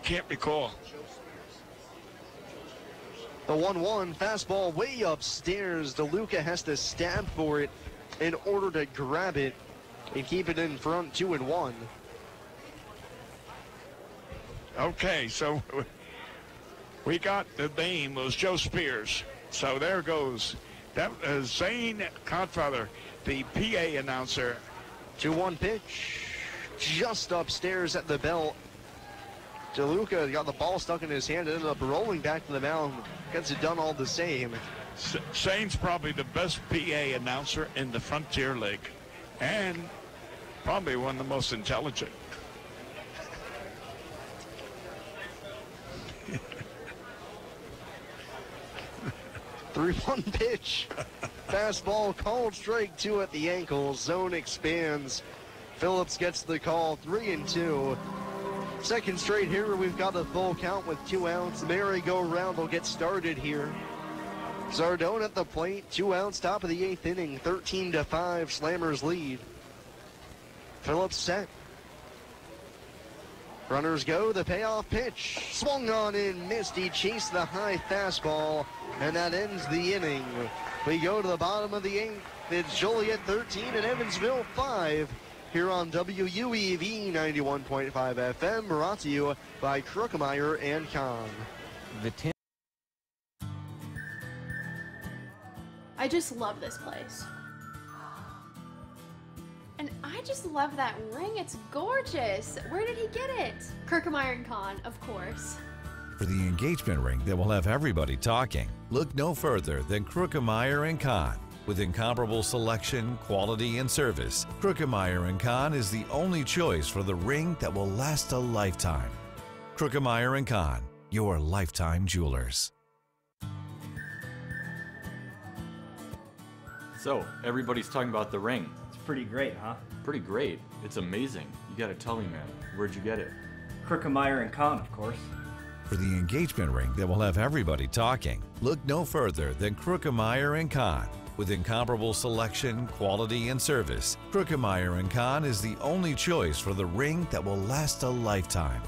can't recall. The 1-1 fastball way upstairs. DeLuca has to stab for it in order to grab it and keep it in front, 2-1. Okay, so we got the name was Joe Spears. So there goes. That Zane Codfather, the PA announcer. 2-1 pitch, just upstairs at the belt. DeLuca got the ball stuck in his hand and ended up rolling back to the mound. Gets it done all the same. Zane's probably the best PA announcer in the Frontier League, and probably one of the most intelligent. 3-1 pitch. Fastball called strike 2 at the ankle. Zone expands. Phillips gets the call, 3-2. Second straight here, we've got a full count with 2 outs. Merry-go-round will get started here. Zardone at the plate, 2 outs, top of the 8th inning, 13-5, Slammers lead. Phillips set. Runners go, the payoff pitch. Swung on and missed. He chased the high fastball, and that ends the inning. We go to the bottom of the 8th. It's Joliet 13 and Evansville 5 here on WUEV 91.5 FM, brought to you by Krukemeyer and Kahn. I just love this place. And I just love that ring. It's gorgeous. Where did he get it? Krukemeyer and Kahn, of course. For the engagement ring that will have everybody talking, look no further than Krukemeyer & Kahn. With incomparable selection, quality, and service, Krukemeyer & Kahn is the only choice for the ring that will last a lifetime. Krukemeyer & Kahn, your lifetime jewelers. So, everybody's talking about the ring. It's pretty great, huh? Pretty great. It's amazing. You gotta tell me, man. Where'd you get it? Krukemeyer and Kahn, of course. For the engagement ring that will have everybody talking, look no further than Krukemeyer & Kahn. With incomparable selection, quality, and service, Krukemeyer & Kahn is the only choice for the ring that will last a lifetime.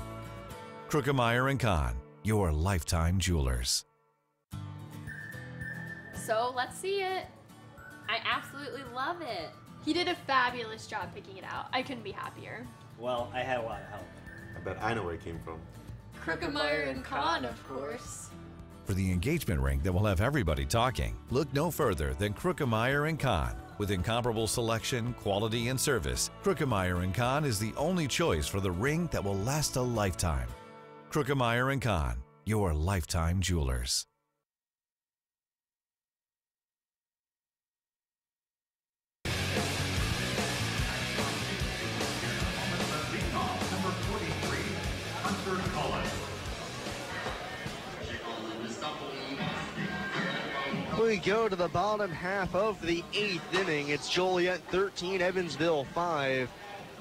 Krukemeyer & Kahn, your lifetime jewelers. So let's see it. I absolutely love it. He did a fabulous job picking it out. I couldn't be happier. Well, I had a lot of help. I bet I know where it came from. Krukemeyer and Kahn, of course. For the engagement ring that will have everybody talking, look no further than Krukemeyer & Kahn. With incomparable selection, quality, and service, Krukemeyer & Kahn is the only choice for the ring that will last a lifetime. Krukemeyer & Kahn, your lifetime jewelers. We go to the bottom half of the 8th inning. It's Joliet 13, Evansville 5.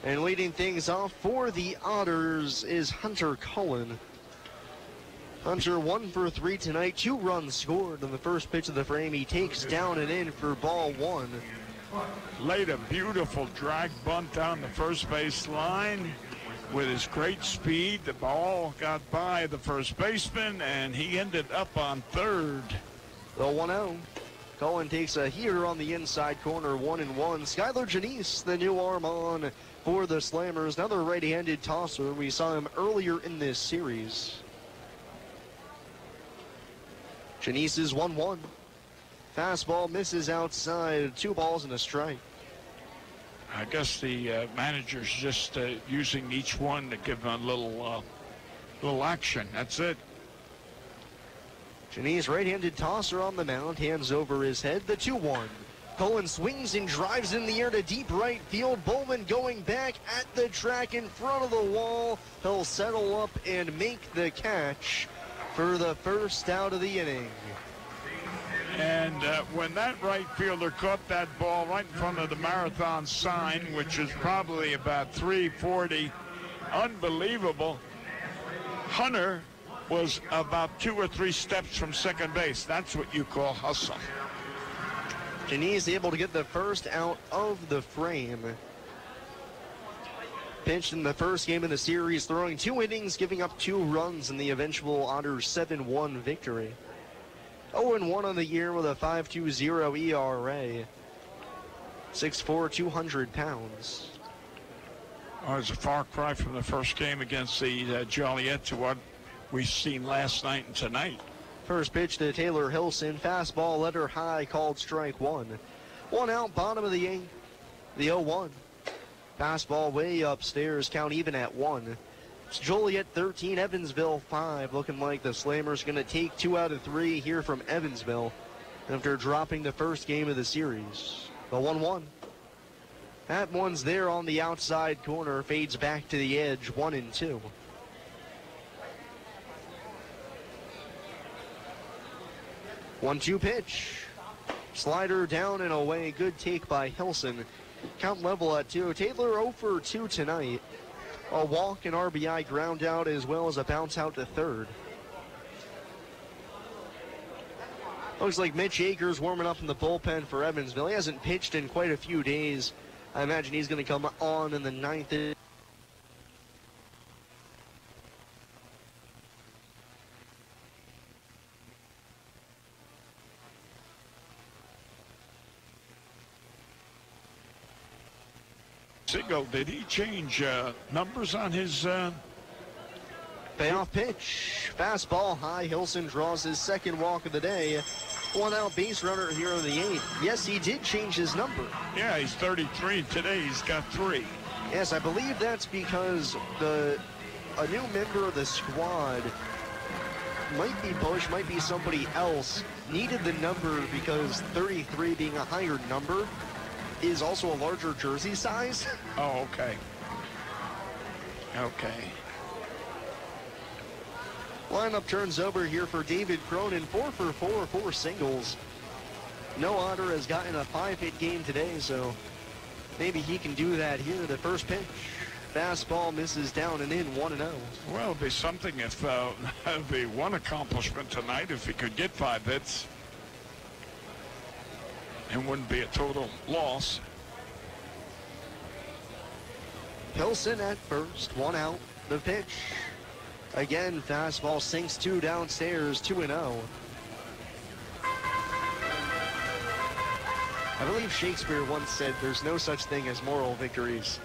And leading things off for the Otters is Hunter Cullen. Hunter 1 for 3 tonight, 2 runs scored on the first pitch of the frame. He takes down and in for ball 1. Laid a beautiful drag bunt down the first base line. With his great speed, the ball got by the first baseman, and he ended up on third. The 1-0. Cullen takes a heater on the inside corner, 1-1. Skylar Janice, the new arm on for the Slammers. Another right-handed tosser. We saw him earlier in this series. Janice is 1-1. Fastball misses outside, 2 balls and a strike. I guess the manager's just using each one to give them a little action. That's it. Janice, right-handed tosser on the mound, hands over his head, the 2-1. Cullen swings and drives in the air to deep right field. Bowman going back at the track in front of the wall. He'll settle up and make the catch for the first out of the inning. And when that right fielder caught that ball right in front of the marathon sign, which is probably about 340, unbelievable. Hunter was about 2 or 3 steps from second base. That's what you call hustle. Janice able to get the first out of the frame. Pitched in the first game of the series, throwing 2 innings, giving up 2 runs in the eventual Otters 7-1 victory. 0-1 on the year with a 5.20 ERA. 6'4", 200 pounds. Oh, it's a far cry from the first game against the Joliet to what we've seen last night and tonight. First pitch to Taylor Hilson. Fastball, letter high, called strike 1. 1 out, bottom of the 8th. The 0-1. Fastball way upstairs, count even at 1. It's Joliet 13, Evansville 5. Looking like the Slammers going to take 2 out of 3 here from Evansville after dropping the first game of the series. The 1-1. That one's there on the outside corner. Fades back to the edge, 1-2. One-two pitch. Slider down and away. Good take by Hilson. Count level at 2. Taylor 0 for 2 tonight. A walk, an RBI ground out, as well as a bounce out to third. Looks like Mitch Akers warming up in the bullpen for Evansville. He hasn't pitched in quite a few days. I imagine he's going to come on in the 9th inning. Sigo, did he change numbers on his payoff pitch? Fastball high. Hilson draws his second walk of the day. 1 out base runner here in the 8th. Yes, he did change his number. Yeah, he's 33. Today he's got 3. Yes, I believe that's because a new member of the squad, might be Bush, might be somebody else, needed the number because 33 being a higher number is also a larger jersey size. Oh, okay. Okay. Lineup turns over here for David Cronin. 4 for 4, 4 singles. No Otter has gotten a 5-hit game today, so maybe he can do that here. The first pitch. Fastball misses down and in, 1-0. Well, it'd be something if that'd be one accomplishment tonight if he could get 5 hits. It wouldn't be a total loss. Hilson at first, 1 out. The pitch. Again, fastball sinks 2 downstairs, 2-0. I believe Shakespeare once said there's no such thing as moral victories.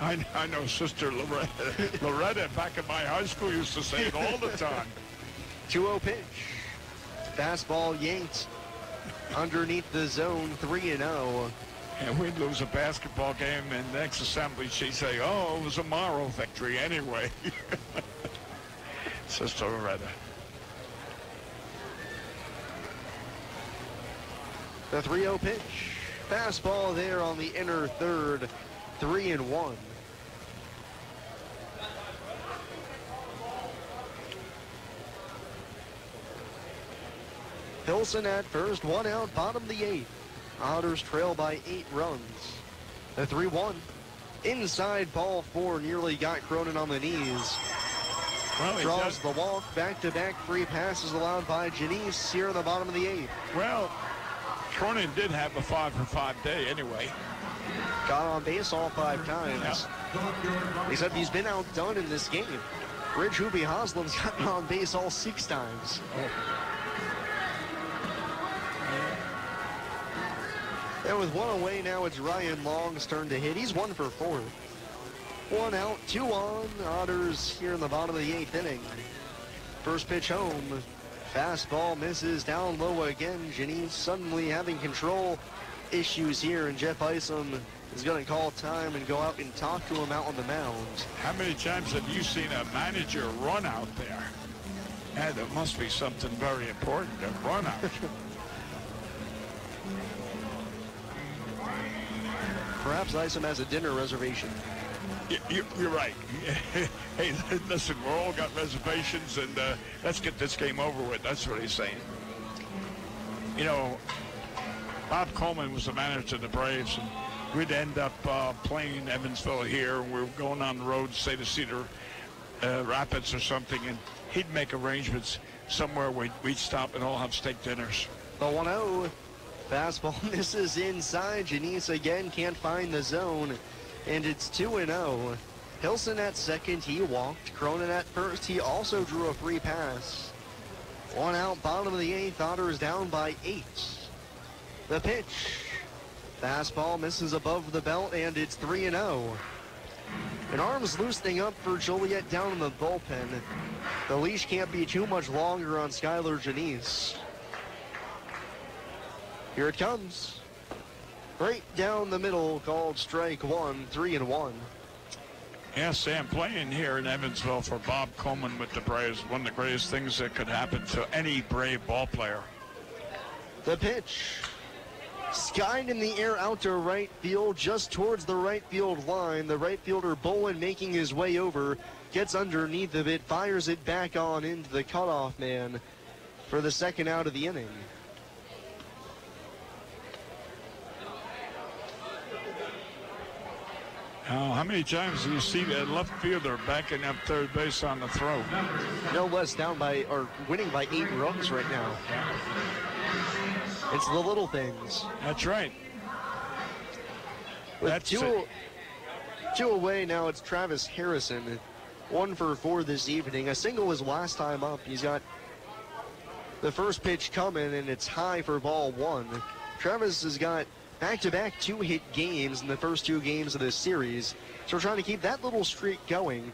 I know Sister Loretta back in my high school used to say it all the time. 2-0 pitch. Fastball yanked underneath the zone, 3-0. And we'd lose a basketball game, and next assembly she'd say, oh, it was a moral victory anyway. Sister Loretta. The 3-0 pitch. Fastball there on the inner third, 3-1. Hilson at first, 1 out, bottom of the 8th. Otters trail by 8 runs. The 3-1. Inside ball 4, nearly got Cronin on the knees. Well, draws the walk, back-to-back free passes allowed by Janice here in the bottom of the 8th. Well, Cronin did have a 5-for-5 day anyway. Got on base all 5 times. Yeah. Except he's been outdone in this game. Ridge Hoopy Haslam's gotten on base all 6 times. And with 1 away now, it's Ryan Long's turn to hit. He's 1 for 4. 1 out, 2 on. Otters here in the bottom of the 8th inning. First pitch home. Fastball misses down low again. Janice suddenly having control issues here, and Jeff Isom is going to call time and go out and talk to him out on the mound. How many times have you seen a manager run out there? And it must be something very important, a run out. Perhaps Isom has a dinner reservation. You're right. Hey, listen, we're all got reservations, and let's get this game over with. That's what he's saying. You know, Bob Coleman was the manager of the Braves, and we'd end up playing Evansville here. We were going on the road, say to Cedar Rapids or something, and he'd make arrangements somewhere we'd stop and all have steak dinners. The 1-0. Fastball misses inside. Janice again can't find the zone. And it's 2-0. Hilson at second, he walked. Cronin at first, he also drew a free pass. 1 out, bottom of the 8th. Otters down by 8. The pitch. Fastball misses above the belt, and it's 3-0. An arm's loosening up for Joliet down in the bullpen. The leash can't be too much longer on Skylar Janice. Here it comes. Right down the middle, called strike 1, 3-1. Yeah, Sam, playing here in Evansville for Bob Coleman with the Braves, one of the greatest things that could happen to any Brave ball player. The pitch. Skied in the air out to right field, just towards the right field line. The right fielder, Bolin, making his way over, gets underneath of it, fires it back on into the cutoff man for the second out of the inning. Now, how many times do you see that left fielder backing up third base on the throw? No less, down by, or winning by 8 runs right now. It's the little things. That's right. With two away now, it's Travis Harrison. 1 for 4 this evening. A single his last time up. He's got the first pitch coming, and it's high for ball 1. Travis has got back-to-back 2-hit games in the first 2 games of this series. So we're trying to keep that little streak going.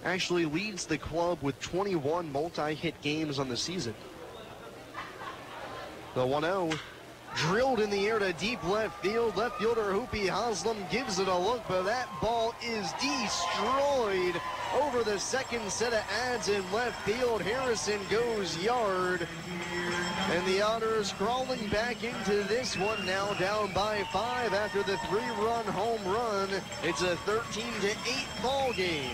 Actually leads the club with 21 multi-hit games on the season. The 1-0 drilled in the air to deep left field. Left fielder Hoopy Haslam gives it a look, but that ball is destroyed over the second set of adds in left field. Harrison goes yard. And the Otters crawling back into this one now, down by 5 after the 3-run home run. It's a 13-8 ball game.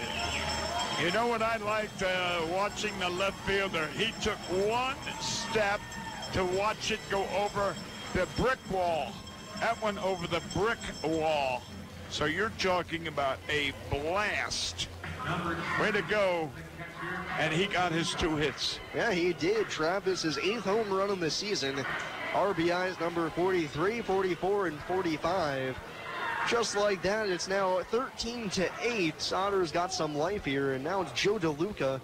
You know what I liked watching the left fielder? He took 1 step to watch it go over the brick wall. That one over the brick wall. So you're talking about a blast. Way to go. And he got his 2 hits. Yeah, he did. Travis, his 8th home run in the season. RBIs number 43, 44, and 45. Just like that, it's now 13-8. Otters got some life here, and now it's Joe DeLuca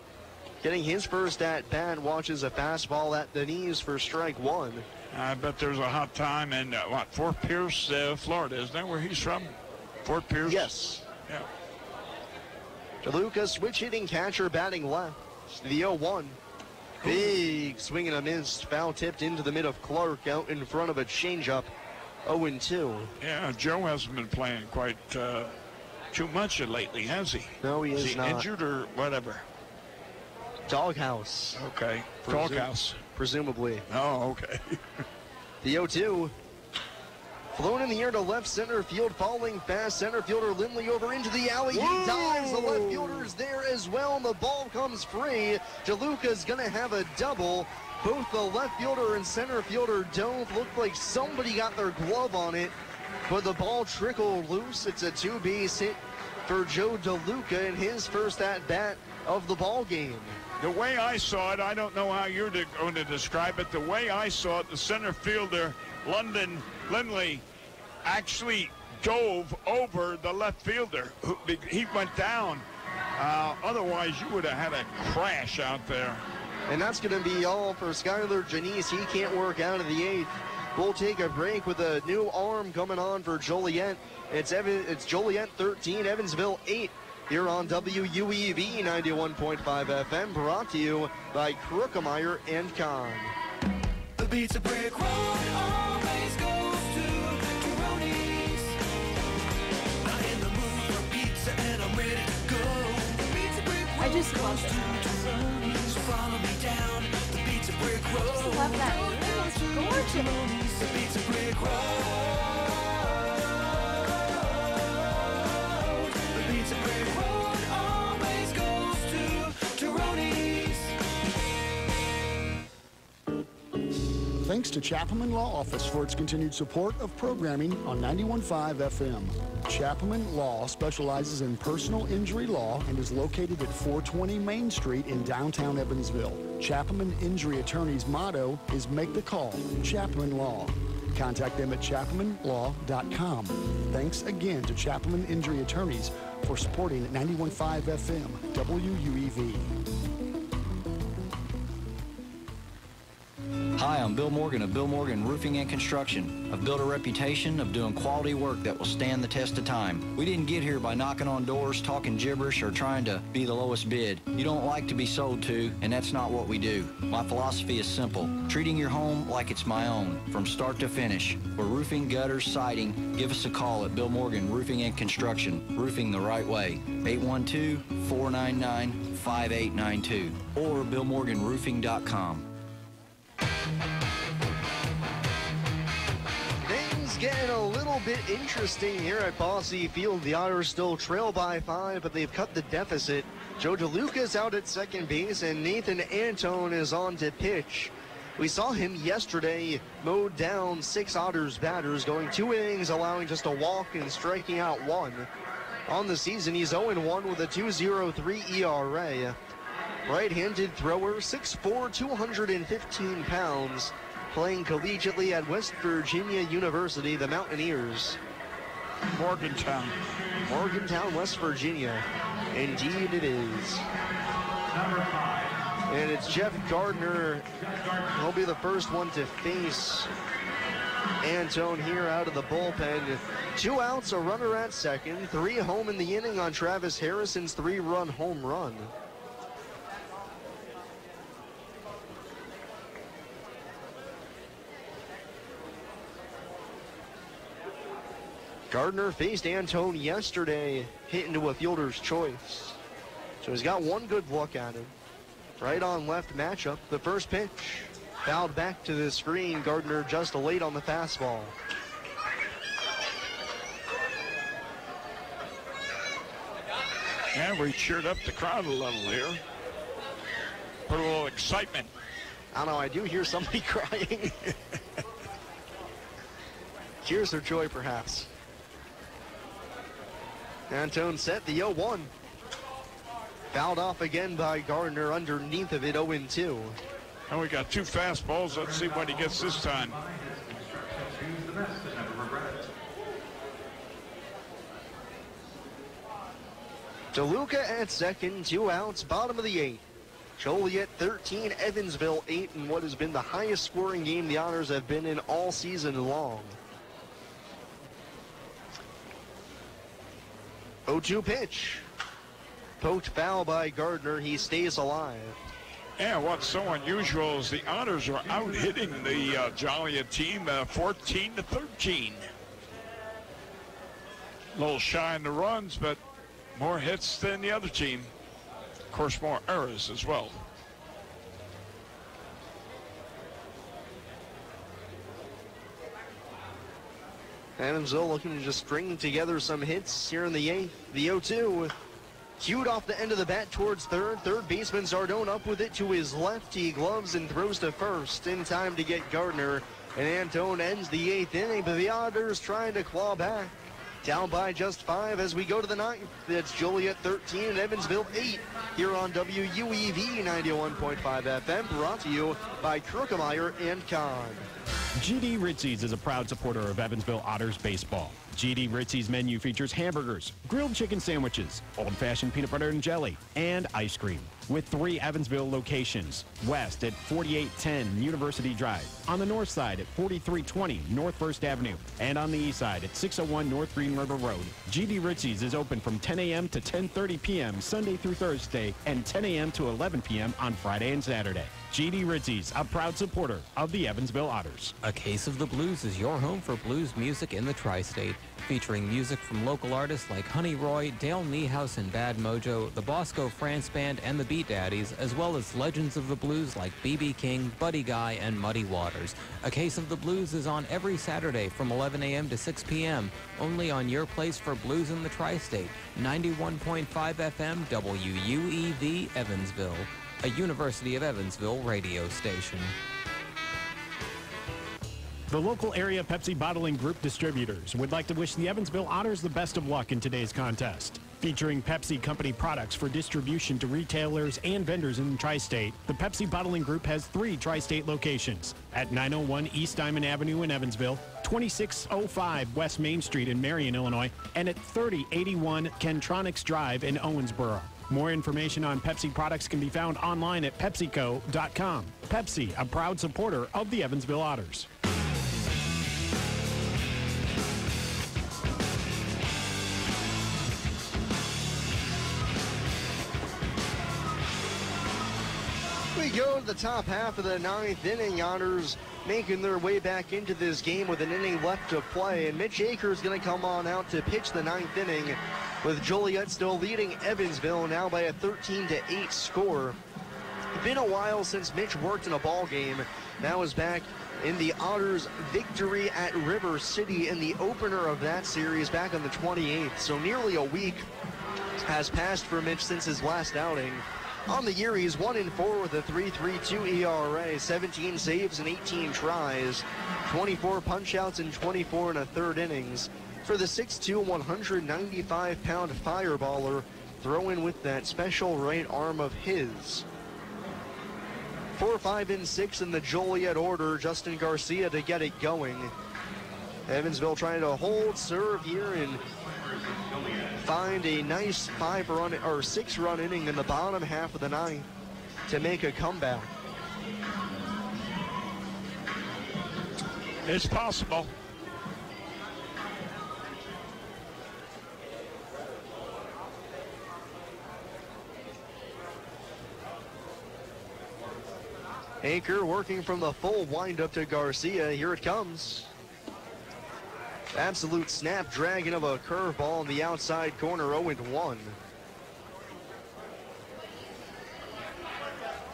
getting his first at-bat. Watches a fastball at the knees for strike 1. I bet there's a hot time in, Fort Pierce, Florida. Isn't that where he's from? Fort Pierce? Yes. Yeah. DeLuca, switch hitting catcher, batting left. The 0-1. Big swing and a miss. Foul tipped into the mid of Clark, out in front of a changeup. 0-2. Yeah, Joe hasn't been playing quite too much lately, has he? No, he is not. Injured or whatever? Doghouse. Okay. Doghouse. Presumably. Oh, okay. The 0-2. Flown in the air to left center field, falling fast. Center fielder Lindley over into the alley. He dives. The left fielder's there as well, and the ball comes free. DeLuca's going to have a double. Both the left fielder and center fielder don't look like somebody got their glove on it, but the ball trickled loose. It's a 2-base hit for Joe DeLuca in his first at-bat of the ball game. The way I saw it, I don't know how you're going to describe it. The way I saw it, the center fielder, Lindley, actually dove over the left fielder. He went down. Otherwise, you would have had a crash out there. And that's going to be all for Skylar Janice. He can't work out of the 8th. We'll take a break with a new arm coming on for Joliet. It's Joliet 13, Evansville 8. Here on WUEV 91.5 FM, brought to you by Krookemeyer and Kahn. The Pizza Brick Road always goes to Tyroni's. I'm in the mood for pizza and I'm ready to go. The Pizza Brick Road I just love goes it. to Tyroni's. So follow me down the Pizza Brick Road. I just love that. It's gorgeous. The Pizza Brick Road. The Pizza Brick Road always goes to Tyroni's. Thanks to Chapman Law Office for its continued support of programming on 91.5 FM. Chapman Law specializes in personal injury law and is located at 420 Main Street in downtown Evansville. Chapman Injury Attorney's motto is make the call, Chapman Law. Contact them at chapmanlaw.com. Thanks again to Chapman Injury Attorneys for supporting 91.5 FM WUEV. Hi, I'm Bill Morgan of Bill Morgan Roofing and Construction. I've built a reputation of doing quality work that will stand the test of time. We didn't get here by knocking on doors, talking gibberish, or trying to be the lowest bid. You don't like to be sold to, and that's not what we do. My philosophy is simple, treating your home like it's my own, from start to finish. For roofing, gutters, siding, give us a call at Bill Morgan Roofing and Construction, roofing the right way. 812-499-5892 or BillMorganRoofing.com. Things getting a little bit interesting here at Bosse Field. The Otters still trail by 5, but they've cut the deficit. Joe DeLuca's out at second base, and Nathan Antone is on to pitch. We saw him yesterday mowed down 6 Otters batters, going 2 innings, allowing just a walk and striking out 1. On the season, he's 0-1 with a 2.03 ERA. Right-handed thrower, 6'4", 215 pounds, playing collegiately at West Virginia University, the Mountaineers. Morgantown, West Virginia. Indeed it is. And it's Jeff Gardner. He'll be the first one to face Antone here out of the bullpen. 2 outs, a runner at second, 3 home in the inning on Travis Harrison's 3-run home run. Gardner faced Antone yesterday, hit into a fielder's choice. So he's got one good look at him. Right on left matchup, the first pitch. Fouled back to the screen. Gardner just late on the fastball. And we cheered up the crowd a little here. Put a little excitement. I don't know, I do hear somebody crying. Cheers for joy, perhaps. Antone set the 0-1. Fouled off again by Gardner underneath of it, 0-2. And we got 2 fastballs. Let's see what he gets this time. DeLuca at second, 2 outs, bottom of the 8th. Joliet 13, Evansville 8, in what has been the highest scoring game the Otters have been in all season long. 0-2 pitch. Poked foul by Gardner. He stays alive. And what's so unusual is the Otters are out hitting the Joliet team 14-13. A little shy in the runs, but more hits than the other team. Of course, more errors as well. Evansville looking to just string together some hits here in the 8th. The 0-2. Cued off the end of the bat towards third. Third baseman Zardone up with it to his left. He gloves and throws to first in time to get Gardner. And Antone ends the 8th inning, but the Otters trying to claw back. Down by just 5 as we go to the 9th. It's Joliet 13 and Evansville 8 here on WUEV 91.5 FM, brought to you by Krukemeyer and Kahn. GD Ritzy's is a proud supporter of Evansville Otters baseball. GD Ritzy's menu features hamburgers, grilled chicken sandwiches, old-fashioned peanut butter and jelly, and ice cream. With 3 Evansville locations: west at 4810 University Drive, on the north side at 4320 North 1st Avenue, and on the east side at 601 North Green River Road. GD Ritzy's is open from 10 a.m. to 10:30 p.m. Sunday through Thursday, and 10 a.m. to 11 p.m. on Friday and Saturday. GD Ritzy's, a proud supporter of the Evansville Otters. A Case of the Blues is your home for blues music in the tri-state, featuring music from local artists like Honey Roy, Dale Niehaus and Bad Mojo, the Bosco France Band, and the Beat Daddies, as well as legends of the blues like B.B. King, Buddy Guy, and Muddy Waters. A Case of the Blues is on every Saturday from 11 a.m. to 6 p.m., only on your place for blues in the tri-state, 91.5 FM WUEV Evansville, a University of Evansville radio station. The local area Pepsi Bottling Group distributors would like to wish the Evansville Otters the best of luck in today's contest. Featuring Pepsi Company products for distribution to retailers and vendors in the tri-state, the Pepsi Bottling Group has 3 tri-state locations: at 901 East Diamond Avenue in Evansville, 2605 West Main Street in Marion, Illinois, and at 3081 Kentronics Drive in Owensboro. More information on Pepsi products can be found online at PepsiCo.com. Pepsi, a proud supporter of the Evansville Otters. We go to the top half of the 9th inning. Otters making their way back into this game with an inning left to play. And Mitch Akers going to come on out to pitch the 9th inning, with Joliet still leading Evansville now by a 13-8 score. It's been a while since Mitch worked in a ball game. Now is back in the Otters' victory at River City in the opener of that series back on the 28th. So nearly a week has passed for Mitch since his last outing. On the year, he's 1-4 with a 3.32 ERA, 17 saves and 18 tries, 24 punch-outs and 24 1/3 innings. For the 6'2", 195-pound fireballer, throwing with that special right arm of his. 4, 5, and 6 in the Joliet order. Justin Garcia to get it going. Evansville trying to hold serve here and find a nice 5-run or 6-run inning in the bottom half of the 9th to make a comeback. It's possible. Anchor working from the full windup to Garcia. Here it comes. Absolute snapdragon of a curveball in the outside corner, 0-1.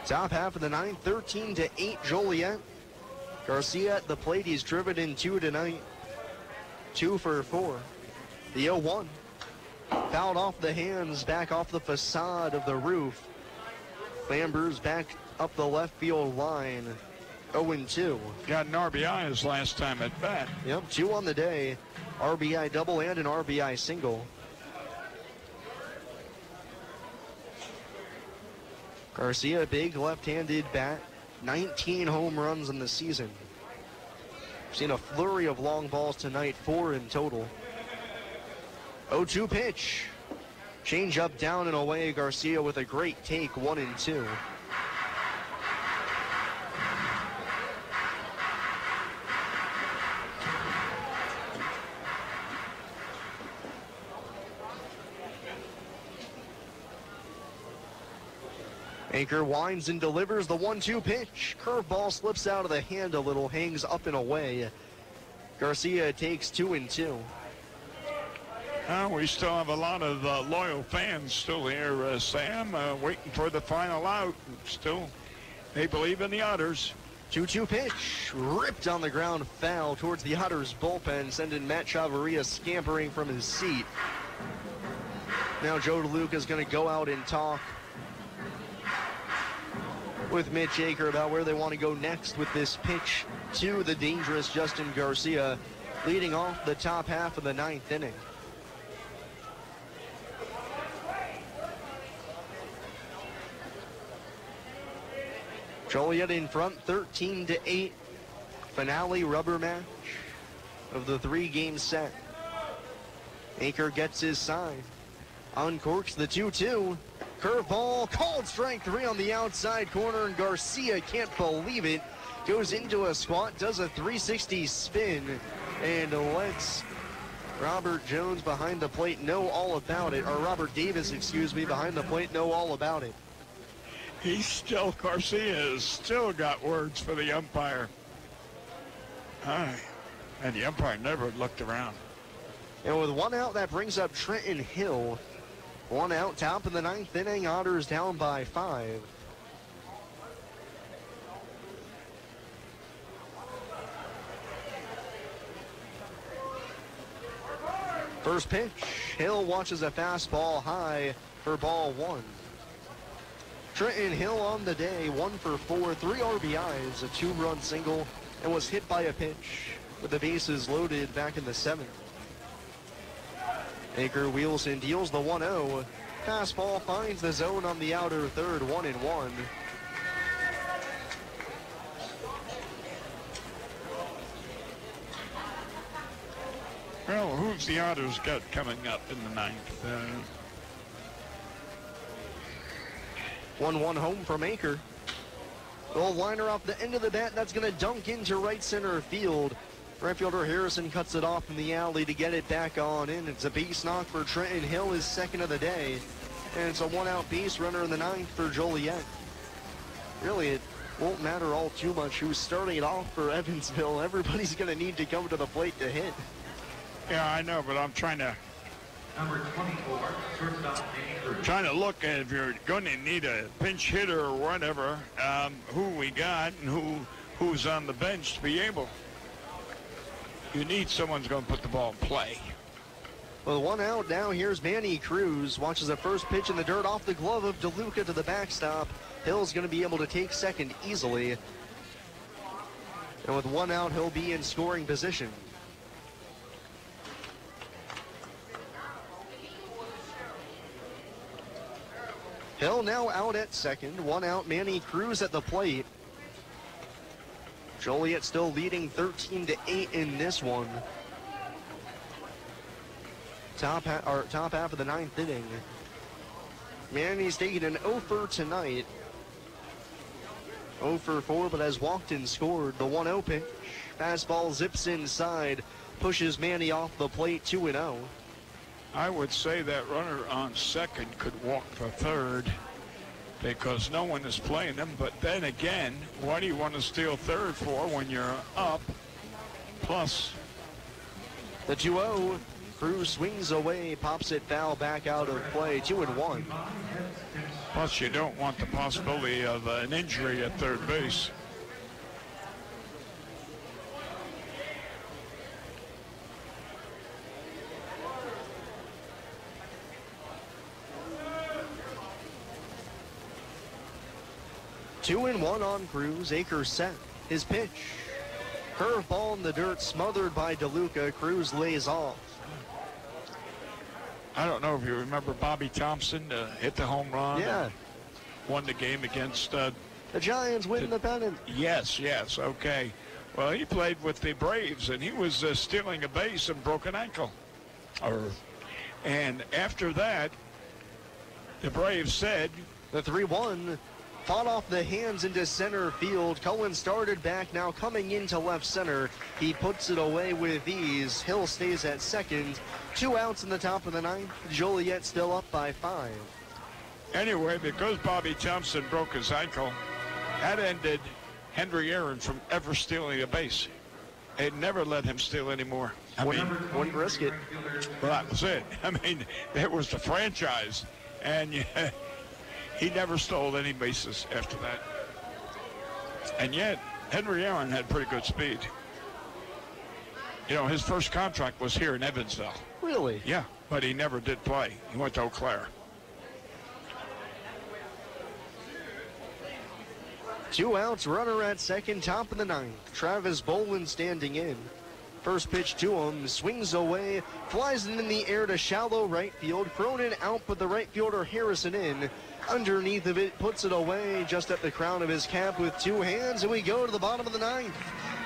Top half of the 9th, 13-8 Joliet. Garcia at the plate, he's driven in 2 tonight. 2 for 4. The 0-1. Fouled off the hands, back off the facade of the roof. Lambers back up the left field line. 0-2. Got an RBI his last time at bat. Yep, 2 on the day. RBI double and an RBI single. Garcia, big left-handed bat. 19 home runs in the season. Seen a flurry of long balls tonight, 4 in total. 0-2 pitch. Change up, down and away. Garcia with a great take, 1-2. Anchor winds and delivers the 1-2 pitch. Curveball slips out of the hand a little, hangs up and away. Garcia takes 2-2. We still have a lot of loyal fans still here, Sam, waiting for the final out. Still, they believe in the Otters. 2-2 pitch, ripped on the ground, foul towards the Otters bullpen, sending Matt Chavarria scampering from his seat. Now Joe DeLuca is going to go out and talk with Mitch Aker about where they want to go next with this pitch to the dangerous Justin Garcia, leading off the top half of the 9th inning. Joliet in front, 13-8. Finale rubber match of the 3-game set. Aker gets his sign. Uncorks the 2-2. Curveball, called strike 3 on the outside corner, and Garcia can't believe it. Goes into a squat, does a 360 spin, and lets Robert Jones behind the plate know all about it, or Robert Davis, excuse me, behind the plate know all about it. Garcia has still got words for the umpire. And the umpire never looked around. And with 1 out, that brings up Trenton Hill. 1 out, top of the 9th inning, Otters down by 5. First pitch, Hill watches a fastball high for ball 1. Trenton Hill on the day, 1 for 4, 3 RBIs, a 2-run single, and was hit by a pitch with the bases loaded back in the 7th. Aker wheels and deals the 1-0. Fastball finds the zone on the outer third, 1-1. Well, who's the Otters got coming up in the 9th? 1-1 home from Aker. Little liner off the end of the bat. That's going to dunk into right center field. Right fielder Harrison cuts it off in the alley to get it back on in. It's a base knock for Trenton Hill, his 2nd of the day. And it's a 1-out base runner in the 9th for Joliet. Really, it won't matter all too much who's starting it off for Evansville. Everybody's going to need to come to the plate to hit. Yeah, I know, but I'm trying to Number 24, shortstop Danny Cruz. trying to look at if you're going to need a pinch hitter or whatever, who we got and who's on the bench to be able. You need someone's going to put the ball in play. Well, 1 out now. Here's Manny Cruz. Watches the first pitch in the dirt off the glove of DeLuca to the backstop. Hill's going to be able to take second easily. And with 1 out, he'll be in scoring position. Hill now out at second. 1 out, Manny Cruz at the plate. Joliet still leading 13-8 in this one. Top half of the 9th inning. Manny's taking an 0-for tonight. 0 for 4, but has walked and scored. The 1-0 pitch. Fastball zips inside, pushes Manny off the plate, 2-0. I would say that runner on second could walk for third because no one is playing them. But then again, what do you want to steal third for when you're up? Plus, the 2-0. Cruz swings away, pops it foul back out of play, 2-1. Plus, you don't want the possibility of an injury at third base. Two and one on Cruz. Aker set. His pitch. Curveball in the dirt, smothered by DeLuca. Cruz lays off. I don't know if you remember Bobby Thompson hit the home run. Yeah. Won the game against the Giants win the pennant. Yes, okay. Well, he played with the Braves, and he was stealing a base and broke an ankle. And after that, the Braves said, the 3-1 fought off the hands into center field. Cohen started back, now coming into left center. He puts it away with ease. Hill stays at second. 2 outs in the top of the 9th. Joliet still up by 5. Anyway, because Bobby Thompson broke his ankle, that ended Henry Aaron from ever stealing a base. It never let him steal anymore. Wouldn't risk it. Well, that was it. I mean, it was the franchise, and he never stole any bases after that. And yet, Henry Aaron had pretty good speed. You know, his first contract was here in Evansville. Really? Yeah, but he never did play. He went to Eau Claire. 2 outs, runner at second, top of the ninth. Travis Bolin standing in. First pitch to him, swings away, flies it in the air to shallow right field. Cronin out, but the right fielder Harrison in. Underneath of it, puts it away just at the crown of his cap with 2 hands, and we go to the bottom of the ninth.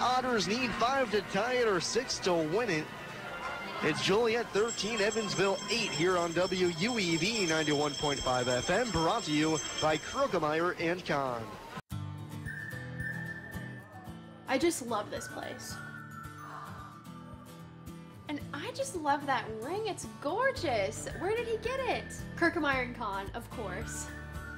Otters need 5 to tie it or 6 to win it. It's Joliet 13, Evansville 8 here on WUEV 91.5 FM, brought to you by Krokemeyer and Kahn. I just love this place. And I just love that ring. It's gorgeous. Where did he get it? Krokemeyer and Kahn, of course.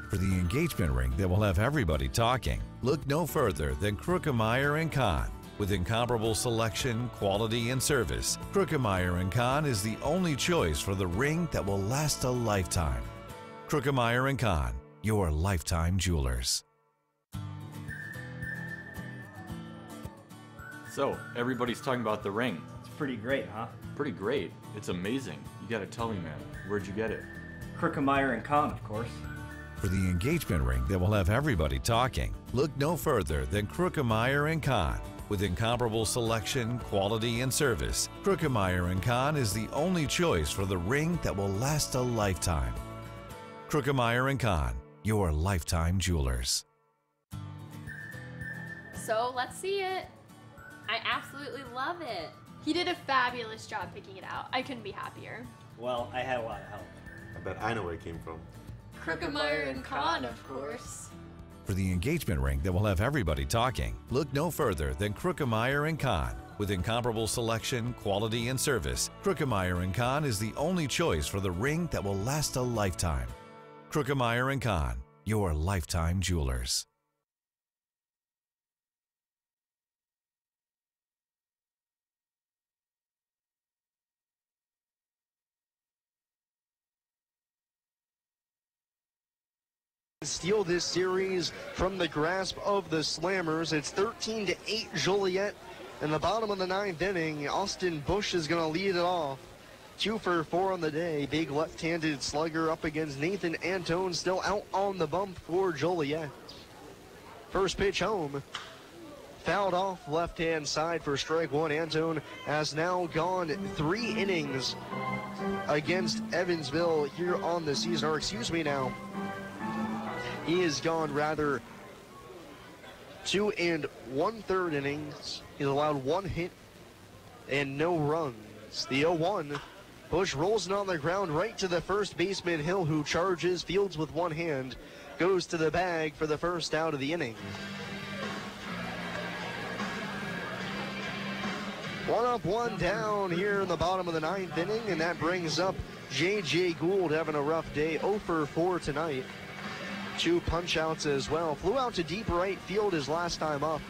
For the engagement ring that will have everybody talking, look no further than Krokemeyer & Kahn. With incomparable selection, quality, and service, Krokemeyer & Kahn is the only choice for the ring that will last a lifetime. Krokemeyer & Kahn, your lifetime jewelers. So, everybody's talking about the ring. It's pretty great, huh? Pretty great. It's amazing. You gotta tell me, man. Where'd you get it? Krokemeyer and Kahn, of course. For the engagement ring that will have everybody talking, look no further than Krokemeyer & Kahn. With incomparable selection, quality, and service, Krokemeyer & Kahn is the only choice for the ring that will last a lifetime. Krokemeyer & Kahn, your lifetime jewelers. So let's see it. I absolutely love it. He did a fabulous job picking it out. I couldn't be happier. Well, I had a lot of help. I bet I know where it came from. Krokemeyer and Kahn, of course. For the engagement ring that will have everybody talking, look no further than Krokemeyer & Kahn. With incomparable selection, quality, and service, Krokemeyer & Kahn is the only choice for the ring that will last a lifetime. Krokemeyer & Kahn, your lifetime jewelers. Steal this series from the grasp of the Slammers. It's 13-8 Joliet. In the bottom of the ninth inning, Austin Bush is going to lead it off. 2 for 4 on the day. Big left-handed slugger up against Nathan Antone, still out on the bump for Joliet. First pitch home. Fouled off left-hand side for strike one. Antone has now gone 3 innings against Evansville here on the season, or excuse me now. He has gone rather 2 1/3 innings. He's allowed 1 hit and no runs. The 0-1. Bush rolls it on the ground right to the first baseman Hill, who charges, fields with 1 hand, goes to the bag for the first out of the inning. 1 up, 1 down here in the bottom of the ninth inning, and that brings up J.J. Gould having a rough day. 0 for 4 tonight. 2 punch-outs as well. Flew out to deep right field his last time up.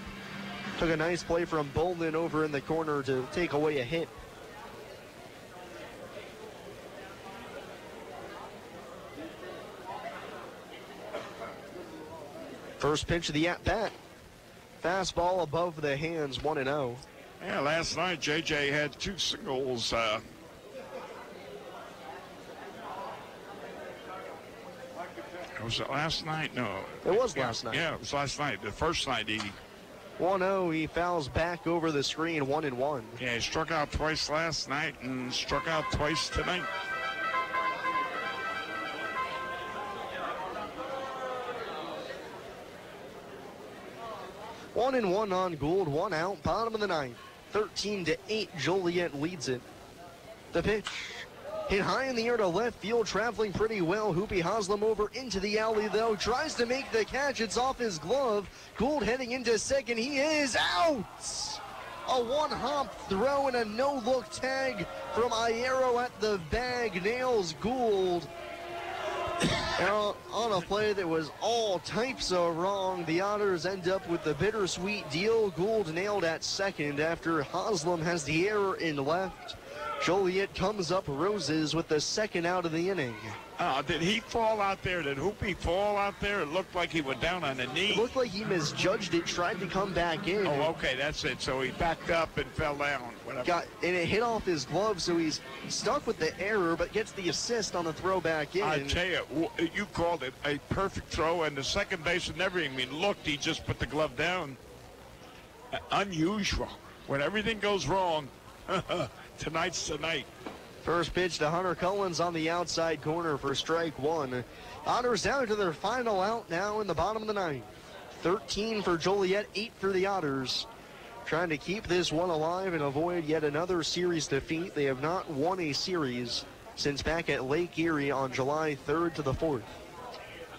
Took a nice play from Bolden over in the corner to take away a hit. First pitch of the at-bat. Fastball above the hands, 1-0. Yeah, last night J.J. had 2 singles. Was it last night? No. It was last night. Yeah, it was last night. The first night he... 1-0, he fouls back over the screen, 1-1. Yeah, he struck out twice last night and struck out twice tonight. One and one on Gould, 1 out, bottom of the ninth. 13-8, Joliet leads it. The pitch. Hit high in the air to left field, traveling pretty well. Hoopy Haslam over into the alley, though. Tries to make the catch. It's off his glove. Gould heading into second. He is out! A one-hop throw and a no-look tag from Iero at the bag. Nails Gould. On a play that was all types of wrong, the Otters end up with the bittersweet deal. Gould nailed at second after Haslam has the error in left. Joliet comes up roses with the second out of the inning. Did he fall out there? Did Hoopy fall out there? It looked like he went down on the knee. It looked like he misjudged it, tried to come back in. Oh, okay, that's it. So he backed up and fell down. Whatever. And it hit off his glove, so he's stuck with the error, but gets the assist on the throw back in. I tell you, you called it a perfect throw, and the second baseman never even looked. He just put the glove down. Unusual. When everything goes wrong, tonight's the night. First pitch to Hunter Collins on the outside corner for strike one. Otters down to their final out now in the bottom of the ninth. 13 for Joliet, 8 for the Otters. Trying to keep this one alive and avoid yet another series defeat. They have not won a series since back at Lake Erie on July 3rd to the 4th.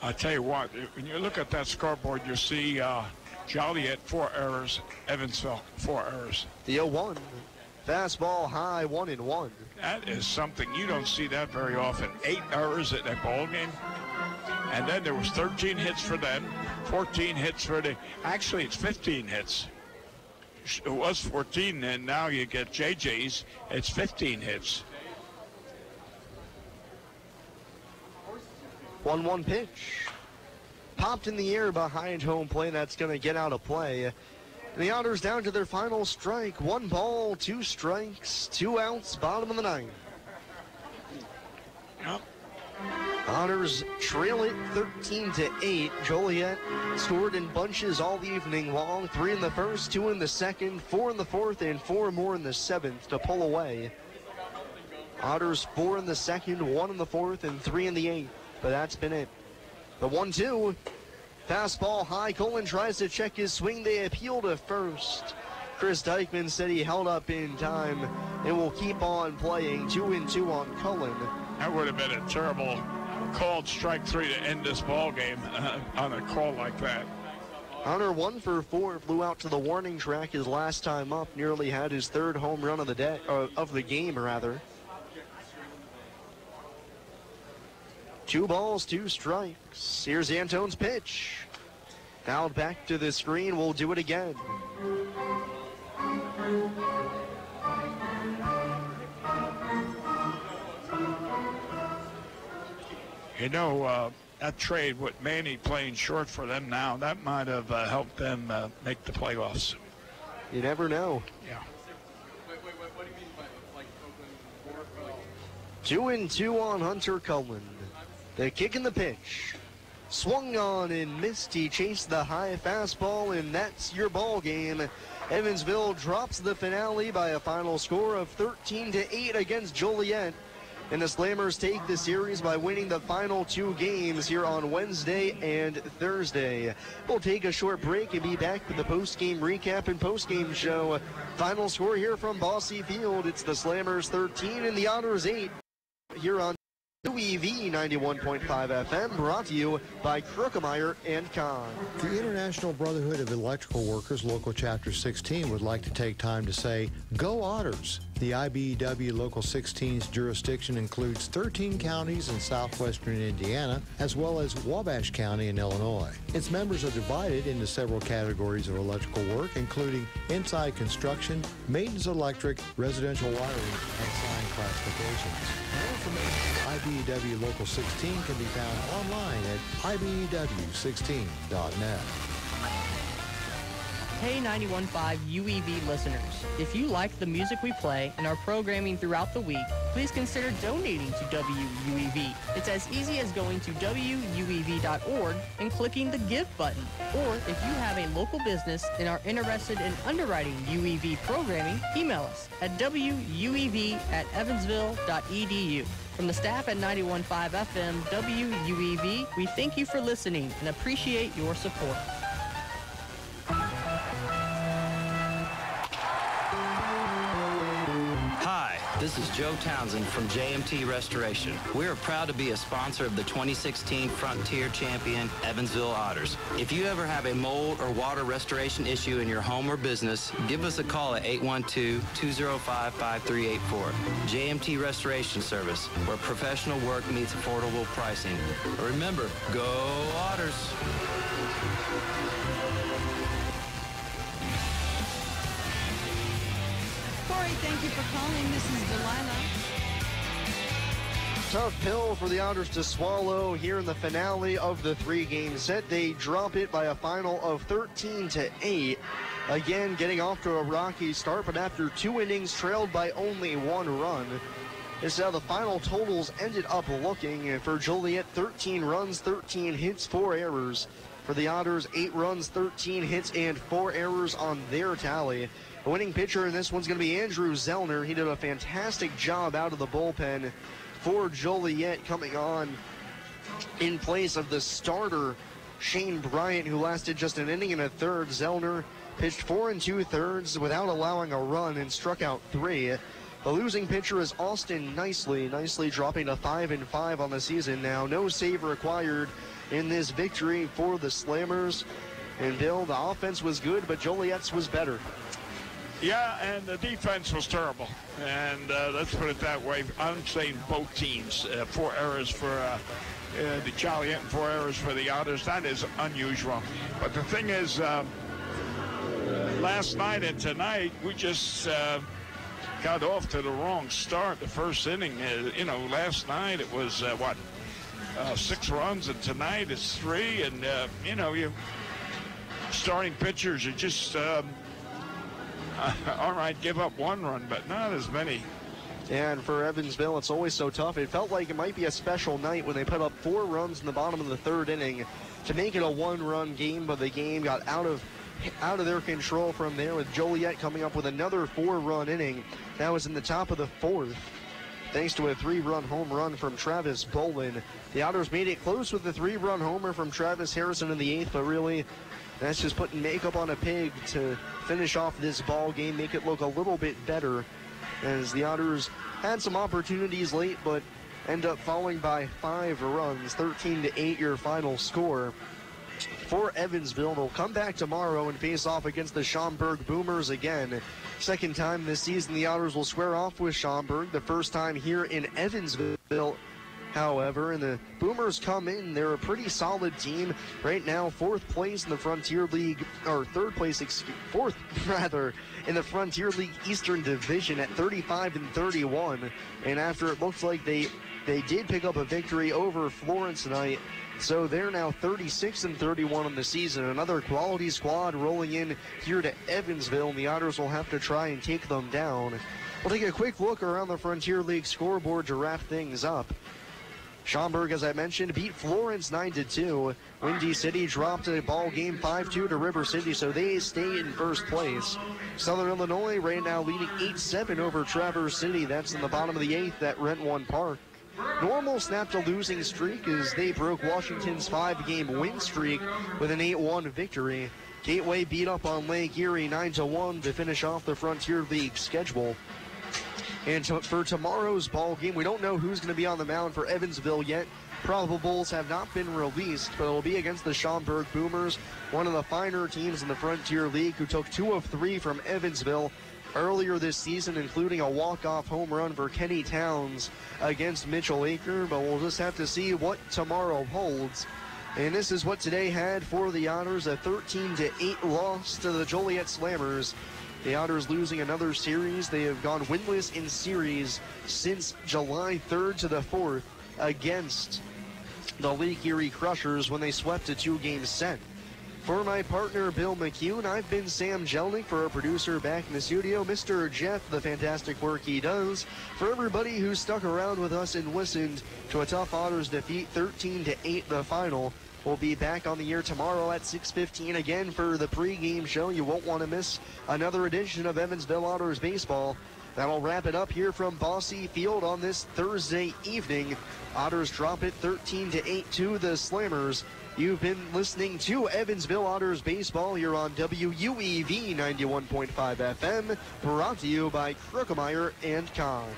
I tell you what, when you look at that scoreboard, you see Joliet 4 errors, Evansville 4 errors. The 0-1. Fastball high, 1-1. That is something you don't see that very often. 8 errors in a ball game. And then there was 13 hits for them, 14 hits for the, actually it's 15 hits. It was 14, and now you get JJ's, it's 15 hits. 1-1 pitch. Popped in the air behind home plate. That's going to get out of play. And the Otters down to their final strike. 1 ball, 2 strikes, 2 outs, bottom of the ninth. Yep. Otters trail it 13-8. Joliet scored in bunches all evening long. 3 in the first, 2 in the second, 4 in the fourth, and 4 more in the seventh to pull away. Otters 4 in the second, 1 in the fourth, and 3 in the eighth. But that's been it. The 1-2. Fastball high. Colin tries to check his swing. They appeal to first. Chris Dykman said he held up in time and will keep on playing. 2-2 on Cullen. That would have been a terrible called strike 3 to end this ball game on a call like that. Hunter 1 for 4, flew out to the warning track his last time up. Nearly had his 3rd home run of the day, of the game rather. 2 balls, 2 strikes. Here's Antone's pitch. Fouled back to the screen. We'll do it again. You know, that trade with Manny playing short for them now, that might have helped them make the playoffs. You never know. Yeah. What do you mean by 2-2 on Hunter Cullen. The kick and the pitch. Swung on and missed. He chased the high fastball, and that's your ball game. Evansville drops the finale by a final score of 13-8 against Joliet. And the Slammers take the series by winning the final 2 games here on Wednesday and Thursday. We'll take a short break and be back with the post-game recap and post-game show. Final score here from Bosse Field. It's the Slammers 13 and the Otters 8 here on WEV 91.5 FM, brought to you by Krukemeyer and Kahn. The International Brotherhood of Electrical Workers, Local Chapter 16, would like to take time to say, Go Otters! The IBEW Local 16's jurisdiction includes 13 counties in southwestern Indiana, as well as Wabash County in Illinois. Its members are divided into several categories of electrical work, including inside construction, maintenance electric, residential wiring, and sign classifications. More information on IBEW Local 16 can be found online at IBEW16.net. Hey 91.5 UEV listeners, if you like the music we play and our programming throughout the week, please consider donating to WUEV. It's as easy as going to WUEV.org and clicking the Give button. Or if you have a local business and are interested in underwriting UEV programming, email us at wuev@evansville.edu. From the staff at 91.5 FM WUEV, we thank you for listening and appreciate your support. Hi, this is Joe Townsend from JMT Restoration. We are proud to be a sponsor of the 2016 Frontier Champion Evansville Otters. If you ever have a mold or water restoration issue in your home or business, give us a call at 812-205-5384. JMT Restoration Service, where professional work meets affordable pricing. Remember, go Otters! Lori. Thank you for calling. This is Delilah. Tough pill for the Otters to swallow here in the finale of the three-game set. They drop it by a final of 13-8. Again, getting off to a rocky start, but after 2 innings, trailed by only 1 run. This is how the final totals ended up looking. For Joliet, 13 runs, 13 hits, 4 errors. For the Otters, 8 runs, 13 hits, and 4 errors on their tally. The winning pitcher in this one's going to be Andrew Zellner. He did a fantastic job out of the bullpen for Joliet, coming on in place of the starter, Shane Bryant, who lasted just an inning and a third. Zellner pitched 4 2/3 without allowing a run and struck out 3. The losing pitcher is Austin Nicely dropping to 5-5 on the season now. No save required in this victory for the Slammers. And Bill, the offense was good, but Joliet's was better. Yeah, and the defense was terrible. And let's put it that way. I'm saying both teams. 4 errors for the Joliet and 4 errors for the Otters. That is unusual. But the thing is, last night and tonight, we just got off to the wrong start. The first inning, last night it was, 6 runs, and tonight it's 3. And, you starting pitchers are just... all right, give up 1 run, but not as many. And for Evansville, it's always so tough. It felt like it might be a special night when they put up 4 runs in the bottom of the 3rd inning to make it a 1-run game, but the game got out of their control from there, with Joliet coming up with another 4-run inning. That was in the top of the 4th, thanks to a 3-run home run from Travis Bolin. The Otters made it close with the 3-run homer from Travis Harrison in the 8th, but really, that's just putting makeup on a pig to finish off this ball game, make it look a little bit better, as the Otters had some opportunities late, but end up falling by 5 runs. 13-8 your final score for Evansville. They'll come back tomorrow and face off against the Schaumburg Boomers again. Second time this season the Otters will square off with Schaumburg, the first time here in Evansville. However, and the Boomers come in, they're a pretty solid team. Right now, 4th place in the Frontier League, or 3rd place, 4th rather, in the Frontier League Eastern Division at 35-31. And after it looks like they did pick up a victory over Florence tonight, so they're now 36-31 on the season. Another quality squad rolling in here to Evansville, and the Otters will have to try and take them down. We'll take a quick look around the Frontier League scoreboard to wrap things up. Schaumburg, as I mentioned, beat Florence 9-2. Windy City dropped a ball game 5-2 to River City, so they stay in first place. Southern Illinois right now leading 8-7 over Traverse City. That's in the bottom of the 8th at Rent One Park. Normal snapped a losing streak as they broke Washington's 5-game win streak with an 8-1 victory. Gateway beat up on Lake Erie 9-1 to finish off the Frontier League schedule. And for tomorrow's ball game, we don't know who's going to be on the mound for Evansville yet. Probables have not been released, but it'll be against the Schaumburg Boomers, one of the finer teams in the Frontier League, who took 2 of 3 from Evansville earlier this season, including a walk-off home run for Kenny Towns against Mitchell Aker. But we'll just have to see what tomorrow holds. And this is what today had for the Otters, a 13-8 loss to the Joliet Slammers. The Otters losing another series. They have gone winless in series since July 3rd to the 4th against the Lake Erie Crushers when they swept a 2-game set. For my partner, Bill McCune, I've been Sam Jelnick. For our producer back in the studio, Mr. Jeff, the fantastic work he does. For everybody who stuck around with us and listened to a tough Otters defeat, 13-8 the final. We'll be back on the air tomorrow at 6:15 again for the pregame show. You won't want to miss another edition of Evansville Otters baseball. That'll wrap it up here from Bosse Field on this Thursday evening. Otters drop it 13-8 to the Slammers. You've been listening to Evansville Otters baseball here on WUEV 91.5 FM, brought to you by Krukemeyer and Kahn.